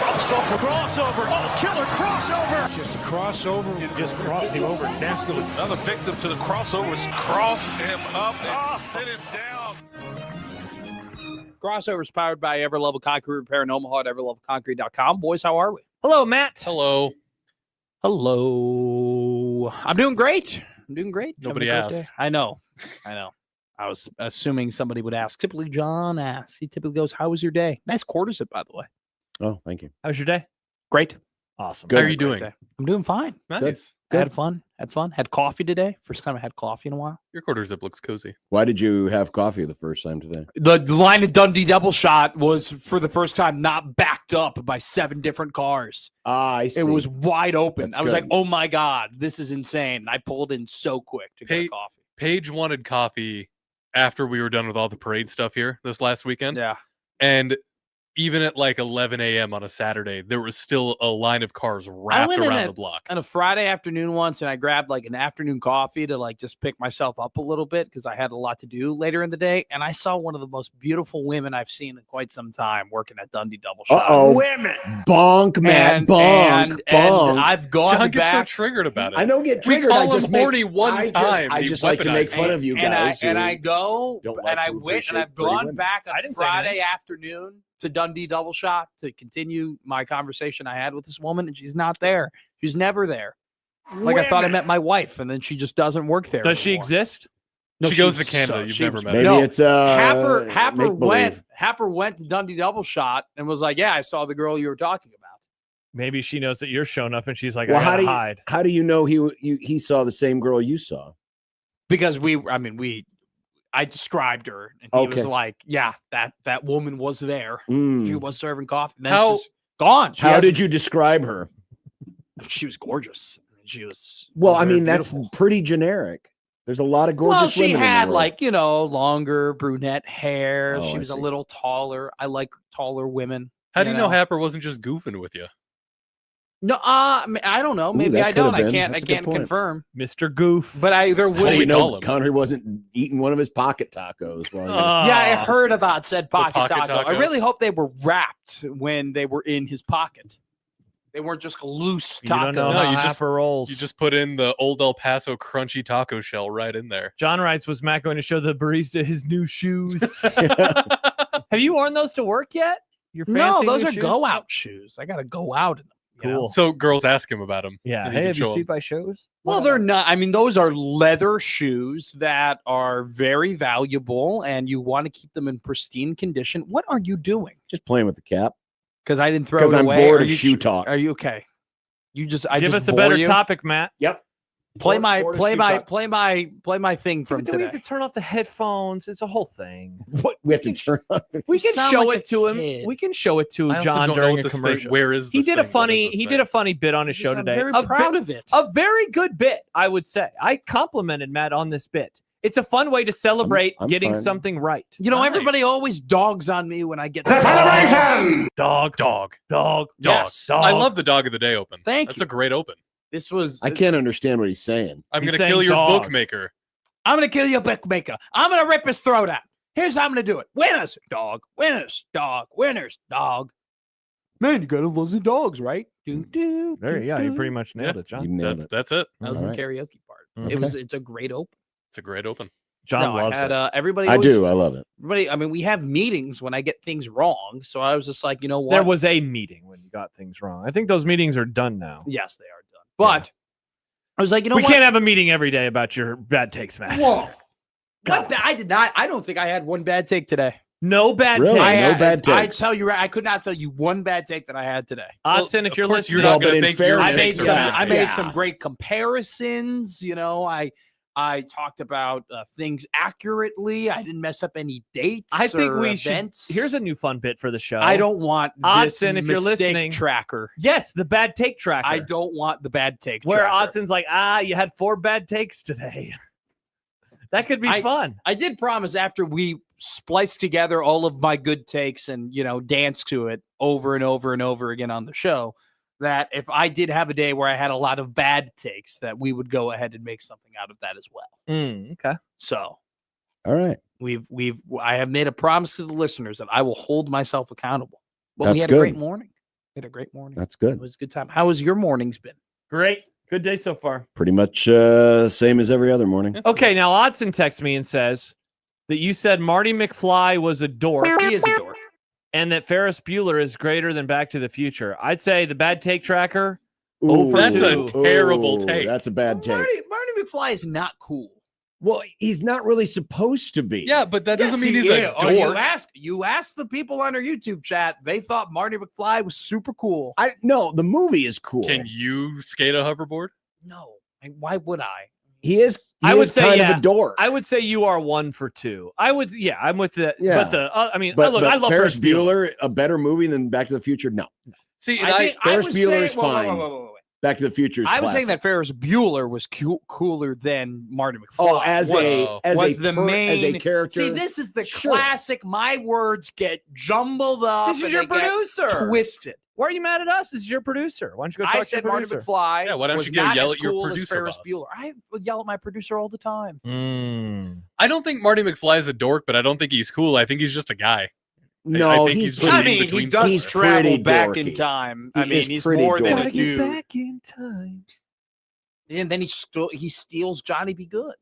Crossover. Oh, killer crossover. Just crossover. It just crossed him over nastily. Another victim to the crossovers. Cross him up and sit him down. Crossover is powered by Everlevel Concrete Repair in Omaha at everlevelconcrete.com. Boys, how are we? Hello, Matt. Hello. Hello. I'm doing great. Nobody Having a great asked. day. I know. I was assuming somebody would ask. Typically, John asks. He typically goes, how was your day? Nice quarter zip, by the way. Oh, thank you. How was your day? Great. Awesome. Good. How are you doing? Day. I'm doing fine. Nice. I had fun. Had coffee today. First time I had coffee in a while. Your quarter zip looks cozy. Why did you have coffee the first time today? The line of Dundee double shot was, for the first time, not backed up by 7 different cars. I see. It was wide open. That's I was good. like, oh my God, this is insane. I pulled in so quick to get coffee. Paige wanted coffee after we were done with all the parade stuff here this last weekend. Yeah. And even at like 11 a.m. on a Saturday, there was still a line of cars wrapped around the block. On a Friday afternoon once, and I grabbed like an afternoon coffee to like just pick myself up a little bit because I had a lot to do later in the day. And I saw one of the most beautiful women I've seen in quite some time working at Dundee Double Shot. Uh-oh. Women. Bonk, man. And, bonk. and I've gone John gets back. so triggered about it. I don't get triggered. We call I just him horny one time. I He just like to make weaponizes fun of you guys. And I go, don't like and I to went, and appreciate I've pretty gone women. back on I didn't say Friday anything. afternoon to Dundee Double Shot to continue my conversation I had with this woman, and she's not there. She's never there. Like I thought I met my wife, and then she just doesn't work there. Does she anymore. exist? No, She goes she's to Canada. so- You've she never was- met her. Maybe No, it's Happer went to Dundee Double Shot and was like, "Yeah, I saw the girl you were talking about." Maybe she knows that you're showing up and she's like, Well, I gotta hide. how do you know he saw the same girl you saw? Because I described her, and he was Okay. like, "Yeah, that woman was there. Mm. She was serving coffee. And then How- she's gone. How did you describe her? She was gorgeous. She was Well, I very mean, that's beautiful. pretty generic. There's a lot of gorgeous Well, she women in the had world. longer brunette hair. Oh, She I was a see. little taller. I like taller women. How do you know Happer wasn't just goofing with you? No, I don't know. Maybe that I could have don't. I been. can't. That's I a good can't point. confirm. Mr. Goof. But there What would do You we be. call know, him? Connery wasn't eating one of his pocket tacos. While Yeah, I heard about said pocket, pocket taco. I taco? really hope they were wrapped when they were in his pocket. They weren't just loose You don't tacos. know No, how you just- Happer rolls. You just put in the old El Paso crunchy taco shell right in there. John writes, was Matt going to show the barista his new shoes? Have you worn those to work yet? Your No, fancy those new are shoes? go out shoes. I got to go out in them. you know? Cool. So girls ask him about him. Yeah. and he Hey, can have you show 'em. seen my shows? Well, they're not. I mean, those are leather shoes that are very valuable, and you want to keep them in pristine condition. What are you doing? just playing with the cap. Because I didn't throw Because it I'm away. bored Are of you shoe tr- talk. Are you okay? You just I Give just us a bore better you? topic, Matt. Yep. Play Bored- my bored of play shoe my talk. play my thing from Do we have today. to turn off the headphones? It's a whole thing. What we have to turn on? We can sound show like it a to him. kid. We can show it to I also John don't know during what a this thing- commercial. where is He this did a thing? What funny. is this He thing? did a funny bit on his show I'm today. very A proud ve- of it. A very good bit, I would say. I complimented Matt on this bit. It's a fun way to celebrate I'm getting fine. something right. You know, Nice. everybody always dogs on me when I get Dog. Dog. Yes. Dog. I love the dog of the day open. Thank That's you. a great open. This was. I can't understand what he's saying. I'm He's going to saying kill your dog. bookmaker. I'm gonna kill your bookmaker. I'm gonna rip his throat out. Here's how I'm gonna do it. Winners, dog. Winners, dog. Winners, dog. Man, you gotta love the dogs, right? Do. There you go. You pretty much nailed it, You John. nailed it. That's it. That was All the right. karaoke part. Okay. It's a great open. It's a great open. John No, loves I had, it. everybody. I always- do. I love it. Everybody. I mean, we have meetings when I get things wrong. So I was just like, you know what? There was a meeting when you got things wrong. I think those meetings are done now. Yes, they are done. But I was like, you know We what? can't have a meeting every day about your bad takes, Matt. Whoa. What? I did not. I don't think I had one bad take today. No bad Really? takes. I no had- bad I takes. tell you, I could not tell you one bad take that I had today. Odson, if of you're course listening, you're not but going in to think your fairness, I made takes are some. bad. I made Yeah. some great comparisons. You know, I talked about things accurately. I didn't mess up any dates. I think or we events. should. Here's a new fun bit for the show. I don't want this Odson, if you're mistake listening. tracker. Yes, the bad take tracker. I don't want the bad take. Where tracker. Odson's like, you had 4 bad takes today. That could be fun. I did promise after we splice together all of my good takes and, you know, dance to it over and over and over again on the show, that if I did have a day where I had a lot of bad takes, that we would go ahead and make something out of that as well. Okay. So All right. I have made a promise to the listeners that I will hold myself accountable. But we That's had a great good. morning. We had a great morning. That's It good. was a good time. How has your mornings been? Great. Good day so far. Pretty much same as every other morning. Okay, now Odson texts me and says that you said Marty McFly was a dork He is a dork. and that Ferris Bueller is greater than Back to the Future. I'd say the bad take tracker. Ooh, That's a terrible take. That's a bad take. Marty McFly is not cool. Well, he's not really supposed to be. Yeah, but that doesn't mean he's a Oh, dork. you asked the people on our YouTube chat. They thought Marty McFly was super cool. No, the movie is cool. Can you skate a hoverboard? No. Why would I? He is. I would say, kind yeah. of a dork. I would say you are 1 for 2. I'm with that. Yeah. But but I love Ferris Bueller, a better movie than Back to the Future. No, See, and I Ferris was Bueller is saying- whoa, whoa, fine. whoa, whoa, whoa, whoa. Back to the Future is I was saying classic. that Ferris Bueller was cooler than Marty McFly. Oh, as was a the main as a character. See, this is the Sure. classic. My words get jumbled up. This is and your they get producer. twisted. Why are you mad at us? This is your producer. Why don't you go talk I to said your Marty producer? McFly. Yeah, why don't was you go not yell as at your cool as producer Ferris boss? Bueller. I would yell at my producer all the time. I don't think Marty McFly is a dork, but I don't think he's cool. I think he's just a guy. no, I think he's he's I in mean, he between does He's travel pretty back in dorky. time. He I mean, is he's pretty more than a dorky. dude. back in time. And then he steals Johnny Be Good.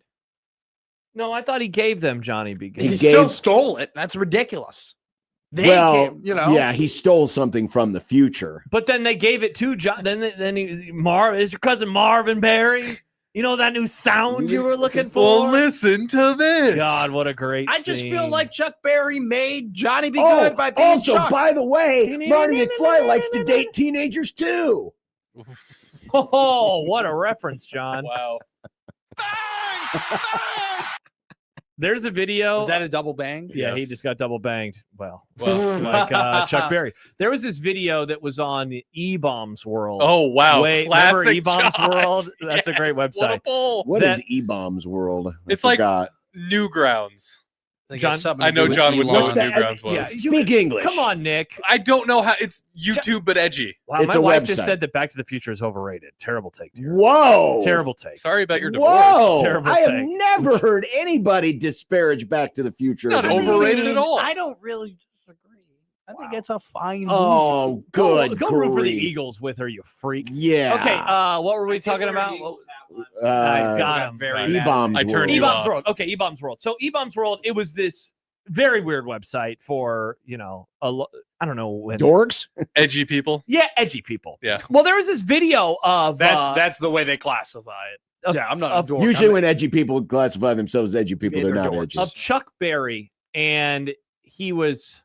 No, I thought he gave them Johnny B. Good. He He still gave- stole it. That's ridiculous. They well, came, yeah, he stole something from the future. But then they gave it to John. Then is your cousin Marvin Barry? You know that new sound you were looking for? Well, listen to this. God, what a great! I just feel scene. like Chuck Berry made Johnny Be Oh, Good by being also, Chuck. by the way, Marty McFly likes to date teenagers too. Oh, what a reference, John! Wow. There's a video. Was that a double bang? Yeah, he Yes. just got double banged. Well, Well, like Chuck Berry. There was this video that was on Ebombs World. oh wow. Remember Classic Ebombs Josh. World? That's a great Yes, What a website. pull. What That- is Ebombs World? It's like- forgot. Newgrounds. John, I know John would know what Elon. Newgrounds was. Yeah, Speak English. Come on, Nick. I don't know how it's YouTube but edgy. Wow, It's my a wife just website. said that Back to the Future is overrated. Terrible take, dear. Whoa. Terrible take. Sorry about your divorce. Whoa. Terrible I have take. never heard anybody disparage Back to the Future. Not as a movie. overrated at all. I don't really disagree. I think it's a fine movie. Oh, good. Go root for the grief. Eagles with her, you freak. Yeah. Okay, what were we talking about? Nice, got him. very Right. bad. Ebombs I turned World. you Ebombs off. World. Okay, Ebombs World. So Ebombs World, it was this very weird website for, I don't know when. Dorks? Edgy people. Yeah, edgy people. Yeah. Well, there was this video of That's the way they classify it. Of- Yeah, I'm not of- a dork. Usually I'm when edgy people classify themselves as edgy people, Yeah, they're not they're edgy. of Chuck Berry, and he was.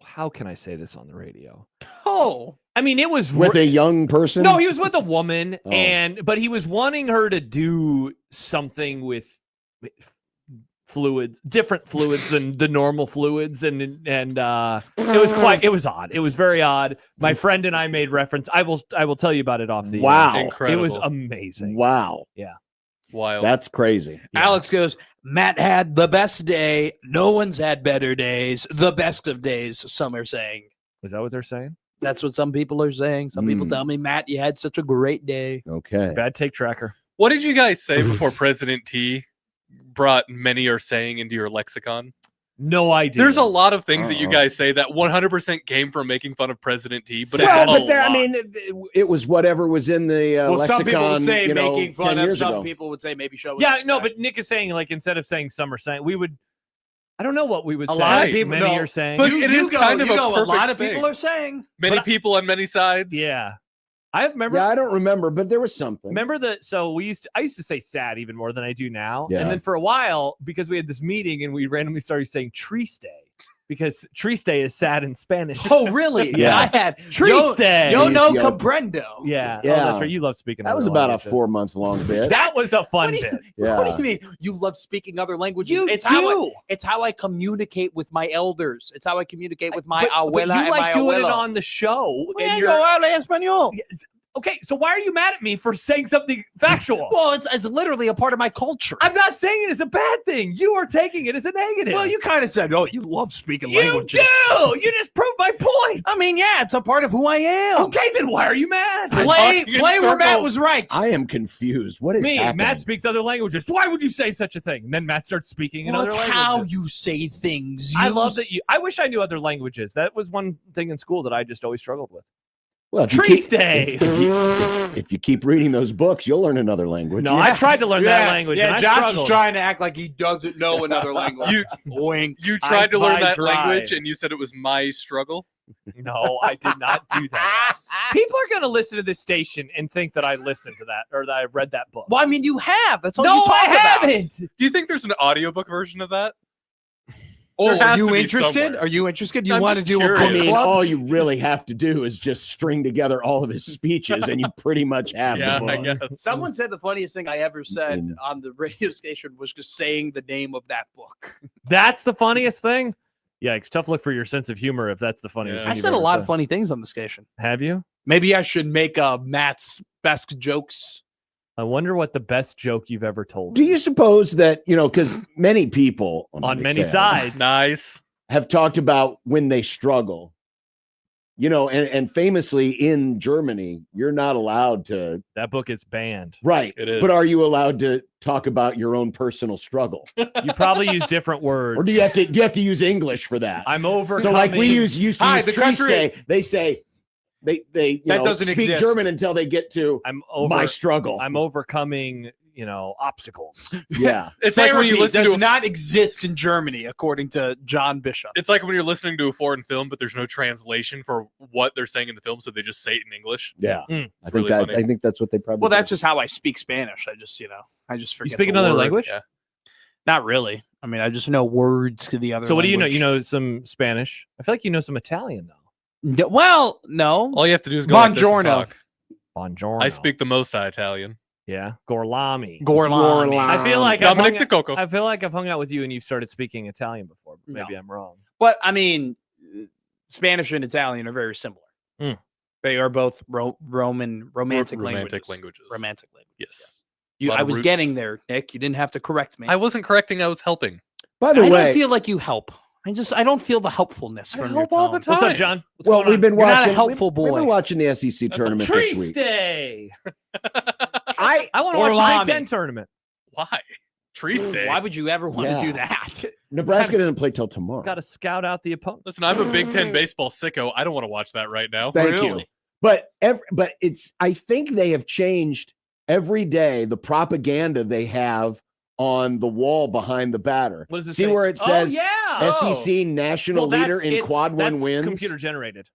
How can I say this on the radio? oh, I mean, it was With a young person? no, he was with a woman, Oh. but he was wanting her to do something with fluids, different fluids than the normal fluids, and it was odd. It was very odd. My friend and I made reference. I will tell you about it off the Wow. Incredible. It was amazing. Wow. Wild. That's crazy. Yeah. Alex goes, Matt had the best day. No one's had better days. The best of days, some are saying. Is that what they're saying? That's what some people are saying. Some people tell me, Matt, you had such a great day. Okay. Bad take tracker. What did you guys say before President T brought many are saying into your lexicon? No idea. There's a lot of things that you Uh-oh. guys say that 100% came from making fun of President T, but Well, it's but there, a I lot. mean, it was whatever was in the lexicon. some people would say making 10 fun of. years Some ago. people would say maybe show. Yeah, no, but Nick is saying, like, instead of saying some are saying, we would. I don't know what we would A say. lot of people- Many no, are saying. But it is kind of a a lot perfect of people thing. are saying. Many but- people on many sides. Yeah, I remember. Yeah, I don't remember, but there was something. Remember I used to say sad even more than I do now. Yeah. And then for a while, because we had this meeting and we randomly started saying triste because triste is sad in Spanish. Oh, really? Yeah. I had Triste. Yo no Yo- comprendo. Yeah. Yeah. Oh, that's right. You love speaking. That was other about a languages. 4-month-long bit. That was a fun What do you- bit. Yeah. What do you mean? You love speaking other languages? You it's do. how I communicate with my elders. It's how I communicate with my But abuela you and my like doing it abuelo. on the show. Well, and yo hablo español. Yes, Okay, so why are you mad at me for saying something factual? Well, it's literally a part of my culture. I'm not saying it as a bad thing. You are taking it as a negative. Well, you kind of said, "Oh, you love speaking you languages." do. You just proved my point. I mean, yeah, it's a part of who I am. Okay, then why are you mad? Play where Matt was right. I am confused. What is Me, happening? Matt speaks other languages. Why would you say such a thing? And then Matt starts speaking in Well, other it's languages. how you say things. I love that you. I wish I knew other languages. That was one thing in school that I just always struggled with. Well, Triste Day. If you keep reading those books, you'll learn another language. No, I tried to learn that language. Yeah, and I Josh is struggled. trying to act like he doesn't know another language. Wink. You tried to learn that tried. language, and you said it was my struggle. No, I did not do that. People are going to listen to this station and think that I listened to that or that I read that book. Well, I mean, you have. That's all No, you talk I about. haven't. Do you think there's an audiobook version of that? Oh, There has are you to be interested? somewhere. Are you interested? You I'm want to just do curious. a I book mean, club? all you really have to do is just string together all of his speeches, and you pretty much have Yeah, the I book. guess. Someone said the funniest thing I ever said Mm. on the radio station was just saying the name of that book. That's the funniest thing? Yikes. Tough look for your sense of humor if that's the funniest Yeah. thing I've you've said a ever lot of funny things on the station. Have you? Maybe I should make Matt's best jokes. I wonder what the best joke you've ever told Do you suppose that, because many people on many sides. Nice. have talked about when they struggle, and famously in Germany, you're not allowed to. That book is banned. Right. It is. But are you allowed to talk about your own personal struggle? You probably use different words. Or do you have to use English for that? I'm over. So like we used to Hi, use the Triste, country- they say they That doesn't speak exist. German until they get to I'm my struggle. I'm overcoming, obstacles. yeah. It's like when you Therapy listen does to not exist in Germany, according to John Bishop. It's like when you're listening to a foreign film, but there's no translation for what they're saying in the film, so they just say it in English. Yeah. Mm. I think really that funny. I think that's what they probably Well, do. that's just how I speak Spanish. I just forget. You speak the another word. language? Yeah. Not really. I mean, I just know words to the other. So what do you know? language. You know some Spanish. I feel like you know some Italian though. Well, no. All you have to do is go like this and Buongiorno. talk. Buongiorno. I speak the most Italian. Yeah. Gorlami. Gorlami. I feel like I've Dominic hung, De Coco. I feel like I've hung out with you and you've started speaking Italian before. But maybe No. I'm wrong. But I mean, Spanish and Italian are very similar. Mm. They are both romantic Romantic languages. languages. Romantic languages. Yes. You, Lot I of was roots. getting there, Nick. You didn't have to correct me. I wasn't correcting. I was helping. By the I way, don't feel like you help. I don't feel the helpfulness from your help all the tone. What's up, Time. John? What's well, going we've on? been You're not a watching helpful we've been boy. watching the SEC That's tournament a this Triste week. Day. I I want to watch the Orlami. Big Ten tournament. Why? Triste Day. Why would you ever want Yeah. to do that? Nebraska doesn't play till tomorrow. Got to scout out the opponent. Listen, I'm a Big Ten baseball sicko. I don't want to watch that right now. Thank you. Really? But it's I think they have changed every day the propaganda they have on the wall behind the batter. What does it See say? where it says "Oh, yeah. SEC national leader in quad one wins? Computer generated.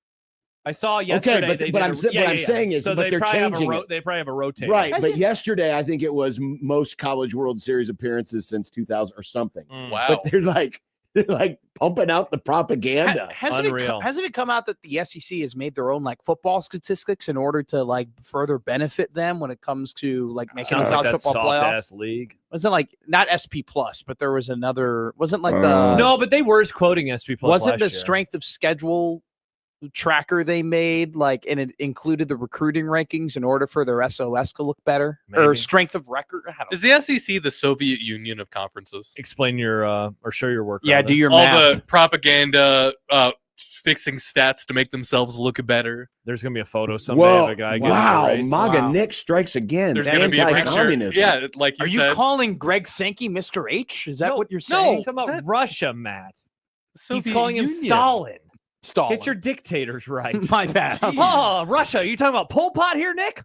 I saw yesterday. but they I'm did sa- what I'm saying is, so but they they're probably have changing it. They probably have a rotator. Right, Has but it- yesterday I think it was most College World Series appearances since 2000 or something. Mm. Wow. But they're like pumping out the propaganda. Hasn't Unreal. it come out that the SEC has made their own like football statistics in order to like further benefit them when it comes to like making Sounds the like college that football soft playoff? ass league. Wasn't like not SP plus, but there was another. Wasn't like the No, but they were quoting SP plus. wasn't the last year. strength of schedule tracker they made like, and it included the recruiting rankings in order for their SOS to look better or Maybe. strength of record. I don't Is the SEC the Soviet Union of conferences? Explain your or show your work. Yeah, rather. do your All math. the propaganda, fixing stats to make themselves look better. There's gonna be a photo someday Whoa! of a guy. getting Wow! erased. MAGA Wow. Nick strikes again. There's going to be a picture. Anti-communism. Yeah, like you Are you said. calling Greg Sankey Mr. H? Is that No, what you're No, saying? he's talking about That- Russia, Matt. Soviet He's calling him Union. Stalin. Stalin. Get your dictators right. My bad. Oh, Russia! You talking about Pol Pot here, Nick?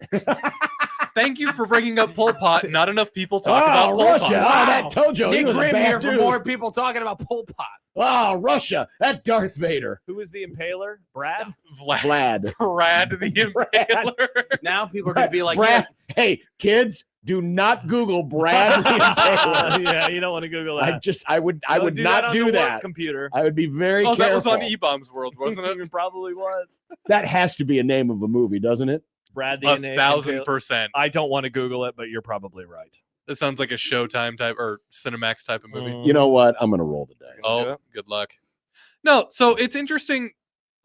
Thank you for bringing up Pol Pot. Not enough people talk Oh, about Pol Russia! Pot. Oh, that told you he Nick was a Grimm bad here for dude. more people talking about Pol Pot. Oh, Russia! That Darth Vader. Who is the impaler? Brad? Vlad. Brad the Impaler. Now people are going to be like, Brad. Hey, kids, do not Google Brad the Impaler. Yeah, you don't want to Google that. I would Don't not on do the work that. computer. I would be very Oh, careful. that was on Ebombs World, wasn't it? It probably was. That has to be a name of a movie, doesn't it? Brad the 1,000%. I don't want to Google it, but you're probably right. It sounds like a Showtime type or Cinemax type of movie. You know what? I'm going to roll the dice. Oh, good luck. No, so it's interesting.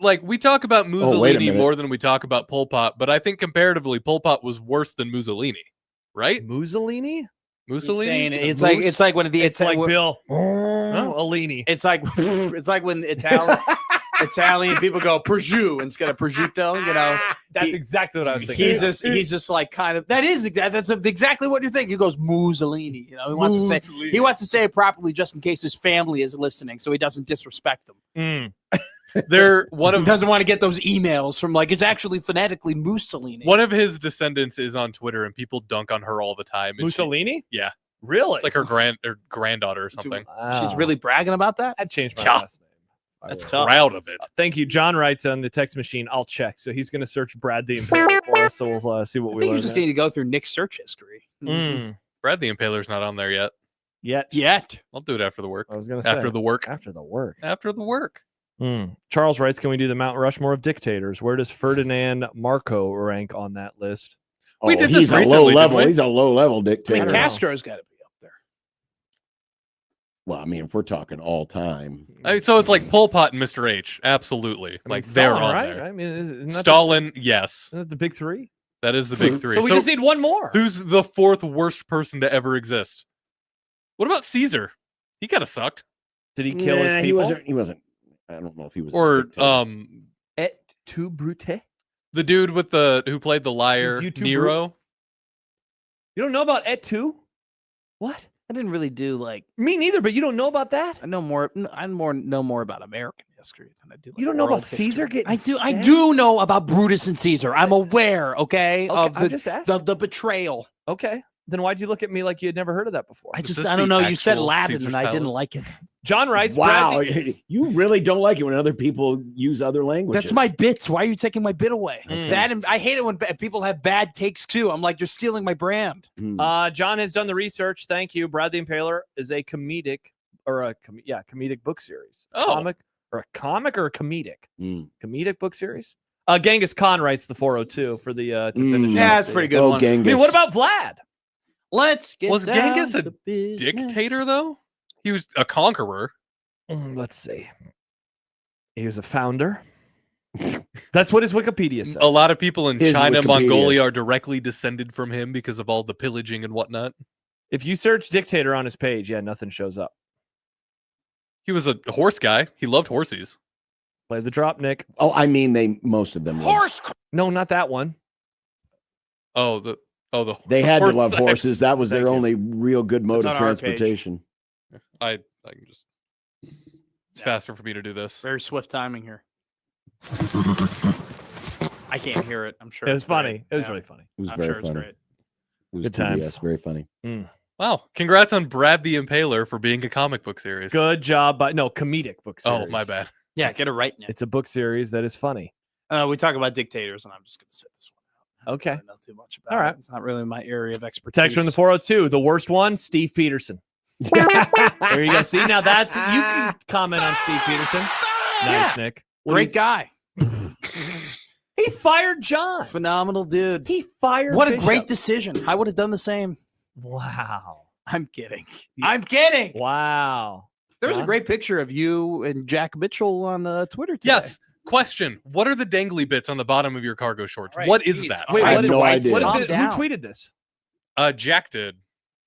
like we talk about wait a Mussolini minute. more than we talk about Pol Pot, but I think comparatively Pol Pot was worse than Mussolini, right? Mussolini? Mussolini. It's like when It's like Bill. Alini. It's like when Italian people go prosciutto instead of prosciutto. You know, That's exactly what I was thinking. he's just like kind of that's exactly what you think. He goes Mussolini. You know, he wants to say it properly just in case his family is listening, so he doesn't disrespect them. They're He doesn't want to get those emails from like it's actually phonetically Mussolini. one of his descendants is on Twitter, and people dunk on her all the time. And Mussolini? Yeah, Really? it's like her granddaughter or something. She's really bragging about that. I'd change my Yeah. last name. That's I tough. Proud of it. Thank you. John writes on the text machine. I'll check. So he's going to search Brad the Impaler for us. So we'll see what I we think you learn. just need to go through Nick's search history. Brad the Impaler's not on there yet. Yet. I'll do it after the work. I was going to say After the work. After the work. After the work. Charles writes, can we do the Mount Rushmore of dictators? Where does Ferdinand Marco rank on that list? We did this he's a recently, low didn't level. we? He's a low level I dictator. mean, Castro's got to be up there. Well, I mean, if we're talking all time, So it's like Pol Pot and Mr. H. Absolutely. Like they're Stalin, on right? there. I mean, isn't that Stalin, yes. isn't that the big three? That is the big three. So we just need one more. Who's the fourth worst person to ever exist? What about Caesar? He kind of sucked. Did he kill his people? He wasn't. I don't know if he was. a Or dictator. Et tu, Brute? the dude with who played the liar, YouTube Nero. You don't know about Et tu? What? I didn't really do like Me neither, but you don't know about that? I know more about American history than I do. You like don't know about world history. Caesar getting I stabbed? do know about Brutus and Caesar. I'm aware, okay, of I'm just asking. the betrayal. Okay. Then why'd you look at me like you had never heard of that before? this I don't the know. You said actual Latin Caesar's and I didn't Palace? like it. John writes, Wow, Bradley- you really don't like it when other people use other languages. That's my bits. Why are you taking my bit away? Okay. That and I hate it when people have bad takes too. I'm like, you're stealing my brand. John has done the research. Thank you. Brad the Impaler is a comedic book series. Oh. Comic or a comedic? Mm. Comedic book series? Genghis Khan writes the 402 for the to finish. Yeah, out that's the- pretty good Oh, one. I Genghis. mean, what about Vlad? Let's get Was down Genghis a to business. Dictator though? He was a conqueror. Let's see. He was a founder. That's what his Wikipedia says. A lot of people in His China, Wikipedia. Mongolia are directly descended from him because of all the pillaging and whatnot. If you search dictator on his page, nothing shows up. He was a horse guy. He loved horses. Play the drop, Nick. Oh, I mean, most of them. Horse. No, not that one. The They had to horse love sex. horses. That was their Thank you. only real good mode That's of on our page. transportation. I can just. It's faster for me to do this. Very swift timing here. I can't hear it. I'm sure It was it's great. funny. It was Yeah. really funny. It was I'm very sure it's funny. great. It was Good PBS, times. very funny. Wow! Congrats on Brad the Impaler for being a comic book series. Good job. Comedic book series. Oh, my bad. Yeah, get it right, Nick. It's a book series that is funny. We talk about dictators, and I'm just going to sit this one out. Okay. I don't know too much about All right. it. It's not really my area of expertise. Text from the 402. The worst one, Steve Peterson. There you go. See, now you can comment on Steve Peterson. Nice, Nick. Great guy. He fired John. Phenomenal dude. He fired What a Bishop. great decision. I would have done the same. Wow. I'm kidding. I'm kidding. Wow. There was a John? great picture of you and Jack Mitchell on Twitter today. Yes. Question: what are the dangly bits on the bottom of your cargo shorts? Right, What is geez. that? Wait, I have what is, no idea. what is Calm it? down. Who tweeted this? Jack did.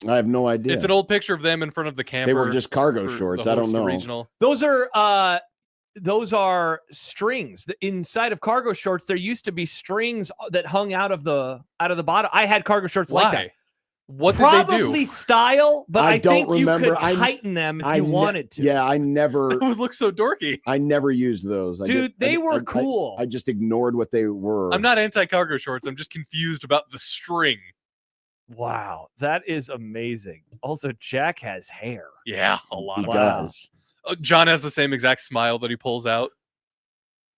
I have no idea. It's an old picture of them in front of the camper. They were just cargo for shorts. the I don't Holster know. Regional. Those are strings. Inside of cargo shorts, there used to be strings that hung out of the bottom. I had cargo shorts like that. What did Probably they do? style, but I I don't think remember. you could tighten them if you wanted to. Yeah, I That never would look so dorky. used those. Dude, they were cool. I just ignored what they were. I'm not anti-cargo shorts. I'm just confused about the string. Wow, that is amazing. Also, Jack has hair. Yeah, a lot He of does. John has the same exact smile that he pulls out.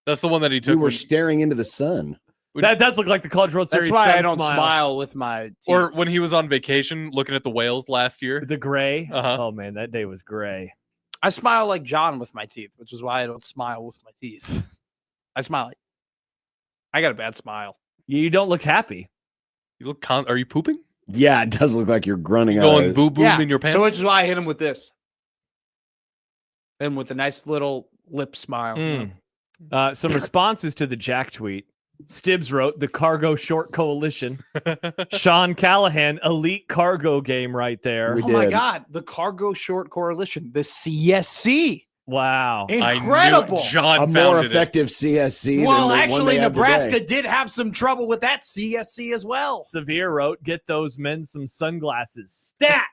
That's the one that he We took. were when- staring into the sun. That does look like the College World Series. That's why I sun don't smile with my teeth. or when he was on vacation looking at the whales last year. The gray. Uh-huh. Oh man, that day was gray. I smile like John with my teeth, which is why I don't smile with my teeth. I smile like I got a bad smile. You don't look happy. You look. Are you pooping? Yeah, it does look like you're grunting. Going out. boo boom in your pants. So which is why I hit him with this. And with a nice little lip smile. Mm. Some responses to the Jack tweet. Stibbs wrote, the Cargo Short Coalition. Sean Callahan, elite cargo game right there. Oh my God, the Cargo Short Coalition, the CSC. Wow. Incredible. John A more effective CSC. Well, than the one actually, they have Nebraska today. did have some trouble with that CSC as well. Severe wrote, get those men some sunglasses. Stat.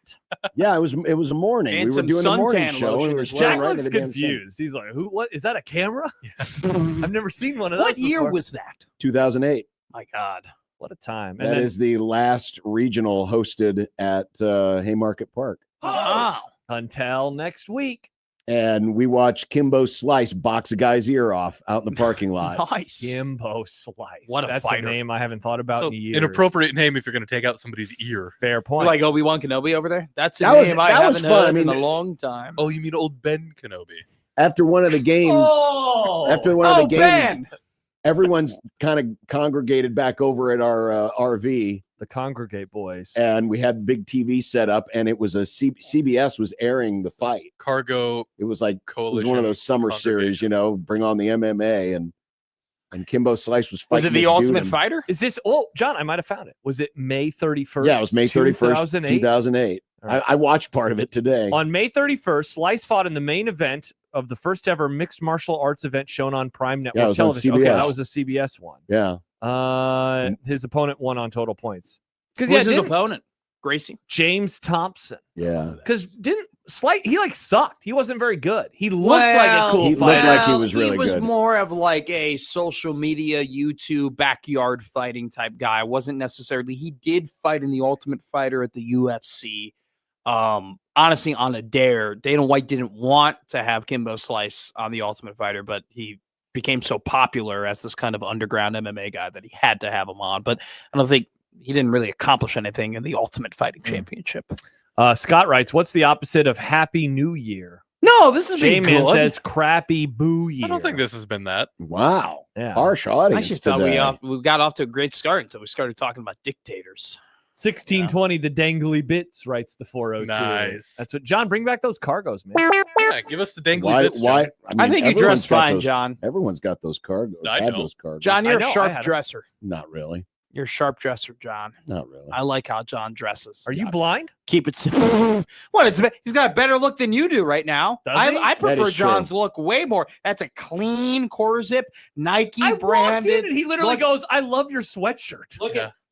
Yeah, it was a morning. And we were some doing a morning suntan show. lotion And we were as well. staring Jack right looks at the damn sun. confused. He's like, who? What? Is that a camera? I've never seen one of those What year before. was that? 2008. My God. What a time. That is the last regional hosted at Haymarket Park. Wow. Until next week. And we watched Kimbo Slice box a guy's ear off out in the parking lot. Nice. Kimbo Slice. What a That's fighter. a name I haven't thought about So in years. inappropriate name if you're going to take out somebody's ear. Fair point. Like Obi-Wan Kenobi over there? That's a That was- name I that was haven't fun. heard I mean, in a long time. Oh, you mean old Ben Kenobi? After one of the games, after one of the games, Ben! everyone's kind of congregated back over at our RV, the Congregate Boys. and we had the big TV set up, and it was CBS was airing the fight. Cargo It was like it was Coalition. one of those summer series, bring on the MMA, and Kimbo Slice was fighting. Was it the this dude Ultimate and- Fighter? Is this? Oh, John, I might have found it. Was it May 31st? Yeah, it was May 31st, 2008. All right. I watched part of it today. On May 31st, Slice fought in the main event of the first ever mixed martial arts event shown on Prime Network Yeah, it was on television. Okay, CBS. that was a CBS one. Yeah. His opponent won on total points. Because Who was his opponent? Gracie? James Thompson. Yeah. Because he like sucked. He wasn't very good. He looked like a cool he fighter. looked like he was really He was good. more of like a social media, YouTube, backyard fighting type guy. Wasn't necessarily. He did fight in the Ultimate Fighter at the UFC. Honestly, on a dare, Dana White didn't want to have Kimbo Slice on the Ultimate Fighter, but he became so popular as this kind of underground MMA guy that he had to have him on. But I don't think he didn't really accomplish anything in the Ultimate Fighting Championship. Scott writes, what's the opposite of Happy New Year? No, this has been J-Man good. says crappy boo year. I don't think this has been that. Wow. Yeah. Harsh I audience just thought today. we got off to a great start until we started talking about Dictators. 1620, the dangly bits, writes the 402. Nice. That's what John, bring back those cargos, man. Yeah, give us the dangly bits. John. I think you everyone's dressed got fine, those- John. Everyone's got those cargos. I Had don't. those cargos. John, you're I know, a I sharp had 'em. dresser. Not really. You're a sharp dresser, John. Not really. I like how John dresses. Are you blind? Keep it simple. What? He's got a better look than you do right now. Does he? I prefer is true. John's look way more. That's a clean core zip, Nike I walked in branded. and he literally Look- goes, I love your sweatshirt.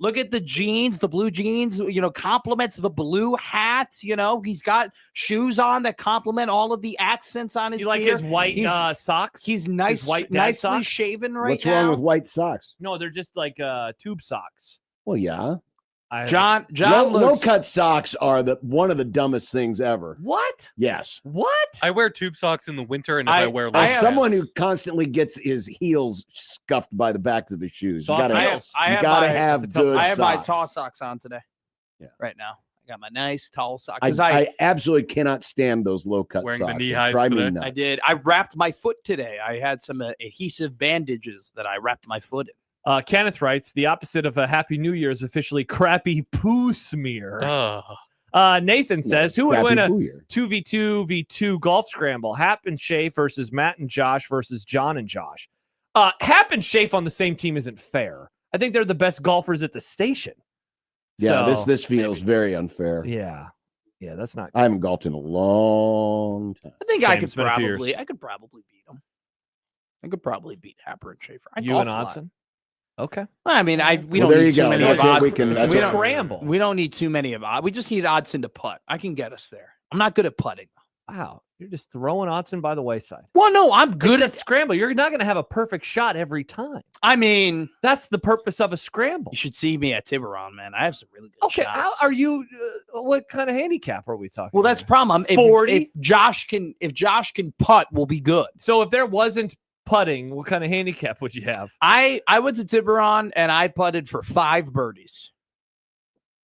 Look at the jeans, the blue jeans. Compliments the blue hat. He's got shoes on that complement all of the accents on his. You like gear. his white He's socks? His nice, white dad nicely socks? shaven right What's now. wrong with white socks? No, they're just like tube socks. Well, yeah. John Low looks cut socks are one of the dumbest things ever. What? Yes. What? I wear tube socks in the winter, and if I- I, wear I long As have- someone who pants- constantly gets his heels scuffed by the backs of his shoes, you Soft gotta, heels. I you have gotta my- have that's a tough- good I have my socks. tall socks on today. Yeah. Right now. I got my nice tall socks. I, 'Cause I absolutely cannot stand those low cut Wearing the socks. knee They highs drive me today? nuts. I did. I wrapped my foot today. I had some adhesive bandages that I wrapped my foot in. Kenneth writes, the opposite of a Happy New Year is officially crappy poo smear. Nathan says, who would Crappy win a booyer. 2v2v2 golf scramble? Hap and Shafe versus Matt and Josh versus John and Josh. Hap and Shafe on the same team isn't fair. I think they're the best golfers at the station. Yeah, So- this feels very unfair. Yeah, that's not. I haven't golfed in a long time. I think Same, I could it's been a few years. probably beat them. I could probably beat Happer and Schaefer. I You golf and a lot. Odson. Okay. I mean, we Well, don't there need you too go. many That's of what odds. we can- that's It's a what- scramble. We don't need too many of odds. We just need Odson to putt. I can get us there. I'm not good at putting. Wow, you're just throwing Odson by the wayside. Well, no, I'm good It's at a scramble. You're not going to have a perfect shot every time. I mean, That's the purpose of a scramble. you should see me at Tiburon, man. I have some really good Okay, shots. how are you? What kind of handicap are we talking? Well, that's the about? problem. If 40? If Josh can putt, we'll be good. So if there wasn't putting, what kind of handicap would you have? I went to Tiburon and I putted for 5 birdies.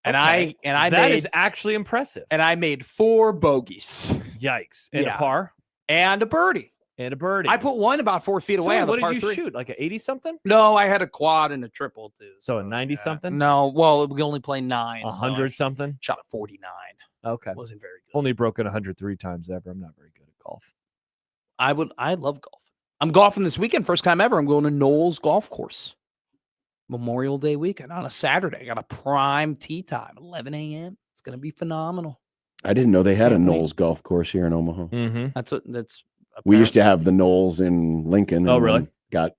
And Okay. I That made is actually impressive. and I made 4 bogeys Yikes! And Yeah. a par and a birdie. and a birdie. I put one about 4 feet away So on the what par did you 3. shoot? Like a 80 something? No, I had a quad and a triple too. So a 90 yeah. something? No, well, we only play 9. A so 100 I something? shot a 49. Okay. Wasn't very good. Only broken 103 times ever. I'm not very good at golf. I love golf. I'm golfing this weekend. First time ever. I'm going to Knowles Golf Course. Memorial Day weekend on a Saturday. I got a prime tee time, 11 a.m. It's going to be phenomenal. I didn't know they had a Can't wait. Knowles golf course here in Omaha. That's. We used to have the Knowles in Lincoln. Oh, and really? then got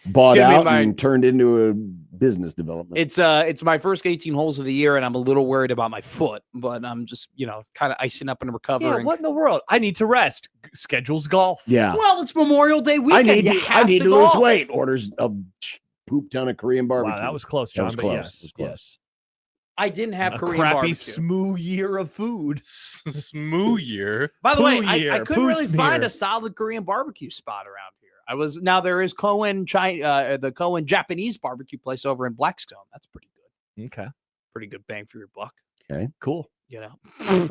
bought It's gonna be out my- and turned into a business development. It's my first 18 holes of the year, and I'm a little worried about my foot, but I'm just kind of icing up and recovering. Yeah, what in the world? I need to rest. Schedules golf. Yeah. Well, it's Memorial Day I weekend. need You to, have I need to golf. lose weight. Orders a poop ton of Korean barbecue. Wow, that was close, That John. was but close. yes, It was close. yes. I didn't have A Korean crappy barbecue. smooth year of food. Smooth year. By the way, Poo I year, couldn't poo really find smear. a solid Korean barbecue spot around here. Now there is the Cohen Japanese barbecue place over in Blackstone. That's pretty good. Okay, Pretty good bang for your buck. cool.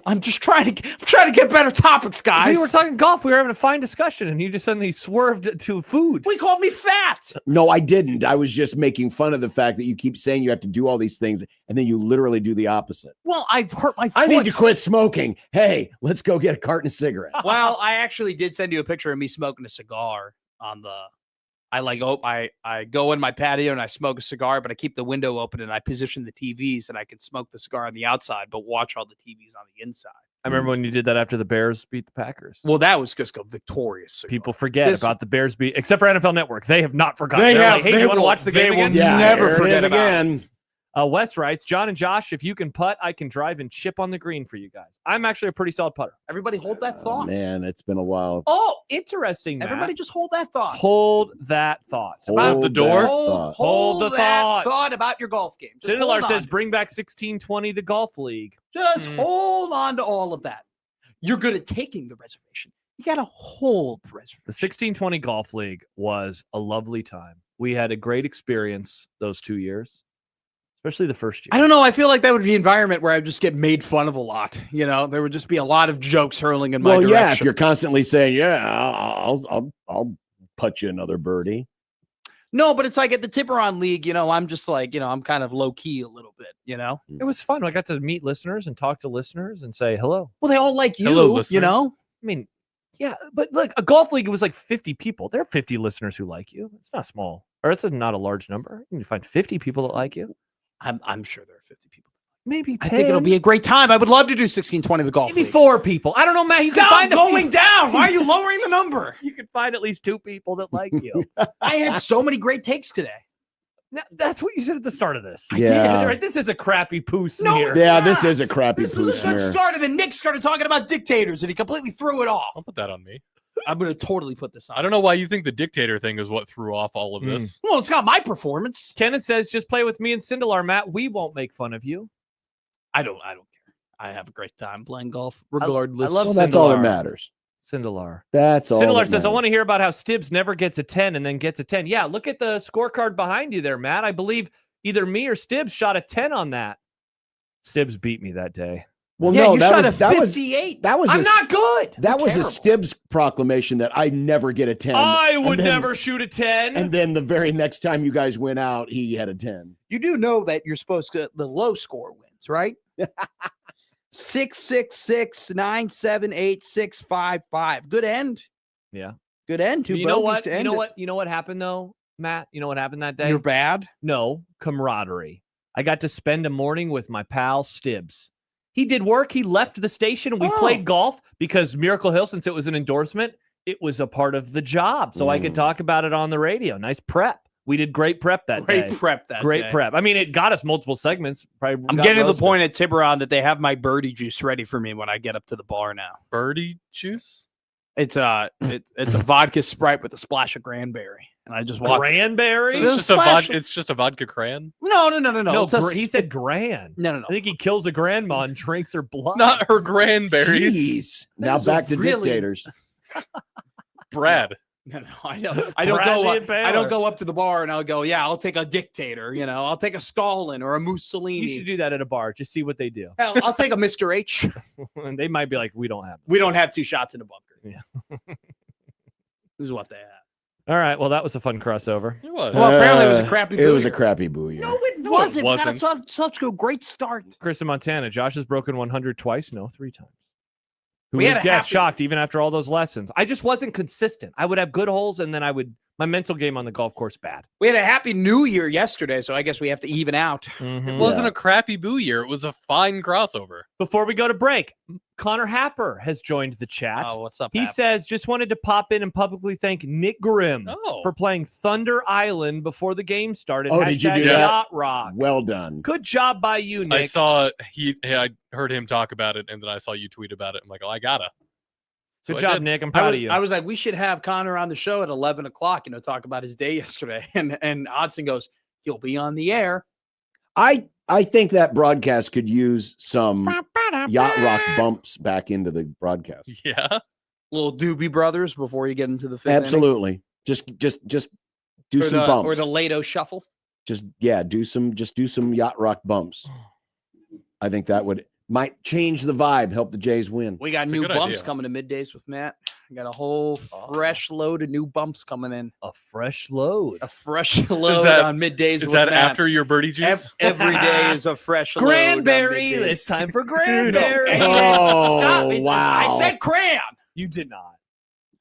I'm just trying to get better topics, guys. We were talking golf. We were having a fine discussion, and you just suddenly swerved to food. We called me fat. No, I didn't. I was just making fun of the fact that you keep saying you have to do all these things, and then you literally do the opposite. Well, I've hurt my foot. I need to quit smoking. Hey, let's go get a carton of cigarettes. Well, I actually did send you a picture of me smoking a cigar on the. I go in my patio and I smoke a cigar, but I keep the window open and I position the TVs and I can smoke the cigar on the outside, but watch all the TVs on the inside. I remember when you did that after the Bears beat the Packers. Well, that was just a victorious cigar. People forget This- about the Bears beat, except for NFL Network. They have not forgotten. They They're have- like, hey, they you want to will- watch the they game will again? Yeah, never there it forget is about it. again. Wes writes, John and Josh, if you can putt, I can drive and chip on the green for you guys. I'm actually a pretty solid putter. Everybody hold that thought. Man, it's been a while. Oh, interesting, Matt. Everybody just hold that thought. Hold that thought. Hold the door. that Hold, thought. Hold the that thought. about your golf game. Just Sindelar hold says, on. bring back 1620, the golf league. Just hold on to all of that. You're good at taking the reservation. You got to hold the reservation. The 1620 golf league was a lovely time. We had a great experience those 2 years, especially the first year. I don't know. I feel like that would be an environment where I would just get made fun of a lot. There would just be a lot of jokes hurling in my Well, direction. yeah, if you're constantly saying, "Yeah, I'll putt you another birdie." No, but it's like at the Tipper-On League, I'm just like, I'm kind of low key a little bit, It was fun. I got to meet listeners and talk to listeners and say hello. Well, they all like you, Hello, listeners. I mean, yeah, but like a golf league, it was like 50 people. There are 50 listeners who like you. It's not small, or it's not a large number. You can find 50 people that like you. I'm sure there are 50 people. Maybe 10. I think it'll be a great time. I would love to do 1620 the golf maybe league. 4 people. I don't know, Matt. You can Stop find going down. Why are you lowering the number? You can find at least 2 people that like you. I had so many great takes today. Now, that's what you said at the start of this. Yeah. Right, this is a crappy poo No, smear. Yeah, this is a crappy This poo was a good smear. start, and then Nick started talking about dictators, and he completely threw it off. Don't put that on me. I'm going to totally put this on. I don't know why you think the dictator thing is what threw off all of this. Well, it's not my performance. Kenneth says, just play with me and Sindelar, Matt. We won't make fun of you. I don't care. I have a great time playing golf, regardless. I love Well, that's all that Sindelar. matters. Sindelar. That's all. Sindelar that says, I matters. want to hear about how Stibbs never gets a 10 and then gets a 10. Yeah, look at the scorecard behind you there, Matt. I believe either me or Stibbs shot a 10 on that. Stibbs beat me that day. Well, Yeah, no, you that shot was a that was 58. that was I'm a, not good. that was terrible. a Stibbs proclamation that I never get a 10. I And would then- never shoot a 10. And then the very next time you guys went out, he had a 10. You do know that you're supposed to, the low score wins, right? 666 978 655. Good end. Yeah. Good end. Two you know bogeys what? to You end know it. what? You know what happened though, Matt? You know what happened that day? You're bad. No, camaraderie. I got to spend a morning with my pal Stibbs. He did work. He left the station and we played golf because Miracle Hill, since it was an endorsement, it was a part of the job. So I could talk about it on the radio. Nice prep. We did great prep that Great day. prep that Great day. prep. I mean, it got us multiple segments. Probably I'm got getting to the roasted. point at Tiburon that they have my birdie juice ready for me when I get up to the bar now. Birdie juice? It's a vodka Sprite with a splash of cranberry, and I just walk. Cranberry? So There's it's, just a splash- vodka, it's just a vodka cran? No. No, It's a he said grand. no. I think he kills a grandma and drinks her blood. Not her cranberries. Jeez. Now is a back to really- dictators. Brad. No, I don't. I don't Bradley go. and Up, I Baylor. don't go up to the bar and I'll go. Yeah, I'll take a dictator. I'll take a Stalin or a Mussolini. You should do that at a bar. Just see what they do. Hell, I'll take a Mr. H. And they might be like, we don't have them. We don't have 2 shots in a bunker. Yeah. This is what they have. All right. Well, that was a fun crossover. It was. Well, apparently it was a crappy It was a booyer. crappy boo year. No, it No, it wasn't. We got wasn't. such a great start. Chris in Montana. Josh has broken 100 twice. No, 3 times. who We would had a get happy- shocked even after all those lessons. I just wasn't consistent. I would have good holes, and then my mental game on the golf course bad. We had a happy New Year yesterday, so I guess we have to even out. It wasn't a crappy boo year. It was a fine crossover. Before we go to break, Connor Happer has joined the chat. Oh, what's up? He Hap? says, just wanted to pop in and publicly thank Nick Grimm for playing Thunder Island before the game started. Oh, did you do that? Yacht Rock. Well done. Good job by you, Nick. I heard him talk about it, and then I saw you tweet about it. I'm like, oh, I gotta. Good So I job, did. Nick. I'm proud of you. I was like, we should have Connor on the show at 11 o'clock, talk about his day yesterday. And Odson goes, he'll be on the air. I think that broadcast could use some yacht rock bumps back into the broadcast. Yeah. Little Doobie Brothers before you get into the fifth inning. Absolutely. Just do some bumps. Or the Lato shuffle. Do some yacht rock bumps. I think that might change the vibe, help the Jays win. We got It's a new good bumps idea. coming to middays with Matt. We got a whole fresh load of new bumps coming in. A fresh load. A fresh load that- on middays Is with that Matt. after your birdie juice? Every day is a fresh load. on Cranberry. middays. It's time for cranberry. I said, Oh, stop it. wow. I said crayon. You did not.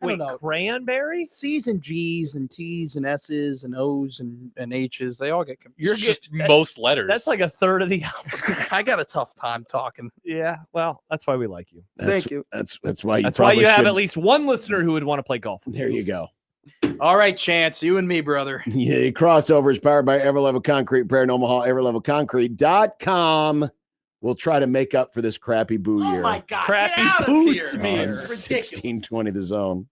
I Wait, don't know. cranberry? C's and G's and T's and S's and O's and H's. They all get confused. You're Just getting most letters. That's like a third of the album. I got a tough time talking. Yeah, well, that's why we like you. Thank you. That's why you That's why probably you have should- at least one listener who would want to play golf. with There you go. All right, Chance, you and me, brother. Yeah, crossover is powered by Everlevel Concrete, Repair in Omaha, everlevelconcrete.com. We'll try to make up for this crappy boo year. Oh my God! Crappy get out of poo here. smear. This is ridiculous. 1620 the zone.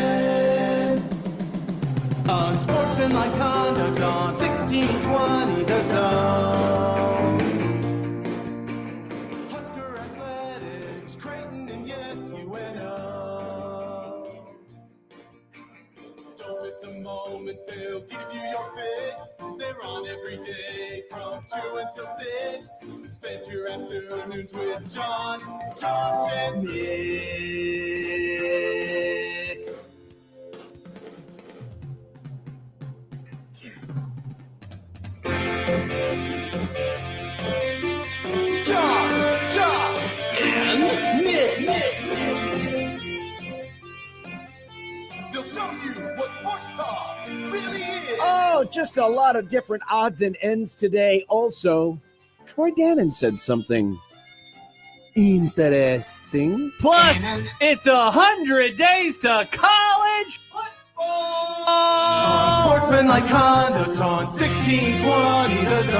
KOZN. Unsportsmanlike conduct on 1620 The Zone. Husker Athletics, Creighton, and yes, UNO. Don't miss a moment, they'll give you your fix. They're on every day from 2 until 6. Spend your afternoons with John, Josh, and Nick. John, Josh, and Nick. They'll show you what sports talk really is. Oh, just a lot of different odds and ends today. Also, Troy Dannon said something interesting. Plus, it's 100 days to college football. Unsportsmanlike conduct on 1620 The Zone.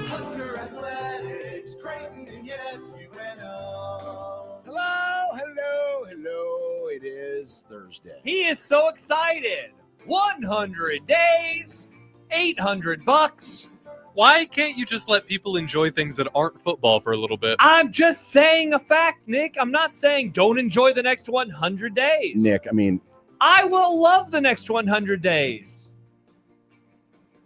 Husker Athletics, Creighton, and yes, UNO. Hello. It is Thursday. He is so excited. 100 days, $800. Why can't you just let people enjoy things that aren't football for a little bit? I'm just saying a fact, Nick. I'm not saying don't enjoy the next 100 days. Nick, I mean, I will love the next 100 days.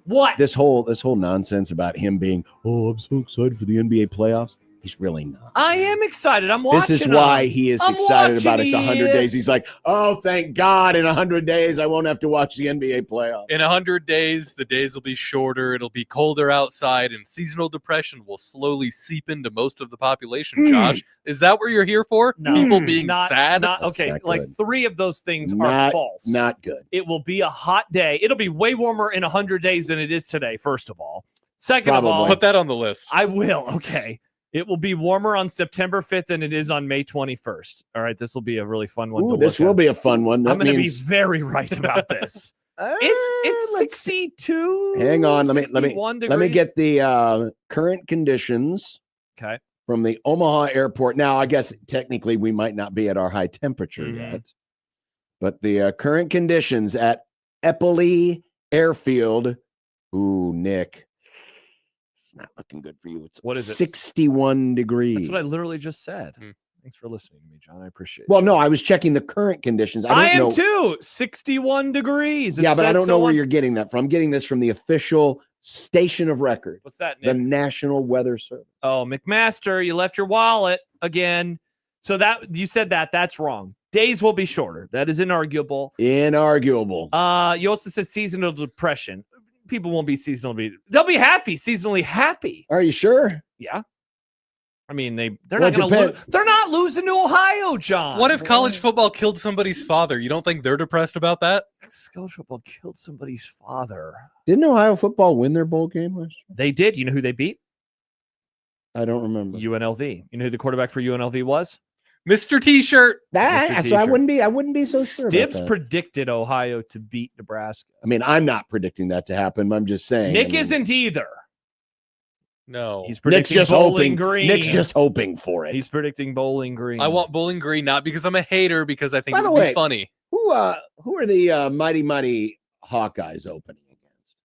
What? this whole nonsense about him being, I'm so excited for the NBA playoffs. He's really not. I am excited. I'm watching. This is why he is I'm excited about watching it's 100 it. days. He's like, oh, thank God, in 100 days, I won't have to watch the NBA playoffs. In 100 days, the days will be shorter. It'll be colder outside, and seasonal depression will slowly seep into most of the population. Josh, is that what you're here for? No. People being Not- sad? not- okay, not like good. 3 of those things are Not- false. Not good. It will be a hot day. It'll be way warmer in 100 days than it is today, first of all. Second of all, Put that on the list. I will. Okay. It will be warmer on September 5th than it is on May 21st. All right. This will be a really fun one. Ooh, this will be a fun one. That I'm going to be means- very right about this. It's let's- 62. Hang on. Let me 61 let me degrees. get the current conditions Okay. from the Omaha airport. Now, I guess technically we might not be at our high temperature Mhm. yet, but the current conditions at Eppley Airfield. Ooh, Nick, it's not looking good for you. It's What is it? 61 degrees. That's what I literally just said. Hmm. Thanks for listening to me, John. I appreciate it. Well, no, I was checking the current conditions. I am know. too. 61 degrees. It Yeah, but I says don't so know where on- you're getting that from. I'm getting this from the official station of record, What's that, the Nick? National Weather Service. Oh, McMaster, you left your wallet again. So that you said that's wrong. Days will be shorter. That is inarguable. Inarguable. You also said seasonal depression. People won't be they'll be happy, seasonally happy. Are you sure? Yeah. I mean, they're Well, not it going to lose. depends. They're not losing to Ohio, John. What if college football killed somebody's father? You don't think they're depressed about that? college football killed somebody's father? Didn't Ohio football win their bowl game last year? They did. You know who they beat? I don't remember. UNLV. You know who the quarterback for UNLV was? Mr. T-shirt. That, Mr. so I T-shirt. wouldn't be so sure about Stibbs that. predicted Ohio to beat Nebraska. I mean, I'm not predicting that to happen. I'm just saying. Nick I mean, isn't either. No. He's Nick's predicting just Bowling hoping. Green. Nick's just hoping for it. He's predicting Bowling Green. I want Bowling Green, not because I'm a hater, because I think By it the would way, be funny. Who are the mighty Hawkeyes opening against?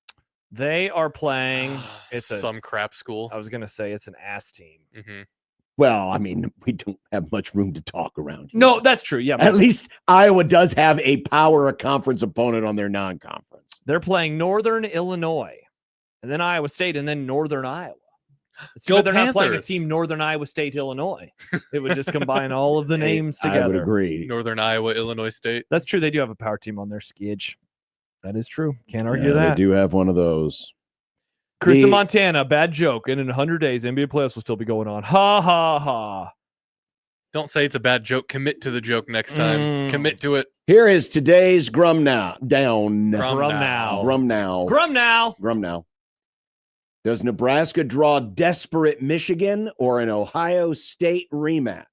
They are playing. It's some crap school. I was gonna say it's an ass team. Mhm. Well, I mean, we don't have much room to talk around here. No, that's true. Yeah, At least Iowa does have a power conference opponent on their non-conference. they're playing Northern Illinois, and then Iowa State, and then Northern Iowa. It's too Go bad they're not playing a Panthers. team Northern Iowa State, Illinois. It would just combine all of the names I would together. agree. Northern Iowa, Illinois State. That's true. They do have a power team on their skidge. That is true. Can't argue Yeah, that. They do have one of those. Chris The- in Montana, bad joke. And in 100 days, NBA playoffs will still be going on. Ha ha ha. Don't say it's a bad joke. Commit to the joke next time. Mm. Commit to it. Here is today's Grum now. Down. Grum now. Grum now. Grum now. Grum now. Does Nebraska draw desperate Michigan or an Ohio State rematch?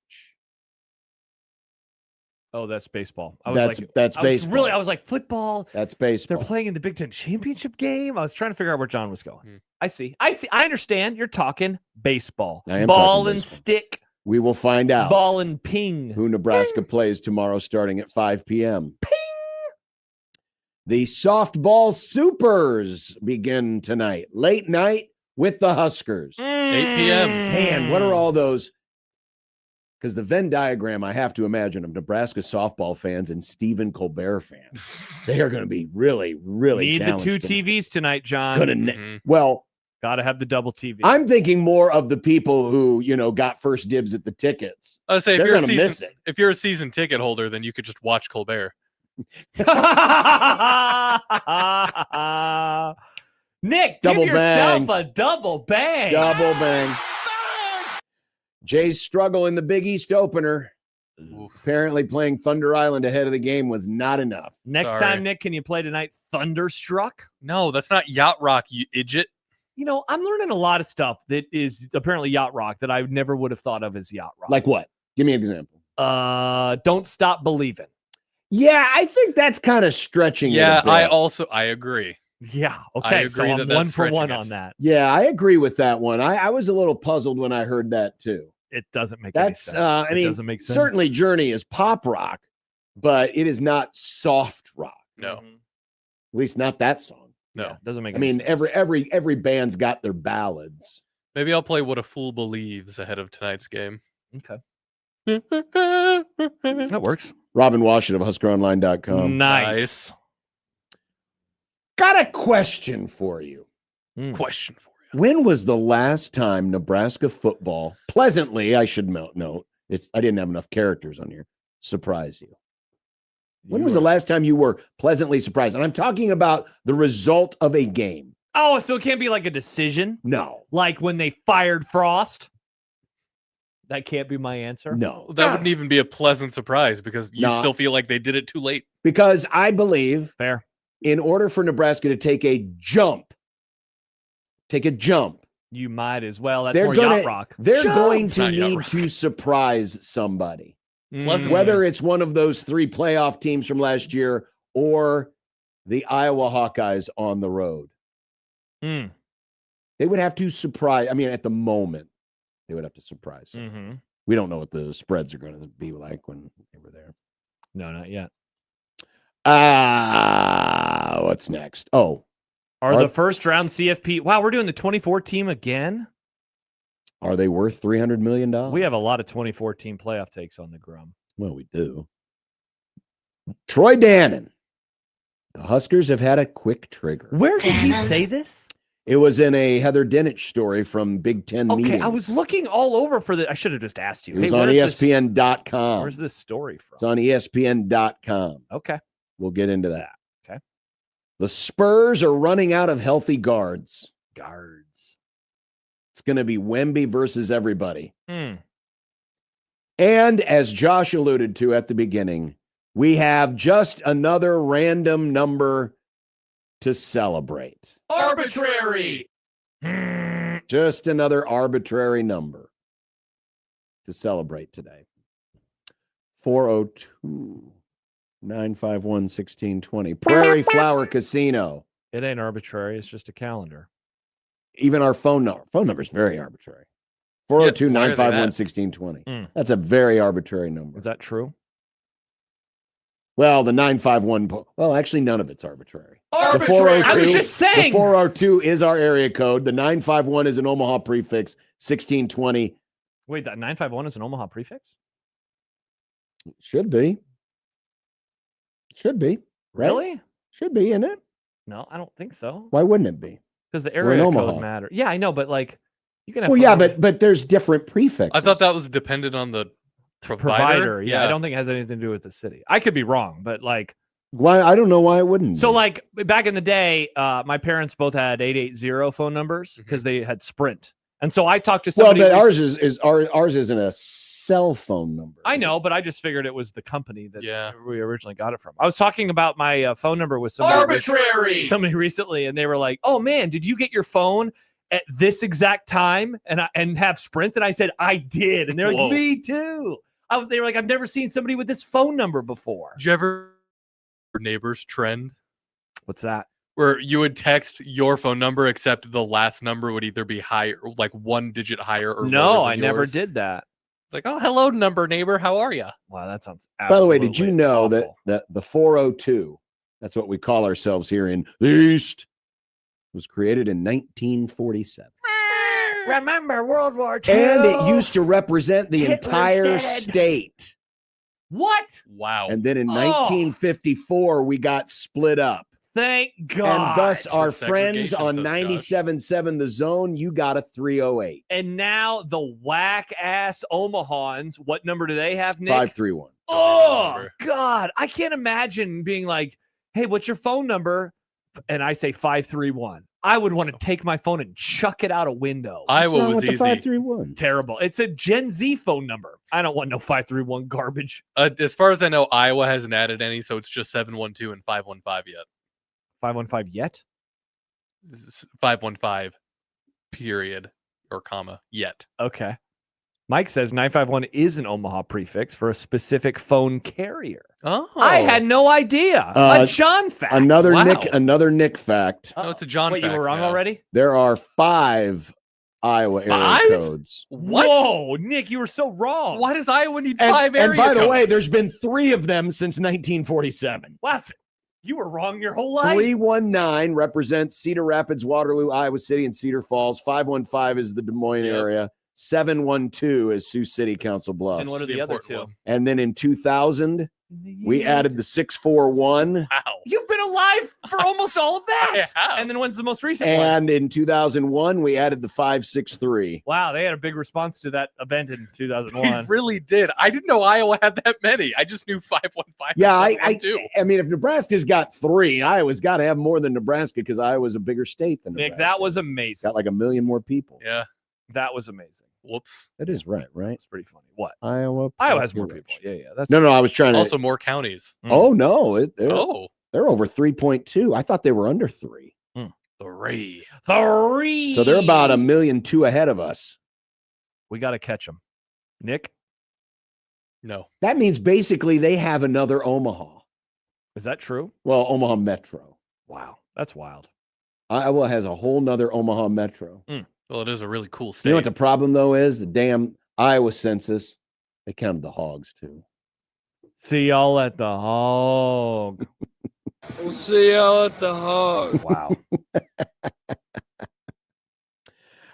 Oh, that's baseball. That's baseball. I was like, football. That's They're baseball. playing in the Big Ten championship game. I was trying to figure out where John was going. Hmm. I see. I understand. You're talking baseball. I am Ball talking and baseball. stick. We will find out Ball and ping. who Nebraska plays tomorrow starting at 5 p.m. The softball supers begin tonight. Late night with the Huskers. 8 p.m. Man, what are all those? Because the Venn diagram, I have to imagine, of Nebraska softball fans and Stephen Colbert fans, they are going to be really, really Need the challenged two tonight. TVs tonight, John. Well, Got to have the double TV. I'm thinking more of the people who, got first dibs at the tickets. I would say They're going to miss it. if you're a season ticket holder, then you could just watch Colbert. Nick, Double give yourself bang. a double bang. Double bang. Jay's struggle in the Big East opener. Apparently playing Thunder Island ahead of the game was not enough. Next Sorry. time, Nick, can you play tonight Thunderstruck? No, that's not Yacht Rock, you idiot. I'm learning a lot of stuff that is apparently yacht rock that I never would have thought of as yacht rock. Like what? Give me an example. Don't Stop Believing. Yeah, I think that's kind of stretching it Yeah, a bit. I agree. Yeah. I Okay. So agree I'm that that's 1 for stretching 1 it. on that. Yeah, I agree with that one. I was a little puzzled when I heard that too. It doesn't make That's any sense. I mean, it doesn't make sense. certainly Journey is pop rock, but it is not soft rock. No, At least not that song. no. Yeah, doesn't make I any mean, sense. every band's got their ballads. Maybe I'll play What a Fool Believes ahead of tonight's game. Okay. Nice. That works. Robin Washington of HuskerOnline.com. Nice. Got a question for you. Question for you. When was the last time Nebraska football, pleasantly, I should note, I didn't have enough characters on here, surprise you? When was the last time you were pleasantly surprised? And I'm talking about the result of a game. Oh, so it can't be like a decision? No. Like when they fired Frost? That can't be my answer? No. That wouldn't even be a pleasant surprise because you No. still feel like they did it too late. Because I believe Fair. in order for Nebraska to take a jump, You might as well. That's they're more gonna, yacht rock. They're going It's to not yacht need rock. to surprise somebody. Pleasant. Whether it's one of those 3 playoff teams from last year or the Iowa Hawkeyes on the road. Mm. They would have to surprise. I mean, at the moment, they would have to surprise. Them. Mm-hmm. We don't know what the spreads are going to be like when they were there. No, not yet. What's next? Oh, Are the first round CFP? Wow, we're doing the 24 team again. are they worth $300 million? We have a lot of 2014 playoff takes on the Grum. Well, we do. Troy Dannon. The Huskers have had a quick trigger. Where did he say this? It was in a Heather Dinich story from Big Ten Okay, meetings. I was looking all over for the. I should have just asked you. It was Hey, on where's this- ESPN.com. Where's this story It's from? on ESPN.com. Okay. We'll get into that. Okay. The Spurs are running out of healthy guards. Guards. It's going to be Wemby versus everybody. Hmm. And as Josh alluded to at the beginning, we have just another random number to celebrate. Arbitrary. Just another arbitrary number to celebrate today. 402-951-1620. Prairie Flower Casino. It ain't arbitrary. It's just a calendar. Even our phone number is very arbitrary. Yeah, why are they 402-951-1620. Mm. That's a very arbitrary number. Is that true? Well, the 951, well, actually, none of it's arbitrary. Arbitrary. I was just saying. The 402 is our area code. The 951 is an Omaha prefix. 1620 Wait, that 951 is an Omaha prefix? should be. Should be. Right? Really? Should be, isn't it? No, I don't think so. Why wouldn't it be? Because the We're in area Omaha. code matter. Yeah, I know, but like you can have. Well, yeah, phone but there's different prefixes. I thought that was dependent on the provider. Yeah, I don't think it has anything to do with the city. I could be wrong, but like. Why? I don't know why it wouldn't. So be. like back in the day, my parents both had 880 phone numbers because they had Sprint. And so I talked to well, somebody. but ours isn't a cell phone number. I is know, it? but I just figured it was the company that Yeah. we originally got it from. I was talking about my phone number with somebody somebody recently, and they were like, "Oh man, did you get your phone at this exact time and have Sprint?" And I said, "I did," and they're like, Whoa. "Me too." They were like, "I've never seen somebody with this phone number before." Did you ever neighbors trend What's that? where you would text your phone number except the last number would either be higher, like 1 digit higher, or No, lower than I never yours? did that. Like, oh, hello, neighbor. How are you? Wow, that sounds. By the way, did you absolutely know awful. that the 402, that's what we call ourselves here in the East, was created in 1947. Remember World War II? And it used to represent the Hitler's entire dead. state. What? Wow. And then in Oh. 1954, we got split up. Thank God. And thus, our For friends segregation, on says 97.7 The Zone, you got a 308. And now the whack ass Omahans, what number do they have, Nick? 531. Oh, Number. God. I can't imagine being like, hey, what's your phone number? And I say 531. I would want to take my phone and chuck it out a window. Iowa was easy. 531. Terrible. It's a Gen Z phone number. I don't want no 531 garbage. As far as I know, Iowa hasn't added any, so it's just 712 and 515 yet. 515 yet? 515, period, or comma, yet. Okay. Mike says 951 is an Omaha prefix for a specific phone carrier. Oh. I had no idea. A John fact. Another Wow. Nick fact. No, it's a John Wait, you fact were wrong now. already? There are 5 Iowa area 5? codes. What? Whoa, Nick, you were so wrong. Why does Iowa need And, 5 area and by the codes? way, there's been 3 of them since 1947. What? You were wrong your whole life. 319 represents Cedar Rapids, Waterloo, Iowa City, and Cedar Falls. 515 is the Des Moines Yep. area. 712 is Sioux City, Council Bluffs. And what are The the other important two? one. And then in 2000, we added the 641. Wow. You've been alive for almost all of that. I have. And then when's the most recent one? And in 2001, we added the 563. Wow, they had a big response to that event in We 2001. really did. I didn't know Iowa had that many. I just knew 515. Yeah, and I 712. mean, if Nebraska's got 3, Iowa's got to have more than Nebraska because Iowa's a bigger state than Nebraska. Nick, that was It's amazing. got like 1 million more people. Yeah. That was amazing. Whoops. That is right? It's pretty funny. What? Iowa Has more people. population. Yeah. That's No, I was trying to. Also, more counties. Oh no, they're, Oh, they're over 3.2. I thought they were under 3. 3. 3. So they're about 1.2 million ahead of us. We got to catch them. Nick, No. That means basically they have another Omaha. is that true? Well, Omaha Metro. Wow, that's wild. Iowa has a whole nother Omaha Metro. Well, it is a really cool You state. know what the problem though is? The damn Iowa census. They counted the hogs too. See y'all at the hog. We'll see y'all at the hog. Wow.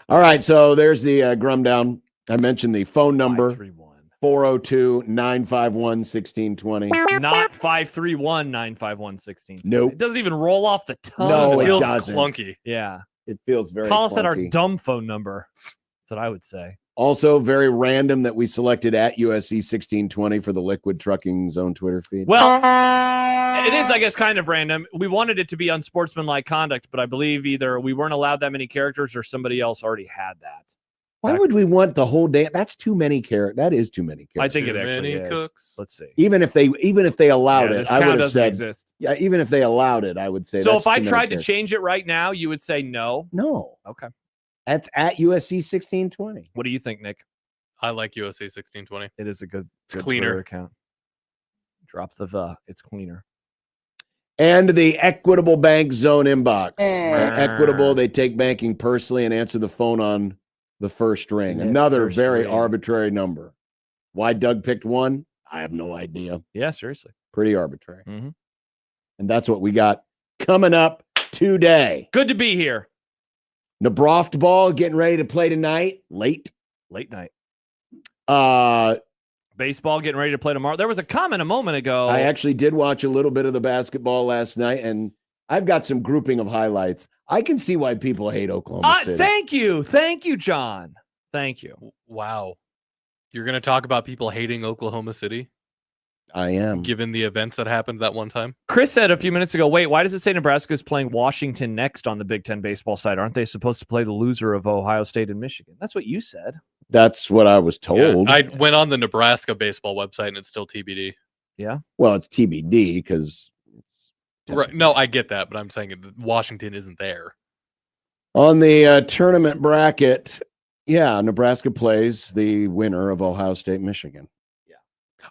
All right, so there's the Grum Down. I mentioned the phone number 531. 402-951-1620. Not 531-951-16. Nope. It doesn't even roll off the tongue. No, it it feels doesn't. clunky. Yeah. It feels very Call us at our clunky. dumb phone number. That's what I would say. Also, very random that we selected at USC 1620 for the Liquid Trucking Zone Twitter feed. Well, it is, I guess, kind of random. We wanted it to be unsportsmanlike conduct, but I believe either we weren't allowed that many characters or somebody else already had that. Why would we want the whole day? That's too many characters. That is too many characters. I think it Too actually many is. cooks. Let's see. even if they allowed Yeah, it, this I count would have doesn't said exist. yeah. Even if they allowed it, I would say. So that's if I too many tried to characters. change it right now, you would say no. no, Okay. that's at USC 1620. What do you think, Nick? I like USC 1620. It is a good cleaner. Twitter account. Drop the. It's cleaner. And the Equitable Bank Zone inbox. Equitable, they take banking personally and answer the phone on the first ring. Yeah, Another first very ring. arbitrary number. Why Doug picked 1? I have no idea. Yeah, seriously. Pretty arbitrary. Mhm. And that's what we got coming up today. Good to be here. Nebraska ball getting ready to play tonight. Late. Late night. I Baseball getting ready to play tomorrow. There was a comment a moment ago. actually did watch a little bit of the basketball last night, and I've got some grouping of highlights. I can see why people hate Oklahoma City. Thank you. Thank you, John. Thank you. Wow. You're going to talk about people hating Oklahoma City, I am. given the events that happened that one time? Chris said a few minutes ago, wait, why does it say Nebraska is playing Washington next on the Big Ten baseball side? Aren't they supposed to play the loser of Ohio State and Michigan? That's what you said. That's what I was told. Yeah, I went on the Nebraska baseball website and it's still TBD. Well, it's TBD because it's Right. No, I get that, but I'm saying Washington isn't there. on the tournament bracket. Yeah, Nebraska plays the winner of Ohio State, Michigan. Yeah.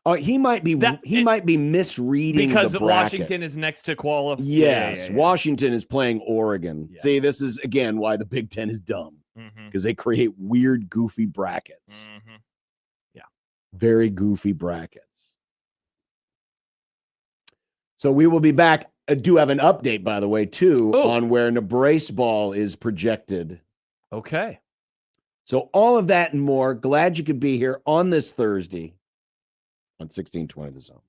Oh, he might be misreading Because the bracket. Washington is next to qualify. Yes, Washington is playing Oregon. Yeah. See, this is again why the Big Ten is dumb Mm-hmm. because they create weird, goofy brackets. Mm-hmm. Yeah. Very goofy brackets. So we will be back. I do have an update, by the way, too, on where Nebraska ball is projected. Okay. So all of that and more. Glad you could be here on this Thursday on 1620 The Zone.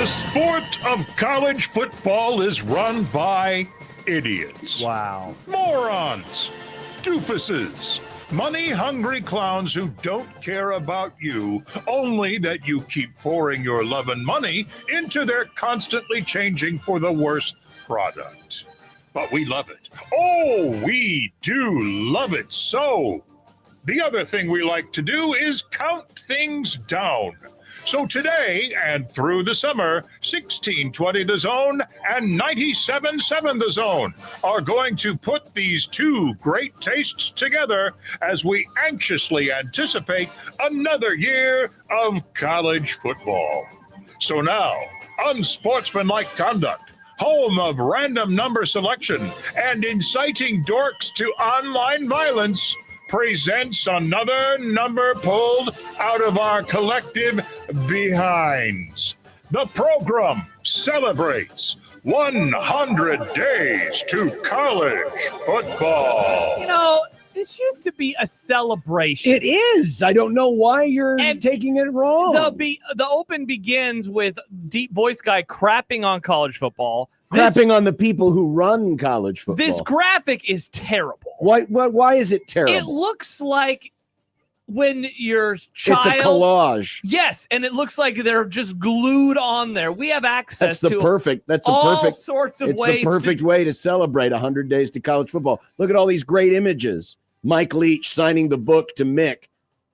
The sport of college football is run by idiots. Wow. Morons. Doofuses. Money-hungry clowns who don't care about you, only that you keep pouring your love and money into their constantly changing for the worst product. But we love it. Oh, we do love it so. The other thing we like to do is count things down. So today and through the summer, 1620 The Zone and 97.7 The Zone are going to put these two great tastes together as we anxiously anticipate another year of college football. So now, Unsportsmanlike Conduct, home of random number selection and inciting dorks to online violence, presents another number pulled out of our collective behinds. The program celebrates 100 days to college football. You know, this used to be a celebration. It is. I don't know why you're taking it wrong. The open begins with deep voice guy crapping on college football. Crapping on the people who run college football. This graphic is terrible. Why is it terrible? It looks like when your child... It's a collage. Yes, and it looks like they're just glued on there. We have access to all sorts of ways. It's the perfect way to celebrate 100 days to college football. Look at all these great images. Mike Leach signing the book to Mick.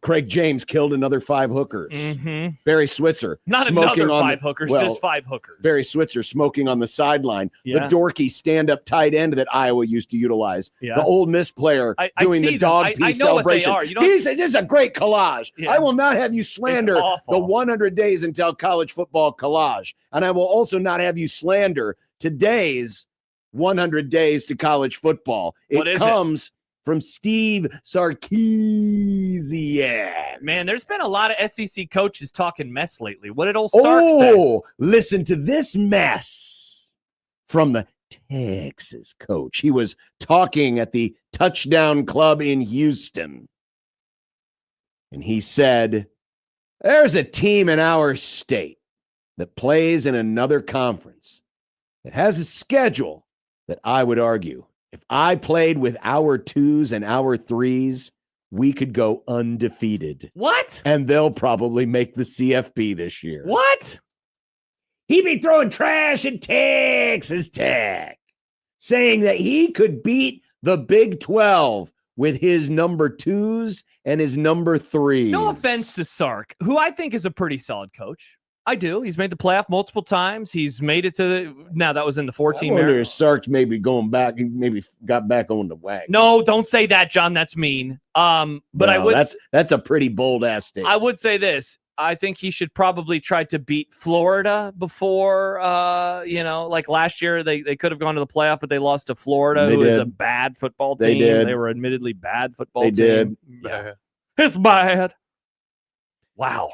Craig James killed another 5 hookers. Mm-hmm. Barry Switzer. Not smoking another on 5 hookers, just 5 hookers. Barry Switzer smoking on the sideline. Yeah. The dorky stand-up tight end that Iowa used to utilize. Yeah. The Ole Miss player doing the dog pee celebration. This is a great collage. Yeah. I will not have you slander the 100 days until college football collage. And I will also not have you slander today's 100 days to college football. It comes from Steve Sarkisian. Man, there's been a lot of SEC coaches talking mess lately. What did old Sark say? Listen to this mess from the Texas coach. He was talking at the Touchdown Club in Houston. And he said, there's a team in our state that plays in another conference that has a schedule that I would argue, if I played with our 2s and our 3s, we could go undefeated. What? And they'll probably make the CFP this year. What? He be throwing trash at Texas Tech, saying that he could beat the Big 12 with his number 2s and his number 3s. No offense to Sark, who I think is a pretty solid coach. I do. He's made the playoff multiple times. He's made it to now that was in the 14. I wonder if Sark maybe going back, he maybe got back on the wagon. No, don't say that, John. That's mean. But no, I would. That's a pretty bold ass statement. I would say this. I think he should probably try to beat Florida before. Like last year, they could have gone to the playoff, but they lost to Florida, who is a bad football team. They did. They were admittedly bad football team. They did. Yeah. It's bad. Wow.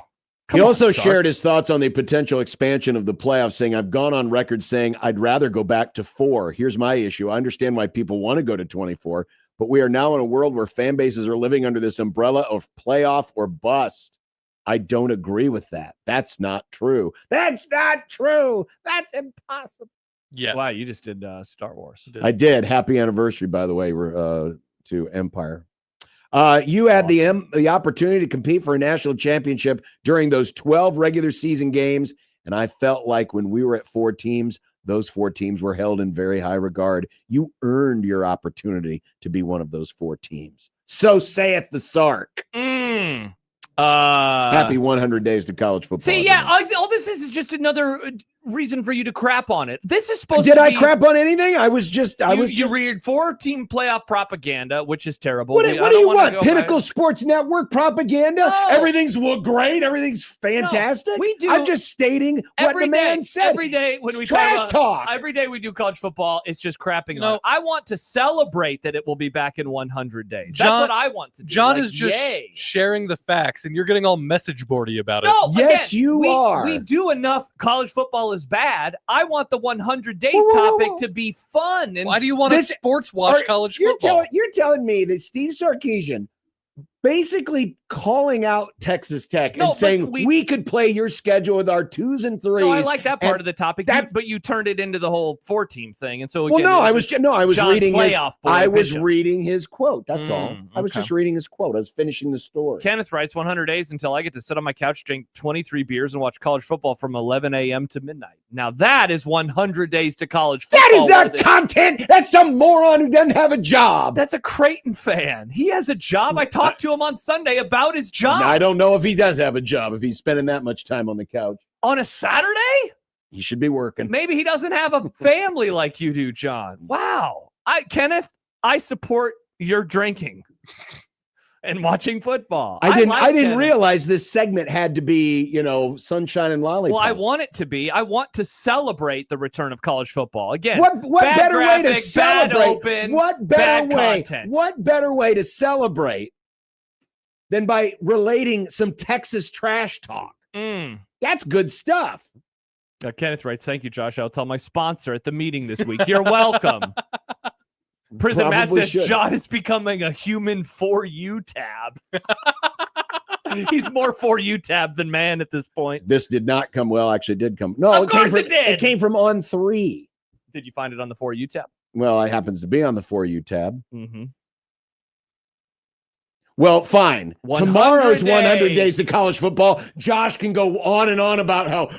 He also shared his thoughts on the potential expansion of the playoffs, saying, I've gone on record saying I'd rather go back to 4. Here's my issue. I understand why people want to go to 24, but we are now in a world where fan bases are living under this umbrella of playoff or bust. I don't agree with that. That's not true. That's not true. That's impossible. Yeah. Wow, you just did Star Wars. I did. Happy anniversary, by the way, to Empire. You had the opportunity to compete for a national championship during those 12 regular season games, and I felt like when we were at 4 teams, those 4 teams were held in very high regard. You earned your opportunity to be one of those 4 teams. So saith the Sark. Happy 100 days to college football. See, yeah, all this is just another reason for you to crap on it. This is supposed Did to I be... crap on anything? You read 4-team playoff propaganda, which is terrible. What do you want? Pinnacle Sports Network propaganda? No. Everything's great. Everything's fantastic. No, we do. I'm just stating what the man said. Every day when we talk. Every day we do college football, it's just crapping on it. I want to celebrate that it will be back in 100 days. That's what I want to do. John is just sharing the facts, and you're getting all message boardy about it. No, yes, you are. We do enough. College football is bad. I want the 100 days topic to be fun. And why do you want to sports watch college football? You're telling me that Steve Sarkisian basically calling out Texas Tech No, and but saying we- we could play your schedule with our 2s and 3s. No, I like that part and of the topic, that- but you turned it into the whole 4-team thing. And so Well, again, no, it I was John reading his. Playoff Boy I was Bishop. reading his quote. That's all. I was okay. just reading his quote. I was finishing the story. Kenneth writes 100 days until I get to sit on my couch, drink 23 beers, and watch college football from 11 a.m. to midnight. Now that is 100 days to college football. That is not worthy. content. That's some moron who doesn't have a job. That's a Creighton fan. He has a job. I talked to him on Sunday about his job. I don't know if he does have a job, if he's spending that much time on the couch. On a Saturday? He should be working. Maybe he doesn't have a family like you do, John. Wow. Kenneth, I support your drinking and watching football. I didn't Kenneth. realize this segment had to be, sunshine and lollipop. Well, I want it to be. I want to celebrate the return of college football. Again, What bad better way to graphic, bad celebrate? open, What better bad way? content. What better way to celebrate than by relating some Texas trash talk? That's good stuff. Kenneth writes, thank you, Josh. I'll tell my sponsor at the meeting this week. You're welcome. Prison Matt Probably says should. John is becoming a human For You tab. He's more For You tab than man at this point. This did not come well. Actually, it did come. No, Of it came course from, it did. It came from On 3. Did you find it on the For You tab? Well, it happens to be on the For You tab. Mm-hmm. Well, fine. 100 Tomorrow's 100 days. days to college football. Josh can go on and on about how,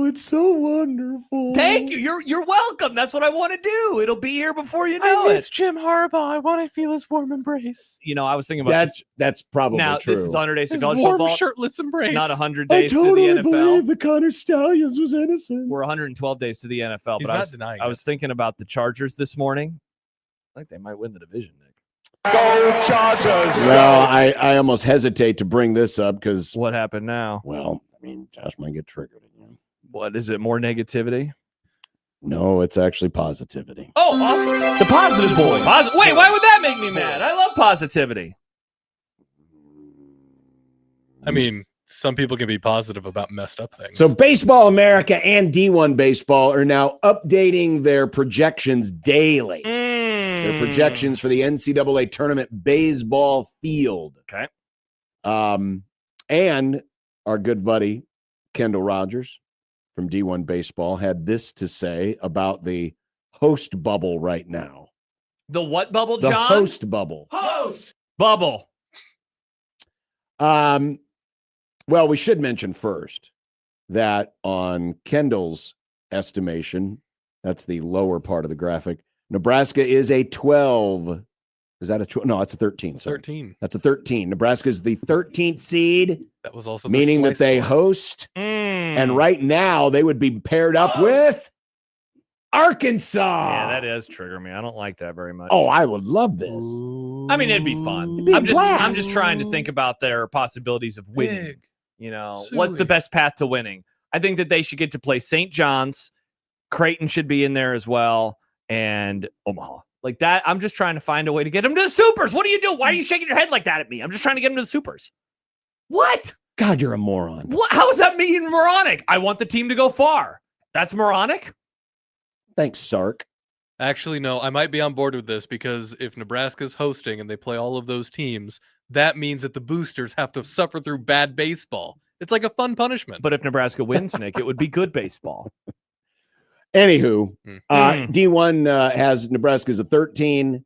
it's so wonderful. Thank you. You're welcome. That's what I want to do. It'll be here before you know I it. miss Jim Harbaugh. I want to feel his warm embrace. I was thinking about That's probably now. true. This is 100 days to His college warm, football. shirtless embrace. Not 100 I days totally to the NFL. believe the Connor Stallions was innocent. We're 112 days to the NFL. He's but not denying I was thinking about the Chargers this morning. I think they might win the division, Nick. Go Chargers! Well, I almost hesitate to bring this up because, What happened now? well, I mean, Josh might get triggered again. What is it? More negativity? No, it's actually positivity. Oh, awesome. The positive boy. Wait, why would that make me mad? I love positivity. I mean, some people can be positive about messed up things. So Baseball America and D1 Baseball are now updating their projections daily. Their projections for the NCAA tournament baseball field. Okay. And our good buddy Kendall Rogers from D1 Baseball had this to say about the host bubble right now. The what bubble, The John? host bubble. Host bubble. Well, we should mention first that on Kendall's estimation, that's the lower part of the graphic, Nebraska is a 12. Is that a 12? No, it's a 13. Sorry. 13. That's a 13. Nebraska is the 13th seed, That was also the meaning that slice they score. host. And right now, they would be paired up with Arkansas. Yeah, that is trigger me. I don't like that very much. Oh, I would love this. I mean, it'd be fun. It'd be a blast. I'm just trying to think about their possibilities of winning. Big. What's the Suey. best path to winning? I think that they should get to play St. John's. Creighton should be in there as well, and Omaha. Like that, I'm just trying to find a way to get them to the Supers. What are you doing? Why are you shaking your head like that at me? I'm just trying to get them to the Supers. What? God, you're a moron. What? How is that mean moronic? I want the team to go far. That's moronic? Thanks, Sark. Actually, no, I might be on board with this because if Nebraska's hosting and they play all of those teams, that means that the boosters have to suffer through bad baseball. It's like a fun punishment. But if Nebraska wins, Nick, it would be good baseball. Anywho, Mm. D1 has Nebraska as a 13.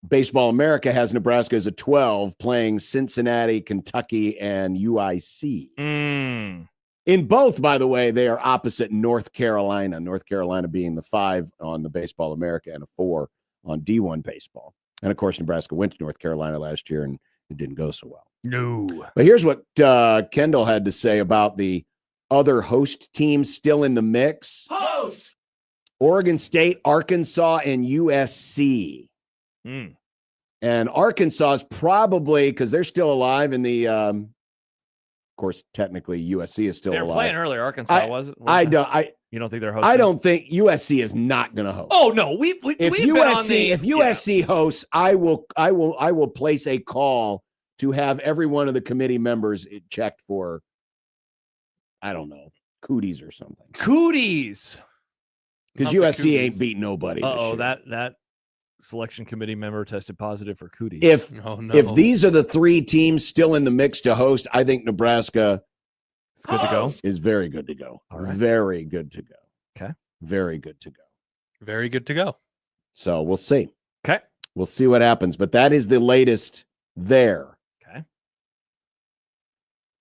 Baseball America has Nebraska as a 12, playing Cincinnati, Kentucky, and UIC. In both, by the way, they are opposite North Carolina. North Carolina being the 5 on the Baseball America and a 4 on D1 Baseball. And of course, Nebraska went to North Carolina last year and it didn't go so well. No. But here's what Kendall had to say about the other host teams still in the mix. Host. Oregon State, Arkansas, and USC. And Arkansas is probably, because they're still alive in the, of course, technically USC is still They were alive. playing earlier. Arkansas was it? You don't think they're hosting? I don't think USC is not going to host. Oh no, we've been on the, if USC hosts, I will place a call to have every one of the committee members checked for, I don't know, cooties or something. Cooties. Because Not the USC ain't cooties. beat nobody. this year. That selection committee member tested positive for cooties. If Oh no. if these are the 3 teams still in the mix to host, I think Nebraska It's good to go. is very good to go. All right. Very good to go. Okay. Very good to go. Very good to go. So we'll see. Okay. We'll see what happens. But that is the latest there. Okay.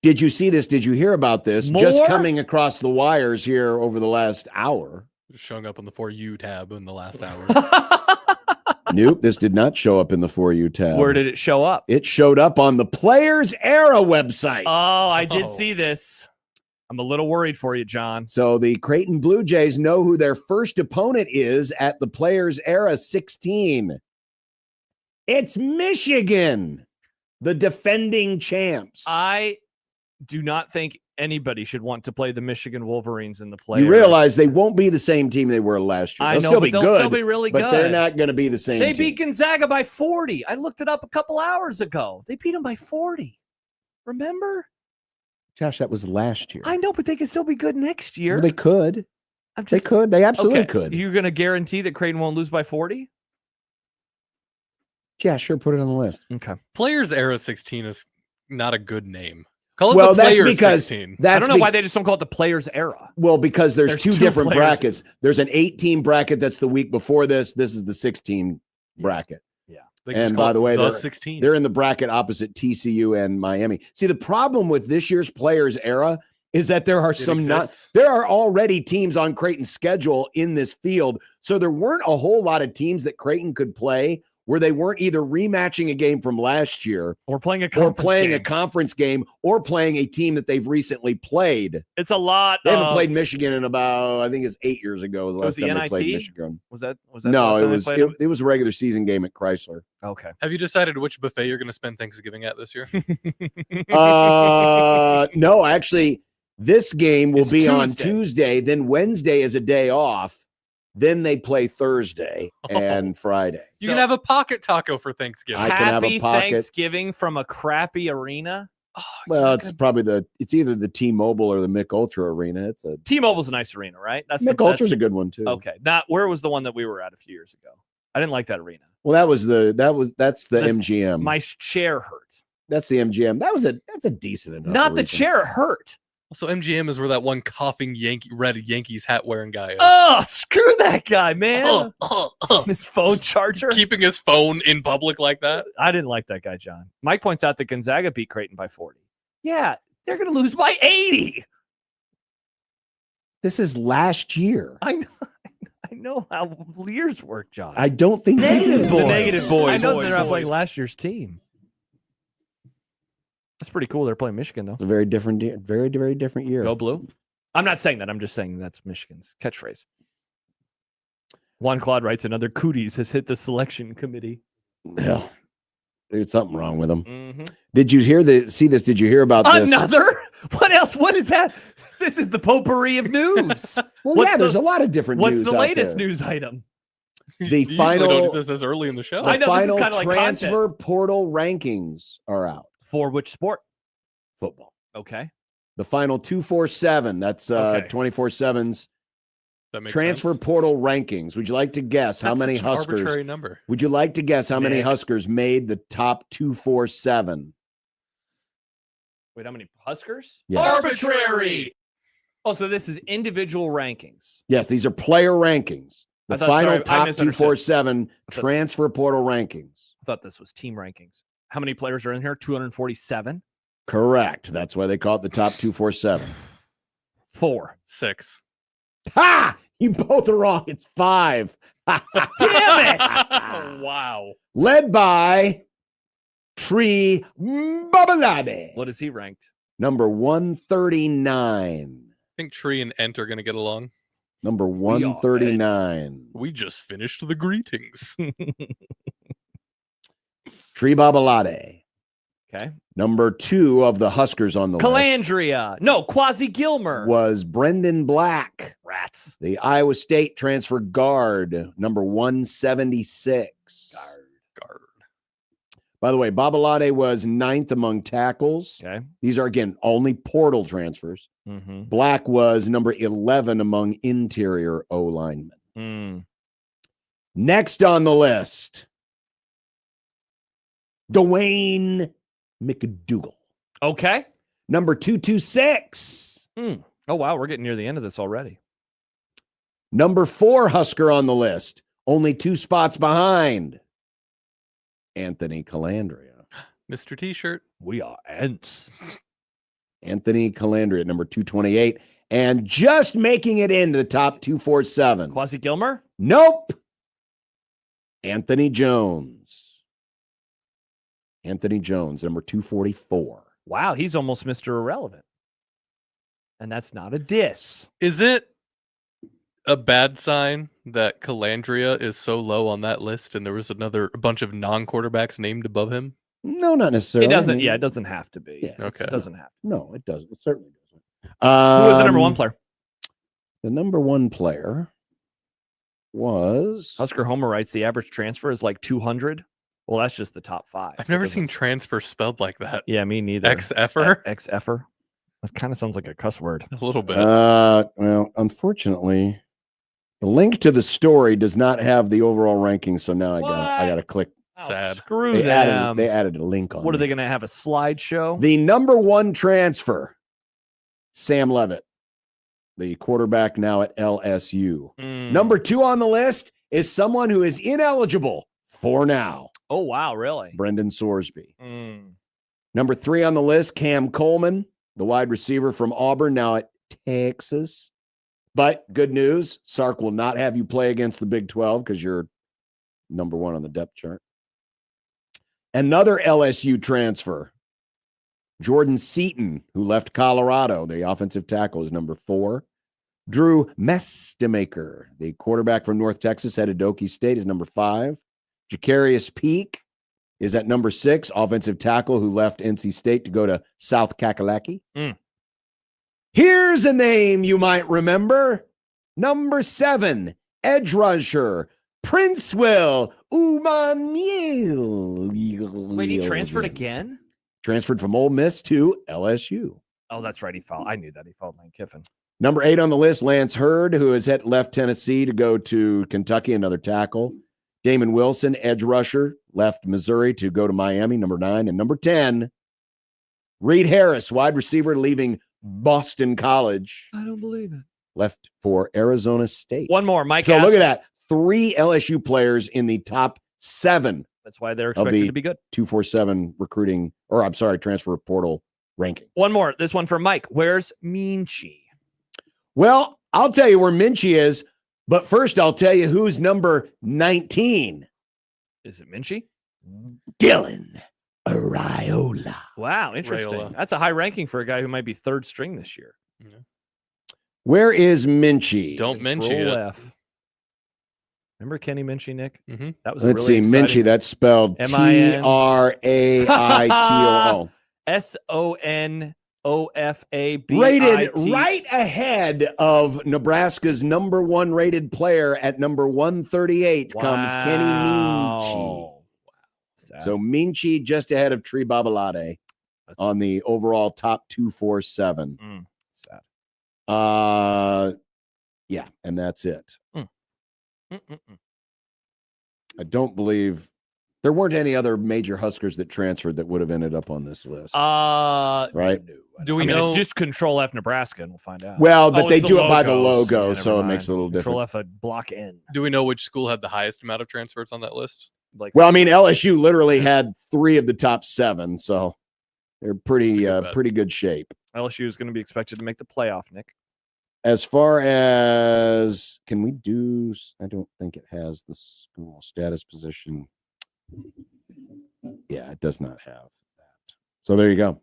Did you see this? Did you hear about this? More? Just coming across the wires here over the last hour. Showing up on the For You tab in the last hour. Nope, this did not show up in the For You tab. Where did it show up? It showed up on the Players Era website. Oh, I did Oh. see this. I'm a little worried for you, John. So the Creighton Blue Jays know who their first opponent is at the Players Era 16. It's Michigan, the defending champs. I do not think anybody should want to play the Michigan Wolverines in the playoffs. You realize they won't be the same team they were last year. I They'll know, still but be they'll good, still be really but good. they're not going to be the same They team. beat Gonzaga by 40. I looked it up a couple hours ago. They beat them by 40. Remember? Josh, that was last year. I know, but they can still be good next year. Well, they could. I'm They just, could. They absolutely okay, could. You're going to guarantee that Creighton won't lose by 40? Yeah, sure. Put it on the list. Okay. Players Era 16 is not a good name. Call it Well, the that's Players because 16. that's I don't know why they just don't call it the Players Era. Well, because there's two 2 different players. brackets. There's an 18 bracket that's the week before this. This is the 16 bracket. They can just And call by it the way, they're 16. in the bracket opposite TCU and Miami. See, the problem with this year's Players Era is that there are exists. there are already teams on Creighton's schedule in this field. So there weren't a whole lot of teams that Creighton could play where they weren't either rematching a game from last year Or playing a or conference playing game. a conference game or playing a team that they've recently played. It's a lot. They haven't of- played Michigan in about, I think it's 8 years ago. Was the was last the time they played NIT? Michigan. Was that No, the it last time they was played them? it was a regular season game at Chrysler. Okay. Have you decided which buffet you're going to spend Thanksgiving at this year? No, actually, this game will It's be on Tuesday. Tuesday. Then Wednesday is a day off. Then they play Thursday and Friday. You can have a pocket taco for Thanksgiving. I can have a Happy pocket. Thanksgiving from a crappy arena. Well, it's probably it's either the T-Mobile or the Mick Ultra Arena. It's a T-Mobile's a nice arena, right? That's Mick Ultra's a good one too. Okay. Where was the one that we were at a few years ago? I didn't like that arena. Well, that's the That's- MGM. My chair hurt. That's the MGM. That's a decent enough. Not the arena. chair hurt. Also, MGM is where that one coughing red Yankees hat wearing guy is. Oh, screw that guy, man. His phone charger. Keeping his phone in public like that. I didn't like that guy, John. Mike points out that Gonzaga beat Creighton by 40. Yeah, they're going to lose by 80. This is last year. I know how years work, John. I don't think Negative boys. The negative boys. I know Boys, they're not boys. playing last year's team. That's pretty cool. They're playing Michigan, though. It's a very different, very different year. Go Blue. I'm not saying that. I'm just saying that's Michigan's catchphrase. Juan Claude writes, another cooties has hit the selection committee. Yeah. There's something wrong with them. Mm-hmm. Did you see this? Did you hear about this? Another? What else? What is that? This is the potpourri of news. Well, What's yeah, there's the- a lot of different What's news the out latest there. news item? The You usually final- don't do this as early in the show. I The know, this is final kinda like transfer portal rankings are out. For which sport? Football. Okay. The final 247. That's Okay. 24/7's That makes transfer sense. portal rankings. Would you like to guess how That's many such an Huskers? arbitrary number. Would you like to guess how many Nick. Huskers made the top 247? Wait, how many Huskers? Yes. Arbitrary. Oh, so this is individual rankings. Yes, these are player rankings. The I thought- final sorry, I top misunderstood. 247 I thought- transfer portal rankings. I thought this was team rankings. How many players are in here? 247? Correct. That's why they call it the top 247. 4. 6. Ha! You both are wrong. It's 5. Damn it! Wow. Led by Tree Babalade. What is he ranked? Number 139. I think Tree and Ent are going to get along. Number 139. We just finished the greetings. Tree Babalade. Okay. Number 2 of the Huskers on the list Calandria. No, Quasi Gilmer. was Brendan Black, Rats. the Iowa State transfer guard, number 176. Guard. By the way, Babalade was 9th among tackles. Okay. These are, again, only portal transfers. Mm-hmm. Black was number 11 among interior O linemen. Next on the list, Dwayne McDougal. Okay. Number 226. Oh, wow. We're getting near the end of this already. Number 4 Husker on the list. Only 2 spots behind. Anthony Calandria. Mr. T-shirt. We are ants. Anthony Calandria at number 228. And just making it into the top 247. Quasi Gilmer? Nope. Anthony Jones. Anthony Jones, number 244. Wow, he's almost Mr. Irrelevant. And that's not a diss. Is it a bad sign that Calandria is so low on that list and there was a bunch of non-quarterbacks named above him? No, not necessarily. It doesn't. It doesn't have to be. Yeah, okay. It doesn't have to. No, it doesn't. It certainly doesn't. Who was the number 1 player? The number 1 player was Husker Homer writes the average transfer is like 200. Well, that's just the top 5. I've never seen transfer spelled like that. Yeah, me neither. Ex-effer? Ex-effer. That kind of sounds like a cuss word. A little bit. Well, unfortunately, the link to the story does not have the overall ranking, so now I got to click. Sad. Screw They them. added a link on. What are they there. going to have, a slideshow? The number 1 transfer, Sam Levitt, the quarterback now at LSU. Number 2 on the list is someone who is ineligible for now. Oh, wow, really? Brendan Sorsby. Number 3 on the list, Cam Coleman, the wide receiver from Auburn, now at Texas. But good news, Sark will not have you play against the Big 12 because you're number 1 on the depth chart. Another LSU transfer, Jordan Seaton, who left Colorado, the offensive tackle, is number 4. Drew Mestemaker, the quarterback from North Texas, headed to Okie State, is number 5. Jacarius Peak is at number 6, offensive tackle who left NC State to go to South Kakalaki. Here's a name you might remember. Number 7, edge rusher, Princewell Umaniel. Wait, he transferred again? Transferred from Ole Miss to LSU. Oh, that's right. I knew that. He followed Lane Kiffin. Number 8 on the list, Lance Hurd, who has left Tennessee to go to Kentucky, another tackle. Damon Wilson, edge rusher, left Missouri to go to Miami, number 9. And number 10, Reed Harris, wide receiver, leaving Boston College. I don't believe it. Left for Arizona State. One more. Mike So asks, look at that. 3 LSU players in the top 7 That's why they're expected to be good. 247 recruiting, transfer portal ranking. One more. This one from Mike. Where's Minchie? Well, I'll tell you where Minchie is, but first I'll tell you who's number 19. Is it Minchie? Dylan Ariola. Wow, interesting. Raiola. That's a high ranking for a guy who might be 3rd string this year. Where is Minchie? Don't mention Control it. F. Remember Kenny Minchie, Nick? Mm-hmm. That was Let's really see, exciting. Minchie, that's spelled Traitoo. SONOFABIT. Rated right ahead of Nebraska's number 1 rated player at number 138 comes Kenny Minchie. Sad. So Minchie just ahead of Tree Babalade on the overall top 247. Sad. Yeah, and that's it. Mm-mm-mm. I don't believe there weren't any other major Huskers that transferred that would have ended up on this list. Right? Do we know? Just Control F Nebraska and we'll find out. Well, but they it's do it by the logos. logo, Yeah, so never it mind. makes it a little Control different. F a block N. Do we know which school had the highest amount of transfers on that list? Like, Well, I mean, LSU literally had 3 of the top 7, so they're pretty good shape. LSU is going to be expected to make the playoff, Nick. As far as I don't think it has the school status position. Yeah, it does not have that. So there you go.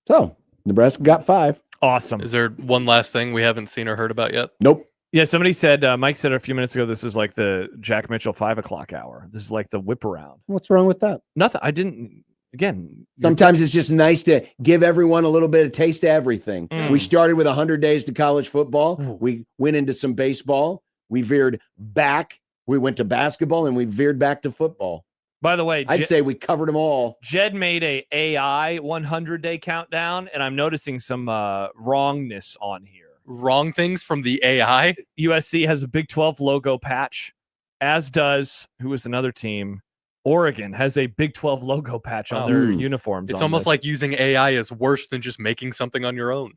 So Nebraska got 5. Awesome. Is there one last thing we haven't seen or heard about yet? Nope. Yeah, somebody said, Mike said a few minutes ago, this is like the Jack Mitchell 5 o'clock hour. This is like the whip around. What's wrong with that? Nothing. I didn't. Again, Sometimes it's just nice to give everyone a little bit of taste of everything. We started with 100 days to college football. We went into some baseball. We veered back. We went to basketball, and we veered back to football. By the way, I'd say we covered them all. Jed made a AI 100-day countdown, and I'm noticing some wrongness on here. Wrong things from the AI. USC has a Big 12 logo patch. as does, who is another team? Oregon has a Big 12 logo patch on their uniforms. It's on almost this. like using AI is worse than just making something on your own.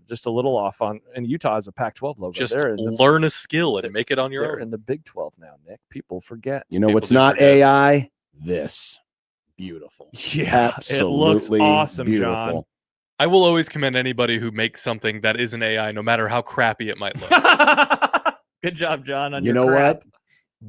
Just a little off on. And Utah has a Pac-12 logo. Just They're in the, learn a skill and make it on your they're own. in the Big 12 now, Nick. People forget. You know People what's do not forget. AI? This. Beautiful. Yeah, Absolutely it looks awesome, beautiful. John. I will always commend anybody who makes something that isn't AI, no matter how crappy it might look. Good job, John. On You your know crap. what?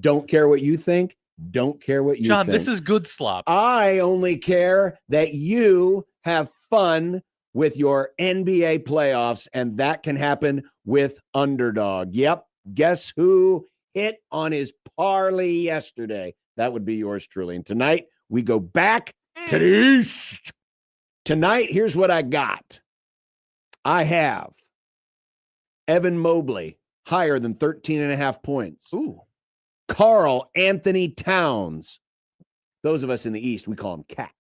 Don't care what you think. Don't care what you John, think. this is good slop. I only care that you have fun with your NBA playoffs, and that can happen with Underdog. Yep. Guess who hit on his parlay yesterday? That would be yours truly. And tonight, we go back to the East. Tonight, here's what I got. I have Evan Mobley, higher than 13.5 points. Ooh. Carl Anthony Towns. Those of us in the East, we call him Cat.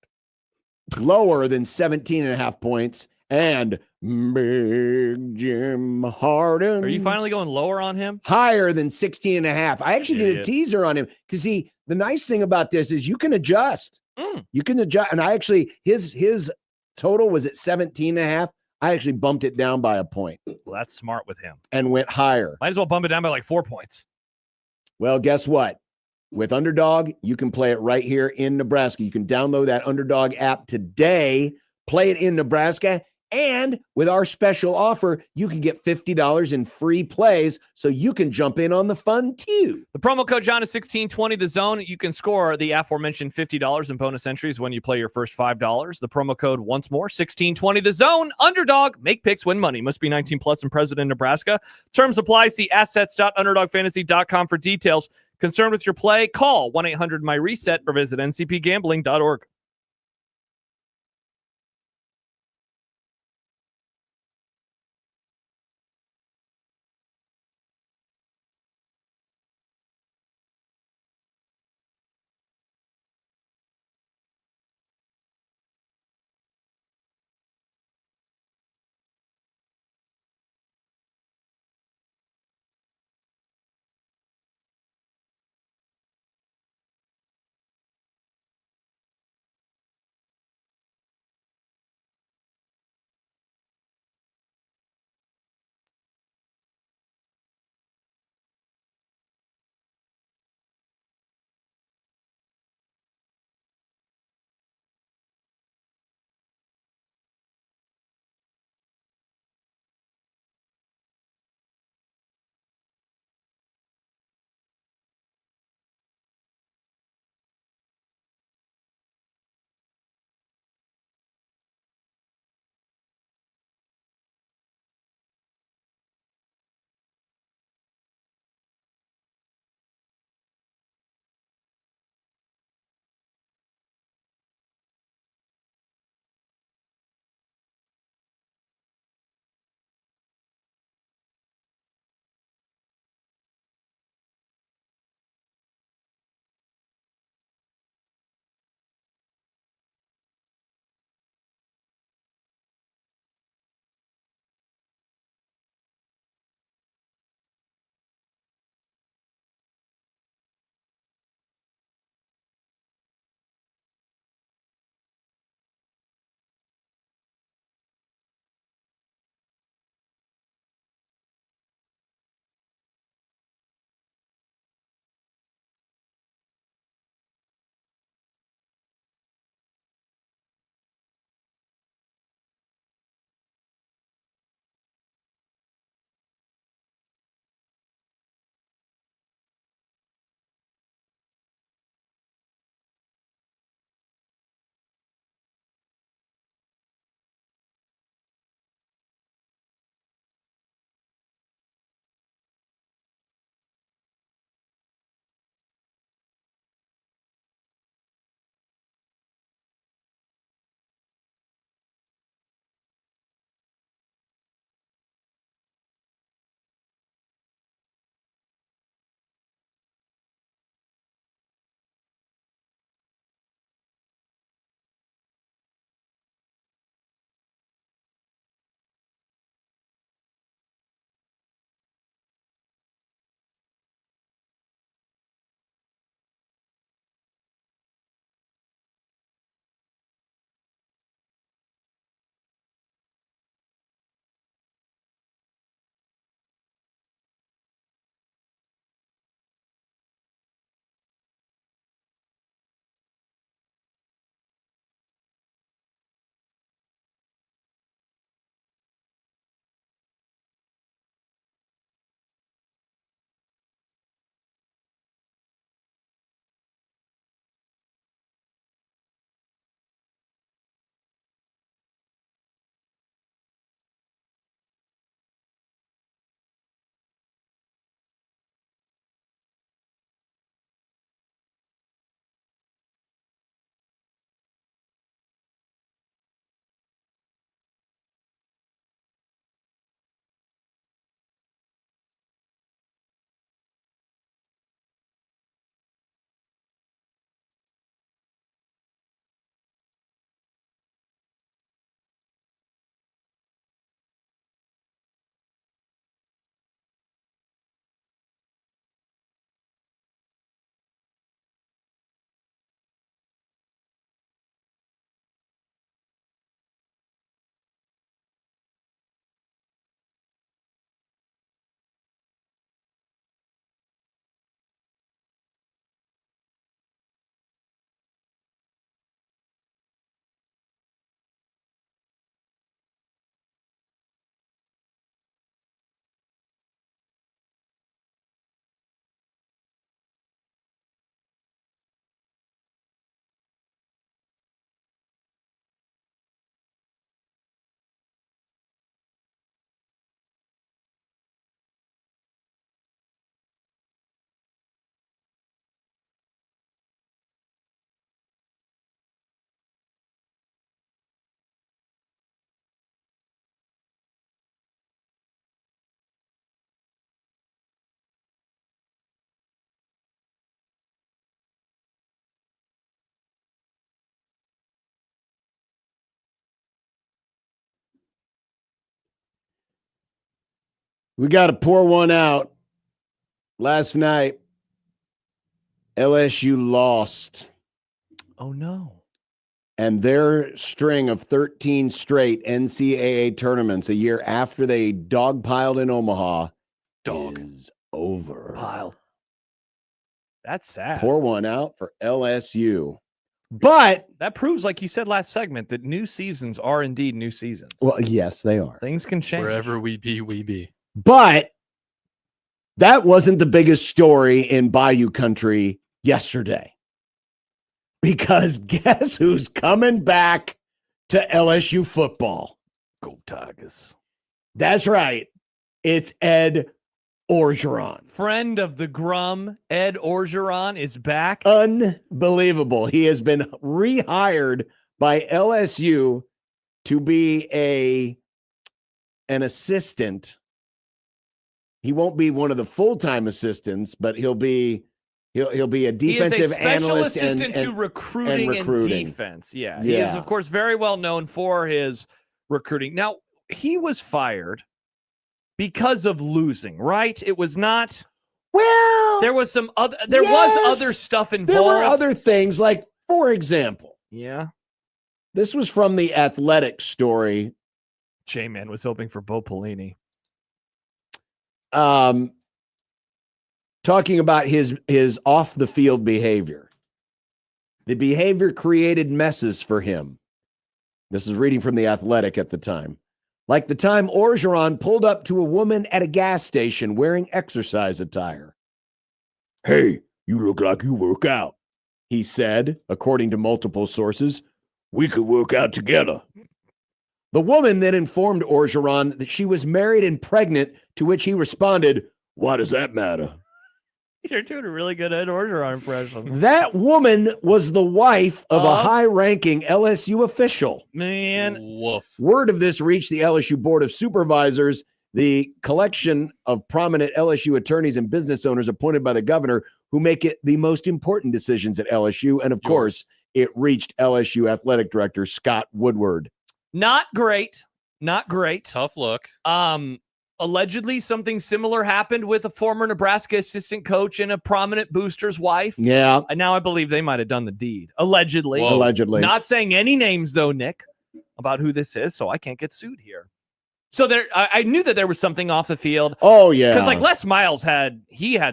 Lower than 17.5 points. And Big Jim Harden. Are you finally going lower on him? Higher than 16.5. I actually did a Idiot. teaser on him because the nice thing about this is you can adjust. You can adjust. And I actually, his total was at 17.5. I actually bumped it down by a point Well, that's smart with him. and went higher. Might as well bump it down by like 4 points. Well, guess what? With Underdog, you can play it right here in Nebraska. You can download that Underdog app today, play it in Nebraska, and with our special offer, you can get $50 in free plays so you can jump in on the fun too. The promo code John is 1620 the zone. You can score the aforementioned $50 in bonus entries when you play your first $5. The promo code once more 1620 the zone. Underdog, make picks, win money. Must be 19 plus and present in Nebraska. Terms apply. See assets.underdogfantasy.com for details. Concerned with your play? Call 1-800-MY-RESET or visit ncpgambling.org. We got to pour one out. Last night, LSU lost. Oh, no. And their string of 13 straight NCAA tournaments a year after they dogpiled in Omaha is over. Pile. That's sad. Pour one out for LSU. But that proves, like you said last segment, that new seasons are indeed new seasons. Well, yes, they are. Things can change. Wherever we be, we be. But that wasn't the biggest story in Bayou Country yesterday. Because guess who's coming back to LSU football? Go Tigers. That's right. It's Ed Orgeron. Friend of the Grum, Ed Orgeron is back. Unbelievable. He has been rehired by LSU to be an assistant. He won't be one of the full-time assistants, but he'll be a defensive analyst assistant to recruiting and defense. Yeah. He is, of course, very well known for his recruiting. Now, he was fired because of losing, right? It was not. Well, there was some other. There was other stuff involved. There were other things, like, for example. Yeah. This was from the Athletic story. J-Man was hoping for Bo Pelini. Talking about his off the field behavior. The behavior created messes for him. This is reading from the Athletic at the time. Like the time Orgeron pulled up to a woman at a gas station wearing exercise attire. "Hey, you look like you work out," he said, according to multiple sources. "We could work out together." The woman then informed Orgeron that she was married and pregnant, to which he responded, "Why does that matter?" You're doing a really good Ed Orgeron impression. That woman was the wife of a high-ranking LSU official. Man. Woof. Word of this reached the LSU Board of Supervisors, the collection of prominent LSU attorneys and business owners appointed by the governor who make it the most important decisions at LSU. And, of course, it reached LSU Athletic Director Scott Woodward. Not great. Not great. Tough look. Allegedly, something similar happened with a former Nebraska assistant coach and a prominent booster's wife. Yeah. And now I believe they might have done the deed. Allegedly. Whoa. Allegedly. Not saying any names, though, Nick, about who this is, so I can't get sued here. So I knew that there was something off the field. Oh, yeah. Because, like, Les Miles had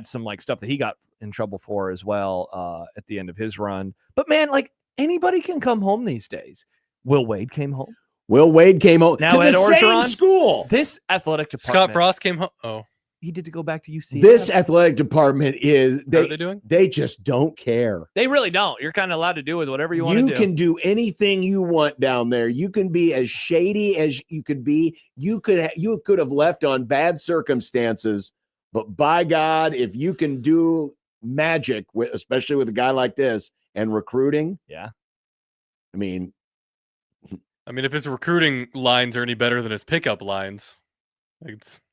some, like, stuff that he got in trouble for as well at the end of his run. But, man, like, anybody can come home these days. Will Wade came home. Will Wade came home now to at the Orgeron, same school. This athletic department. Scott Frost came home. Oh, he did to go back to UC. This athletic department is How are they doing? They just don't care. They really don't. You're kind of allowed to do with whatever you want to do. You can do anything you want down there. You can be as shady as you could be. You could have left on bad circumstances, but by God, if you can do magic with, especially with a guy like this and recruiting, yeah. I mean, if his recruiting lines are any better than his pickup lines,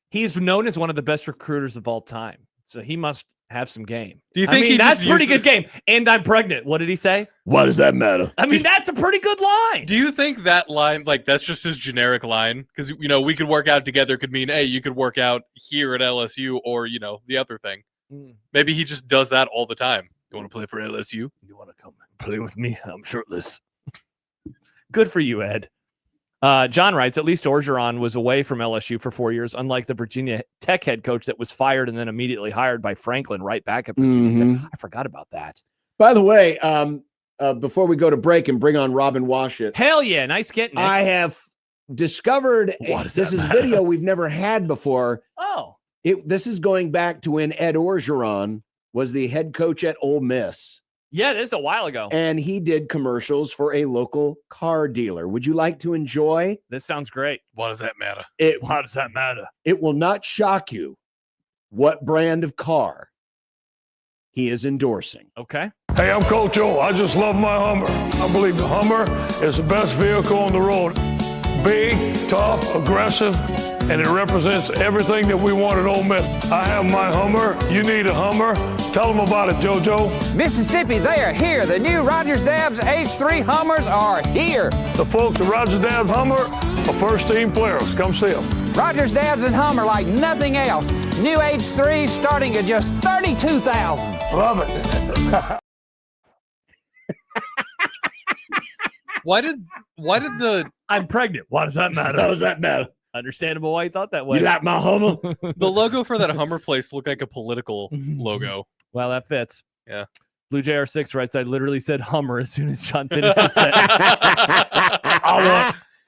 he's known as one of the best recruiters of all time. So he must have some game. Do you think that's pretty good game? And I'm pregnant. What did he say? Why does that matter? That's a pretty good line. Do you think that line, like, that's just his generic line? Because, we could work out together could mean, hey, you could work out here at LSU or, the other thing. Maybe he just does that all the time. You want to play for LSU? You want to come and play with me? I'm shirtless. Good for you, Ed. John writes, at least Orgeron was away from LSU for 4 years, unlike the Virginia Tech head coach that was fired and then immediately hired by Franklin right back at Virginia Tech. I forgot about that. By the way, before we go to break and bring on Robin Washut. Hell yeah, nice getting it. I have discovered this is video we've never had before. Oh. This is going back to when Ed Orgeron was the head coach at Ole Miss. Yeah, this is a while ago. And he did commercials for a local car dealer. Would you like to enjoy? This sounds great. Why does that matter? Why does that matter? It will not shock you what brand of car he is endorsing. Okay. Hey, I'm Coach O. I just love my Hummer. I believe the Hummer is the best vehicle on the road. Big, tough, aggressive, and it represents everything that we want at Ole Miss. I have my Hummer. You need a Hummer. Tell them about it, JoJo. Mississippi, they are here. The new Rogers Dabbs H3 Hummers are here. The folks at Rogers Dabbs Hummer are first-team players. Come see them. Rogers, Dabbs, and Hummer like nothing else. New H3 starting at just $32,000. Love it. Why did the I'm pregnant. Why does that matter? How does that matter? Understandable why you thought that way. You like my Hummer? the logo for that Hummer place look like a political logo? Well, that fits. Yeah. Blue JR6 writes, I literally said Hummer as soon as John finished the sentence.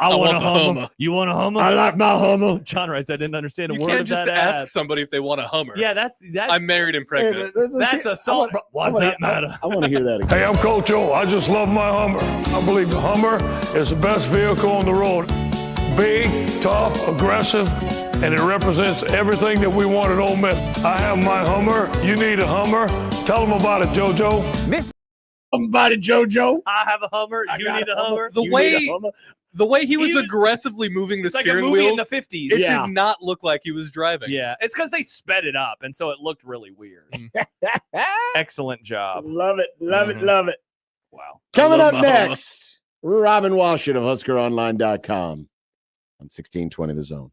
I want a the Hummer. Hummer. You want a Hummer? I like my Hummer. John writes, I didn't understand a You word can't of just that ask ad. somebody if they want a Hummer. Yeah, that's I'm married and pregnant. that's assault. Why does that matter? I want to hear that again. Hey, I'm Coach O. I just love my Hummer. I believe the Hummer is the best vehicle on the road. Big, tough, aggressive, and it represents everything that we want at Ole Miss. I have my Hummer. You need a Hummer. Tell them about it, JoJo. Miss Somebody, JoJo. I have a Hummer. I You got need a a Hummer. The You way need a Hummer? the way he was He- aggressively moving the It's like a steering movie wheel, in the 50s. it Yeah. did not look like he was driving. Yeah, it's because they sped it up, and so it looked really weird. Excellent job. Love it, love Mhm. it, love it. Wow. Coming I up love my Hummer. next, Robin Washut of HuskerOnline.com on 1620 The Zone.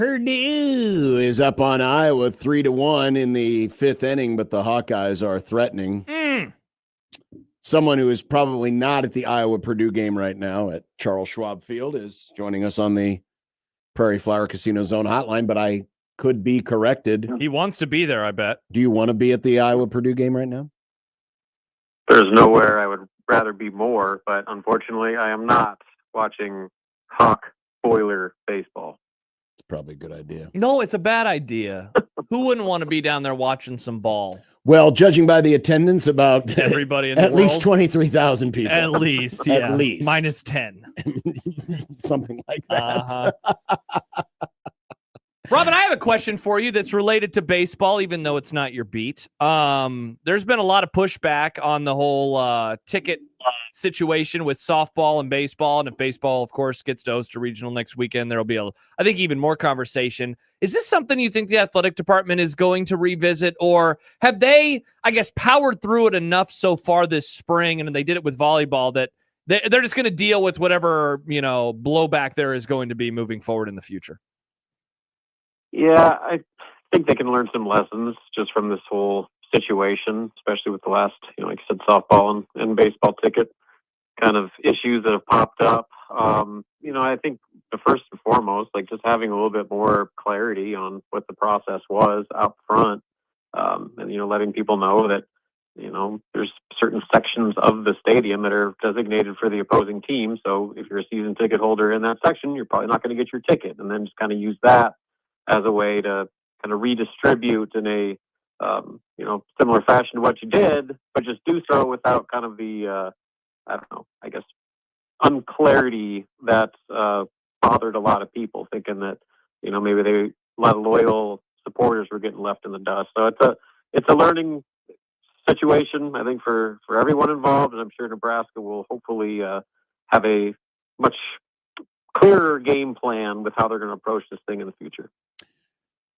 Purdue is up on Iowa 3-1 in the 5th inning, but the Hawkeyes are threatening. Someone who is probably not at the Iowa-Purdue game right now at Charles Schwab Field is joining us on the Prairie Flower Casino Zone hotline, but I could be corrected. He wants to be there, I bet. Do you want to be at the Iowa-Purdue game right now? There's nowhere I would rather be more, but unfortunately I am not watching Hawk Boiler baseball. It's probably a good idea. No, it's a bad idea. Who wouldn't want to be down there watching some ball? Well, judging by the attendance, about Everybody in the at least world? 23,000 people. At least, yeah. At least. Minus 10. Something like that. Robin, I have a question for you that's related to baseball, even though it's not your beat. There's been a lot of pushback on the whole ticket situation with softball and baseball. And if baseball, of course, gets to host a regional next weekend, there'll be, I think, even more conversation. Is this something you think the athletic department is going to revisit? Or have they, I guess, powered through it enough so far this spring, and they did it with volleyball, that they're just going to deal with whatever, blowback there is going to be moving forward in the future? Yeah, I think they can learn some lessons just from this whole situation, especially with the last, like I said, softball and baseball ticket kind of issues that have popped up. I think the first and foremost, like just having a little bit more clarity on what the process was out front, and, letting people know that, there's certain sections of the stadium that are designated for the opposing team. So if you're a season ticket holder in that section, you're probably not going to get your ticket, and then just kind of use that as a way to kind of redistribute in a, similar fashion to what you did, but just do so without kind of the, unclarity that bothered a lot of people, thinking that, maybe a lot of loyal supporters were getting left in the dust. So it's a learning situation, I think, for everyone involved, and I'm sure Nebraska will hopefully have a much clearer game plan with how they're going to approach this thing in the future.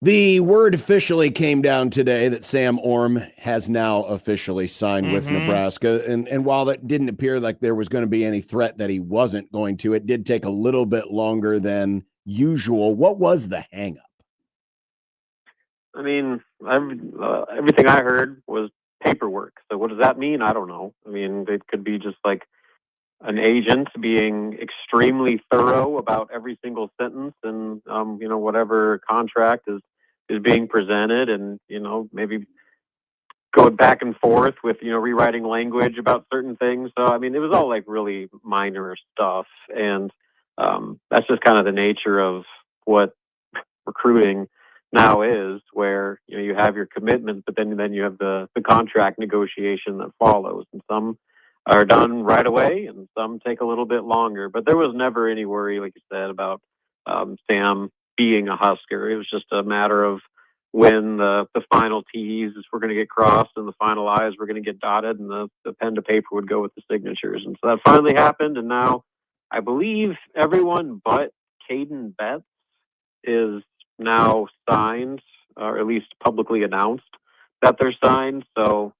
The word officially came down today that Sam Orm has now officially signed with Nebraska. And while it didn't appear like there was going to be any threat that he wasn't going to, it did take a little bit longer than usual. What was the hang up? I mean, everything I heard was paperwork. So what does that mean? I don't know. I mean, it could be just like an agent being extremely thorough about every single sentence and, whatever contract is being presented, and, maybe going back and forth with, rewriting language about certain things. So, I mean, it was all like really minor stuff. And that's just kind of the nature of what recruiting now is, where, you have your commitment, but then you have the contract negotiation that follows. And some are done right away and some take a little bit longer. But there was never any worry, like you said, about Sam being a Husker. It was just a matter of when the final T's were going to get crossed and the final I's were going to get dotted, and the pen to paper would go with the signatures. And so that finally happened, and now I believe everyone but Caden Betts is now signed, or at least publicly announced that they're signed. So,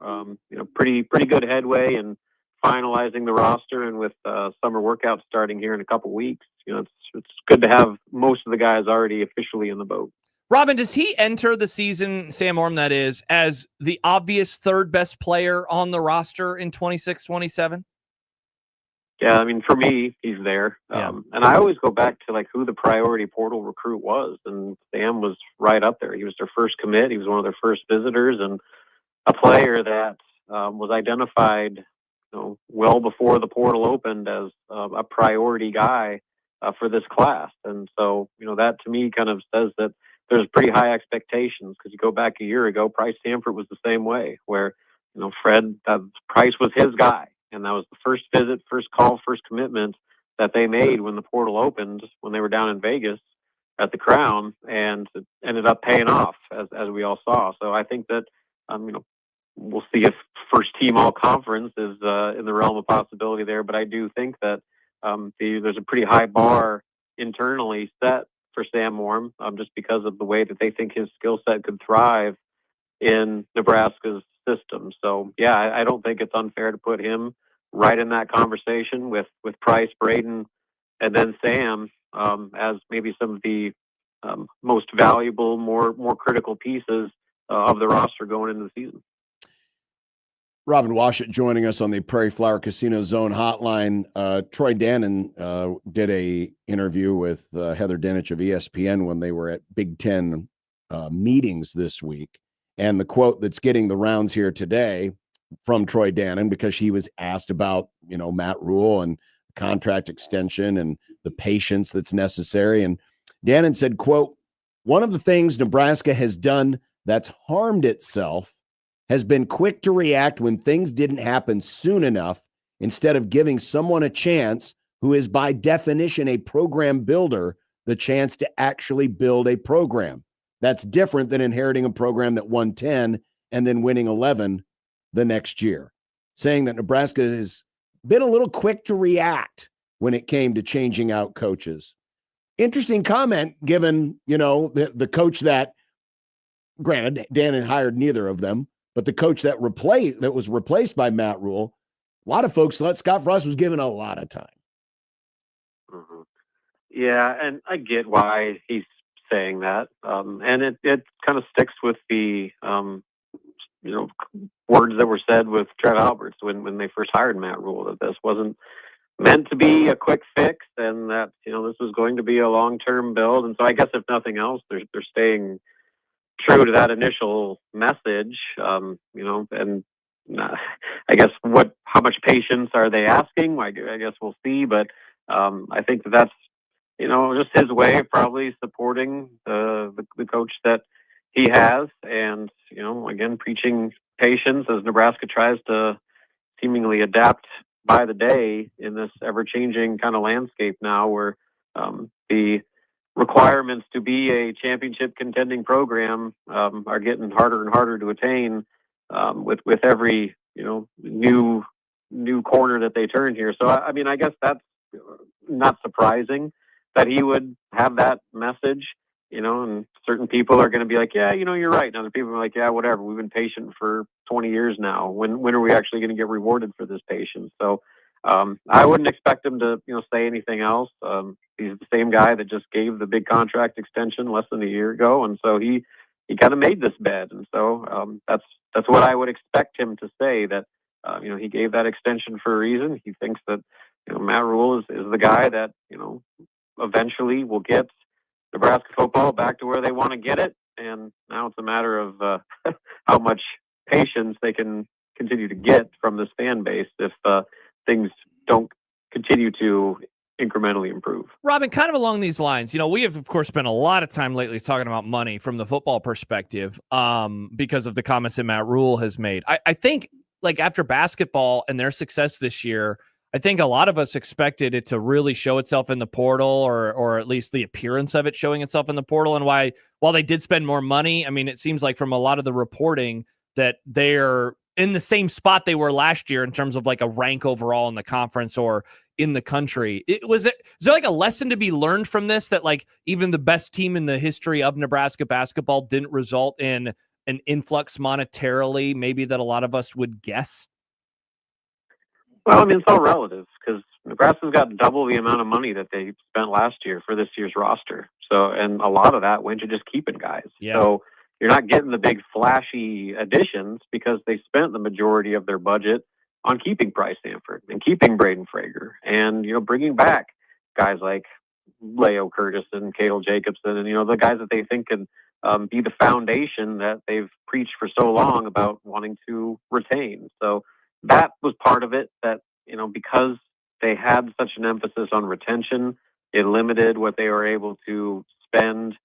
pretty good headway in finalizing the roster, and with summer workouts starting here in a couple weeks, it's good to have most of the guys already officially in the boat. Robin, does he enter the season, Sam Orm that is, as the obvious third best player on the roster in 26-27? Yeah, I mean, for me, he's there. And I always go back to like who the priority portal recruit was, and Sam was right up there. He was their first commit. He was one of their first visitors, and a player that was identified, well before the portal opened as a priority guy for this class. And so, that to me kind of says that there's pretty high expectations, because you go back a year ago, Price Stanford was the same way, where, Fred, Price was his guy. And that was the first visit, first call, first commitment that they made when the portal opened, when they were down in Vegas at the Crown, and it ended up paying off, as we all saw. So I think that, we'll see if first team all conference is in the realm of possibility there. But I do think that there's a pretty high bar internally set for Sam Orm, just because of the way that they think his skill set could thrive in Nebraska's system. So, yeah, I don't think it's unfair to put him right in that conversation with Price, Braden, and then Sam as maybe some of the most valuable, more critical pieces of the roster going into the season. Robin Washut joining us on the Prairie Flower Casino Zone hotline. Troy Dannon did a interview with Heather Dinich of ESPN when they were at Big Ten meetings this week. And the quote that's getting the rounds here today from Troy Dannon, because he was asked about, Matt Rule and contract extension and the patience that's necessary. And Dannon said, quote, "One of the things Nebraska has done that's harmed itself has been quick to react when things didn't happen soon enough, instead of giving someone a chance who is by definition a program builder the chance to actually build a program. That's different than inheriting a program that won 10 and then winning 11 the next year." Saying that Nebraska has been a little quick to react when it came to changing out coaches. Interesting comment, given, the coach that, granted, Dannon hired neither of them, but the coach that was replaced by Matt Rule, a lot of folks thought Scott Frost was given a lot of time. Mm-hmm. Yeah, and I get why he's saying that, and it kind of sticks with the words that were said with Trev Alberts when they first hired Matt Rule, that this wasn't meant to be a quick fix, and that this was going to be a long-term build. And so I guess if nothing else, they're staying true to that initial message, and I guess how much patience are they asking? I guess we'll see, but I think that's just his way of probably supporting the coach that he has, and again, preaching patience as Nebraska tries to seemingly adapt by the day in this ever-changing kind of landscape now, where the requirements to be a championship contending program are getting harder and harder to attain with every new corner that they turn here. So I guess that's not surprising that he would have that message, and certain people are going to be like, yeah, you're right. And other people are like, yeah, whatever. We've been patient for 20 years now. When are we actually going to get rewarded for this patience? So I wouldn't expect him to, say anything else. He's the same guy that just gave the big contract extension less than a year ago. And so he kind of made this bed. And so that's what I would expect him to say, that, he gave that extension for a reason. He thinks that, Matt Rule is the guy that, eventually will get Nebraska football back to where they want to get it. And now it's a matter of how much patience they can continue to get from this fan base if things don't continue to incrementally improve. Robin, kind of along these lines, we have, of course, spent a lot of time lately talking about money from the football perspective because of the comments that Matt Rule has made. I think, like, after basketball and their success this year, I think a lot of us expected it to really show itself in the portal, or at least the appearance of it showing itself in the portal. And while they did spend more money, I mean, it seems like from a lot of the reporting that they're in the same spot they were last year in terms of like a rank overall in the conference or in the country. Is there like a lesson to be learned from this, that like even the best team in the history of Nebraska basketball didn't result in an influx monetarily, maybe that a lot of us would guess? Well, I mean, it's all relative, because Nebraska's got double the amount of money that they spent last year for this year's roster. So, and a lot of that went to just keeping guys. Yeah. So you're not getting the big flashy additions because they spent the majority of their budget on keeping Bryce Sanford and keeping Braden Frager and, bringing back guys like Leo Curtis and Cale Jacobson and, the guys that they think can be the foundation that they've preached for so long about wanting to retain. So that was part of it, that, because they had such an emphasis on retention, it limited what they were able to spend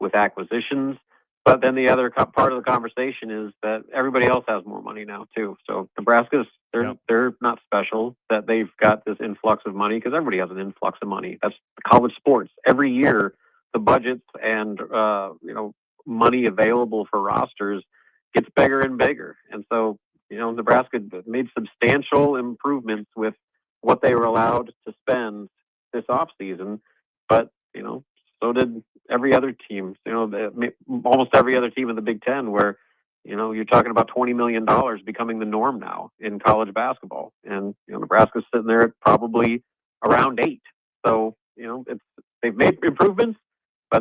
with acquisitions. But then the other part of the conversation is that everybody else has more money now too. So Nebraska's, they're not special that they've got this influx of money, because everybody has an influx of money. That's college sports. Every year, the budgets and, money available for rosters gets bigger and bigger. And so, Nebraska made substantial improvements with what they were allowed to spend this offseason. But, so did every other team, almost every other team in the Big Ten, where, you're talking about $20 million becoming the norm now in college basketball. And, Nebraska's sitting there at probably around 8. So, they've made improvements,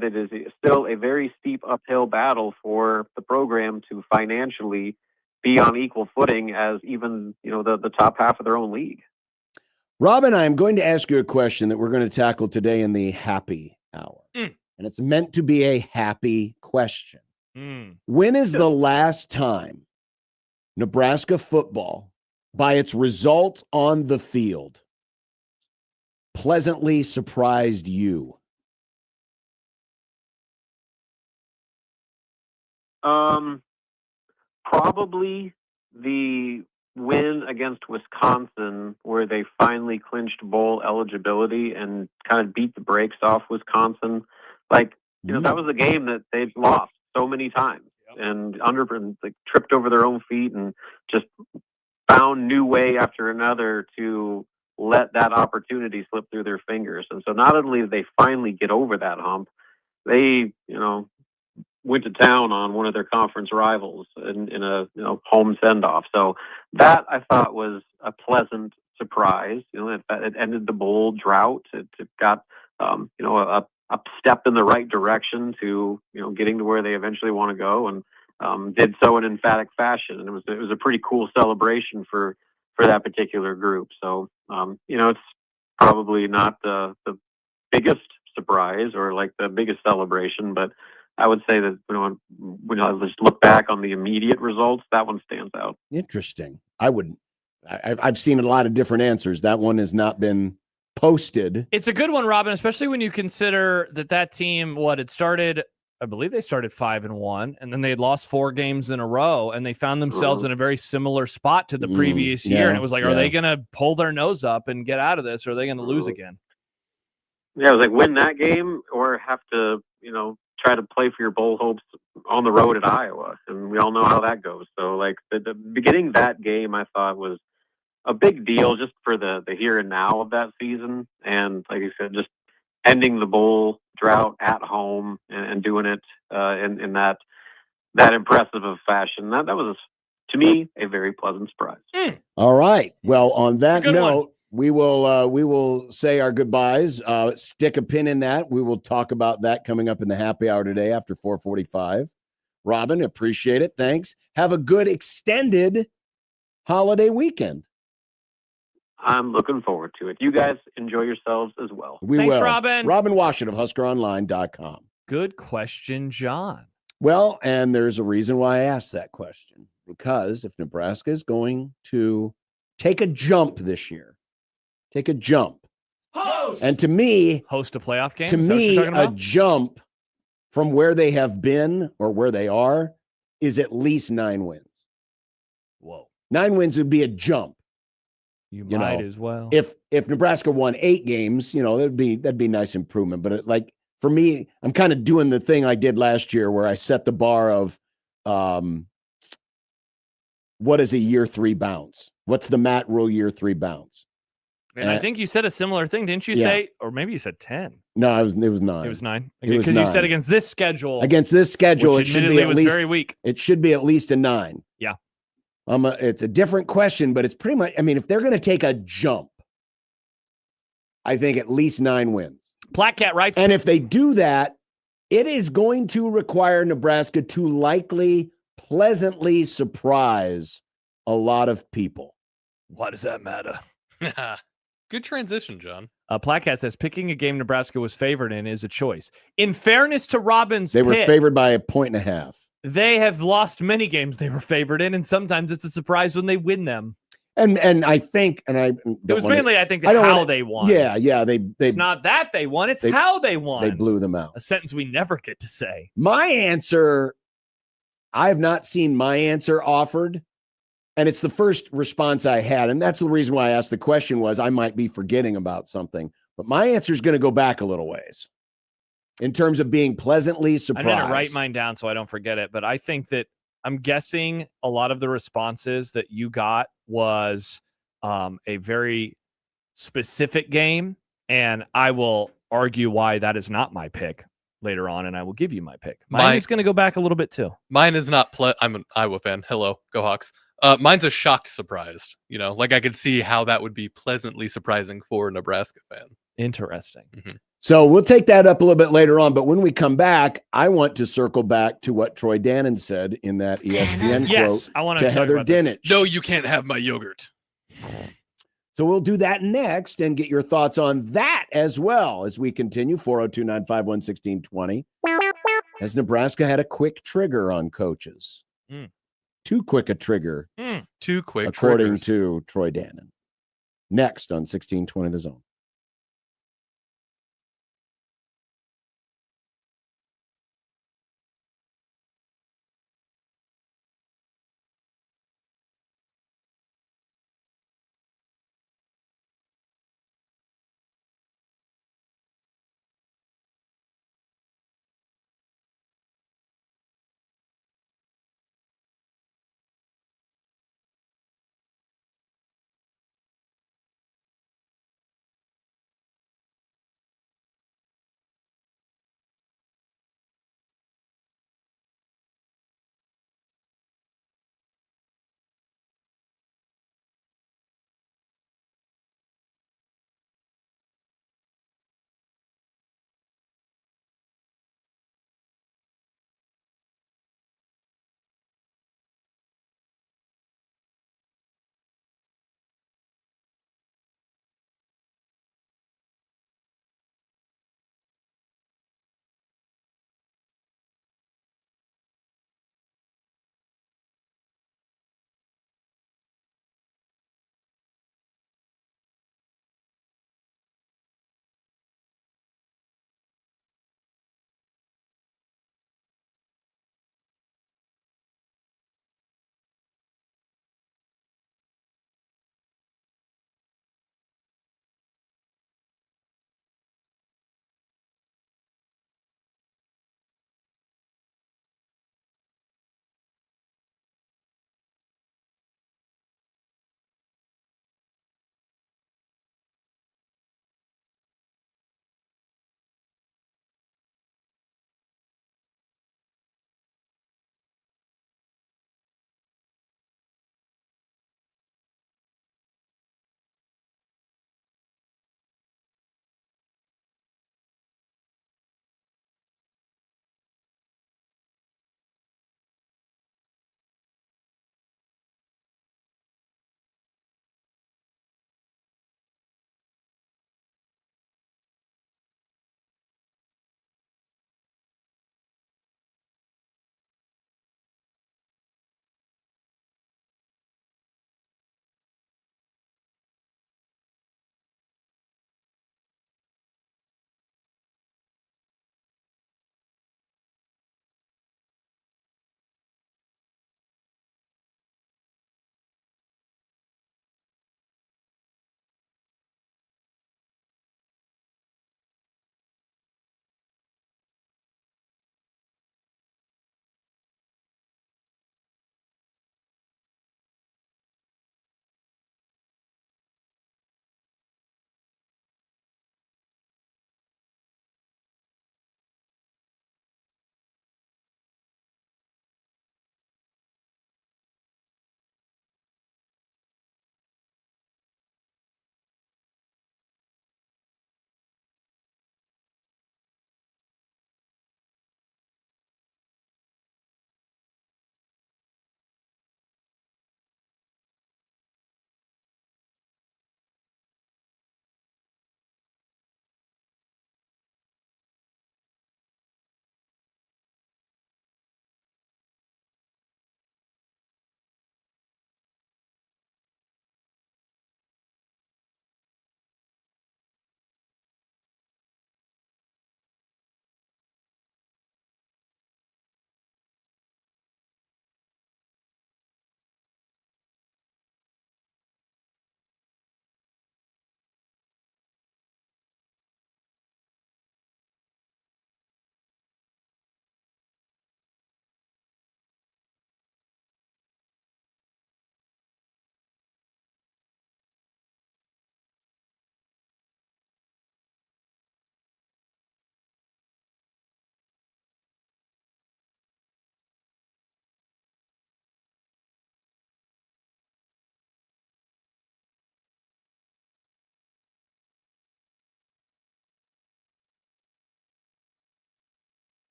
but it is still a very steep uphill battle for the program to financially be on equal footing as even, the top half of their own league. Robin, I'm going to ask you a question that we're going to tackle today in the happy hour. And it's meant to be a happy question. When is the last time Nebraska football, by its result on the field, pleasantly surprised you? Probably the win against Wisconsin, where they finally clinched bowl eligibility and kind of beat the brakes off Wisconsin. That was a game that they've lost so many times and tripped over their own feet and just found new way after another to let that opportunity slip through their fingers. And so not only did they finally get over that hump, they, went to town on one of their conference rivals in a home send-off. So that I thought was a pleasant surprise. It ended the bowl drought. It got a step in the right direction to getting to where they eventually want to go, and did so in emphatic fashion. And it was a pretty cool celebration for that particular group. So it's probably not the biggest surprise or like the biggest celebration, but I would say that when I just look back on the immediate results, that one stands out. Interesting. I've seen a lot of different answers. That one has not been posted. It's a good one, Robin, especially when you consider that team, it started, I believe they started 5-1, and then they had lost 4 games in a row, and they found themselves in a very similar spot to the previous year. And it was like, are they going to pull their nose up and get out of this, or are they going to lose again? Yeah, it was like win that game or have to, try to play for your bowl hopes on the road at Iowa. And we all know how that goes. So the beginning that game, I thought was a big deal just for the here and now of that season. And like I said, just ending the bowl drought at home and doing it in that impressive of fashion. That was, to me, a very pleasant surprise. All right. Well, on that note, we will say our goodbyes. Stick a pin in that. We will talk about that coming up in the happy hour today after 4:45. Robin, appreciate it. Thanks. Have a good extended holiday weekend. I'm looking forward to it. You guys enjoy yourselves as well. Thanks, Robin. Robin Washington of HuskerOnline.com. Good question, John. Well, and there's a reason why I asked that question. Because if Nebraska is going to take a jump this year, and to me, host a playoff game. To me, a jump from where they have been or where they are is at least 9 wins. Whoa, 9 wins would be a jump. You might as well. If Nebraska won 8 games, that'd be nice improvement. But for me, I'm kind of doing the thing I did last year where I set the bar of what is a year 3 bounce? What's the Matt Rule year 3 bounce? And I think you said a similar thing, didn't you say? Or maybe you said 10. No, it was 9. It was 9. Because you said against this schedule. It should be at was least very weak. It should be at least a 9. Yeah. It's a different question, but it's pretty much. I mean, if they're going to take a jump, I think at least 9 wins. Black Cat writes, and if they do that, it is going to require Nebraska to likely pleasantly surprise a lot of people. Why does that matter? Good transition, John. Placat says picking a game Nebraska was favored in is a choice. In fairness to Robin's they were favored by 1.5. They have lost many games they were favored in, and sometimes it's a surprise when they win them. And I think, it was mainly, I think, how they won. Yeah. It's not that they won; it's how they won. They blew them out. A sentence we never get to say. My answer, I have not seen my answer offered. And it's the first response I had. And that's the reason why I asked the question was I might be forgetting about something. But my answer is going to go back a little ways in terms of being pleasantly surprised. I'm going to write mine down so I don't forget it. But I think that I'm guessing a lot of the responses that you got was a very specific game. And I will argue why that is not my pick later on. And I will give you my pick. Mine is going to go back a little bit too. Mine is not. I'm an Iowa fan. Hello, go Hawks. Mine's a shocked surprise. I could see how that would be pleasantly surprising for a Nebraska fan. Interesting. Mm-hmm. So we'll take that up a little bit later on. But when we come back, I want to circle back to what Troy Dannon said in that ESPN Yes, quote I want to talk Heather about this. Dinich. No, you can't have my yogurt. So we'll do that next and get your thoughts on that as well as we continue. 402-951-1620. Has Nebraska had a quick trigger on coaches? Too quick a trigger, Too quick, according triggers. to Troy Dannon. Next on 1620 The Zone.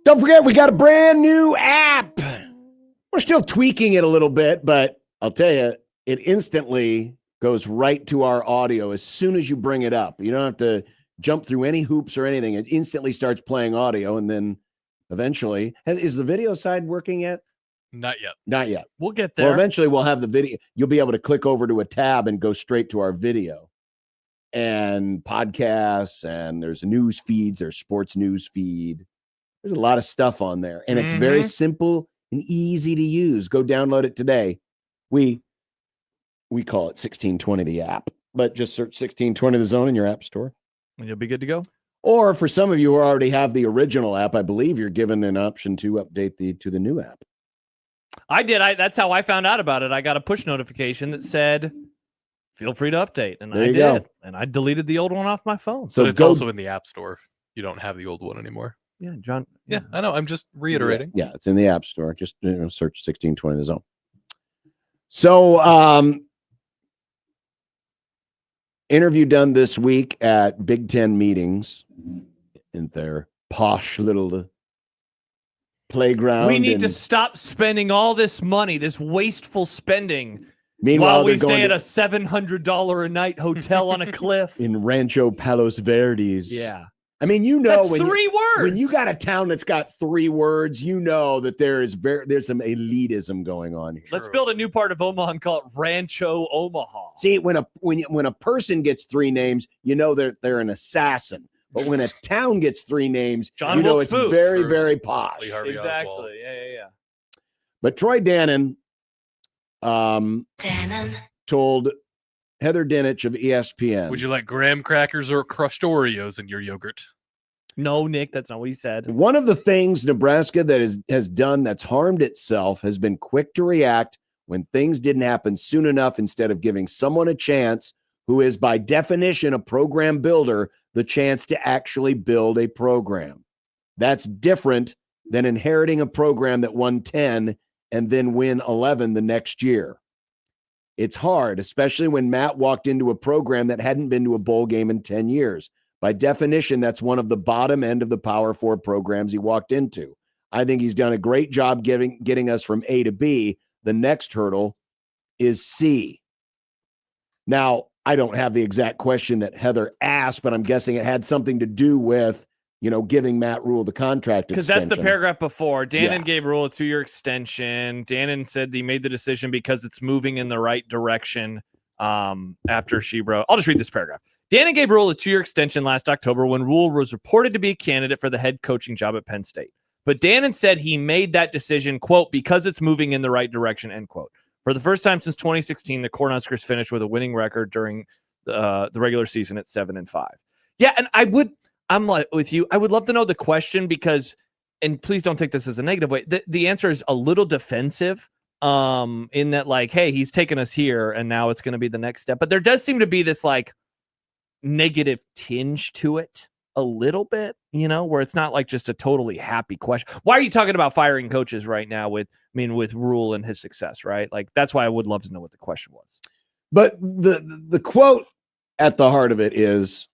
Don't forget, we got a brand new app. We're still tweaking it a little bit, but I'll tell you, it instantly goes right to our audio as soon as you bring it up. You don't have to jump through any hoops or anything. It instantly starts playing audio, and then eventually, is the video side working yet? Not yet. Not yet. We'll get there. Well, eventually we'll have the video. You'll be able to click over to a tab and go straight to our video and podcasts, and there's news feeds, there's sports news feed. There's a lot of stuff on there, and it's very simple and easy to use. Go download it today. We call it 1620 the app, but just search 1620 the Zone in your app store. And you'll be good to go. Or for some of you who already have the original app, I believe you're given an option to update to the new app. I did. That's how I found out about it. I got a push notification that said, feel free to update. And I did. Go. And I deleted the old one off my phone. So it's also in the App Store. You don't have the old one anymore. Yeah, John. Yeah, I know. I'm just reiterating. Yeah, it's in the App Store. Just search 1620 the Zone. So, interview done this week at Big Ten meetings in their posh little playground. We need to stop spending all this money, this wasteful spending. Meanwhile, while we stay at a $700 a night hotel on a cliff in Rancho Palos Verdes. Yeah. I mean, that's 3 words. When you got a town that's got 3 words, you know that there's some elitism going on here. Let's build a new part of Omaha and call it Rancho Omaha. See, when a person gets 3 names, you know they're an assassin. But when a town gets 3 names, John you know Wilkes it's Booth. very, very posh. Exactly. Yeah. But Troy Dannon told Heather Dinich of ESPN. Would you like graham crackers or crushed Oreos in your yogurt? No, Nick, that's not what he said. One of the things Nebraska that has done that's harmed itself has been quick to react when things didn't happen soon enough instead of giving someone a chance who is by definition a program builder the chance to actually build a program. That's different than inheriting a program that won 10 and then win 11 the next year. It's hard, especially when Matt walked into a program that hadn't been to a bowl game in 10 years. By definition, that's one of the bottom end of the Power 4 programs he walked into. I think he's done a great job getting us from A to B. The next hurdle is C. Now, I don't have the exact question that Heather asked, but I'm guessing it had something to do with, giving Matt Rule the contract extension. Because that's the paragraph before. Dannon gave Rule a 2-year extension. Dannon said he made the decision because it's moving in the right direction after she wrote. I'll just read this paragraph. Dannon gave Rule a 2-year extension last October when Rule was reported to be a candidate for the head coaching job at Penn State. But Dannon said he made that decision, quote, because it's moving in the right direction, end quote. For the first time since 2016, the Cornhuskers finished with a winning record during the regular season at 7-5. Yeah, and I'm like with you. I would love to know the question because, and please don't take this as a negative way. The answer is a little defensive in that, like, hey, he's taken us here and now it's going to be the next step. But there does seem to be this like negative tinge to it a little bit, where it's not like just a totally happy question. Why are you talking about firing coaches right now with Rule and his success, right? Like, that's why I would love to know what the question was. But the quote at the heart of it is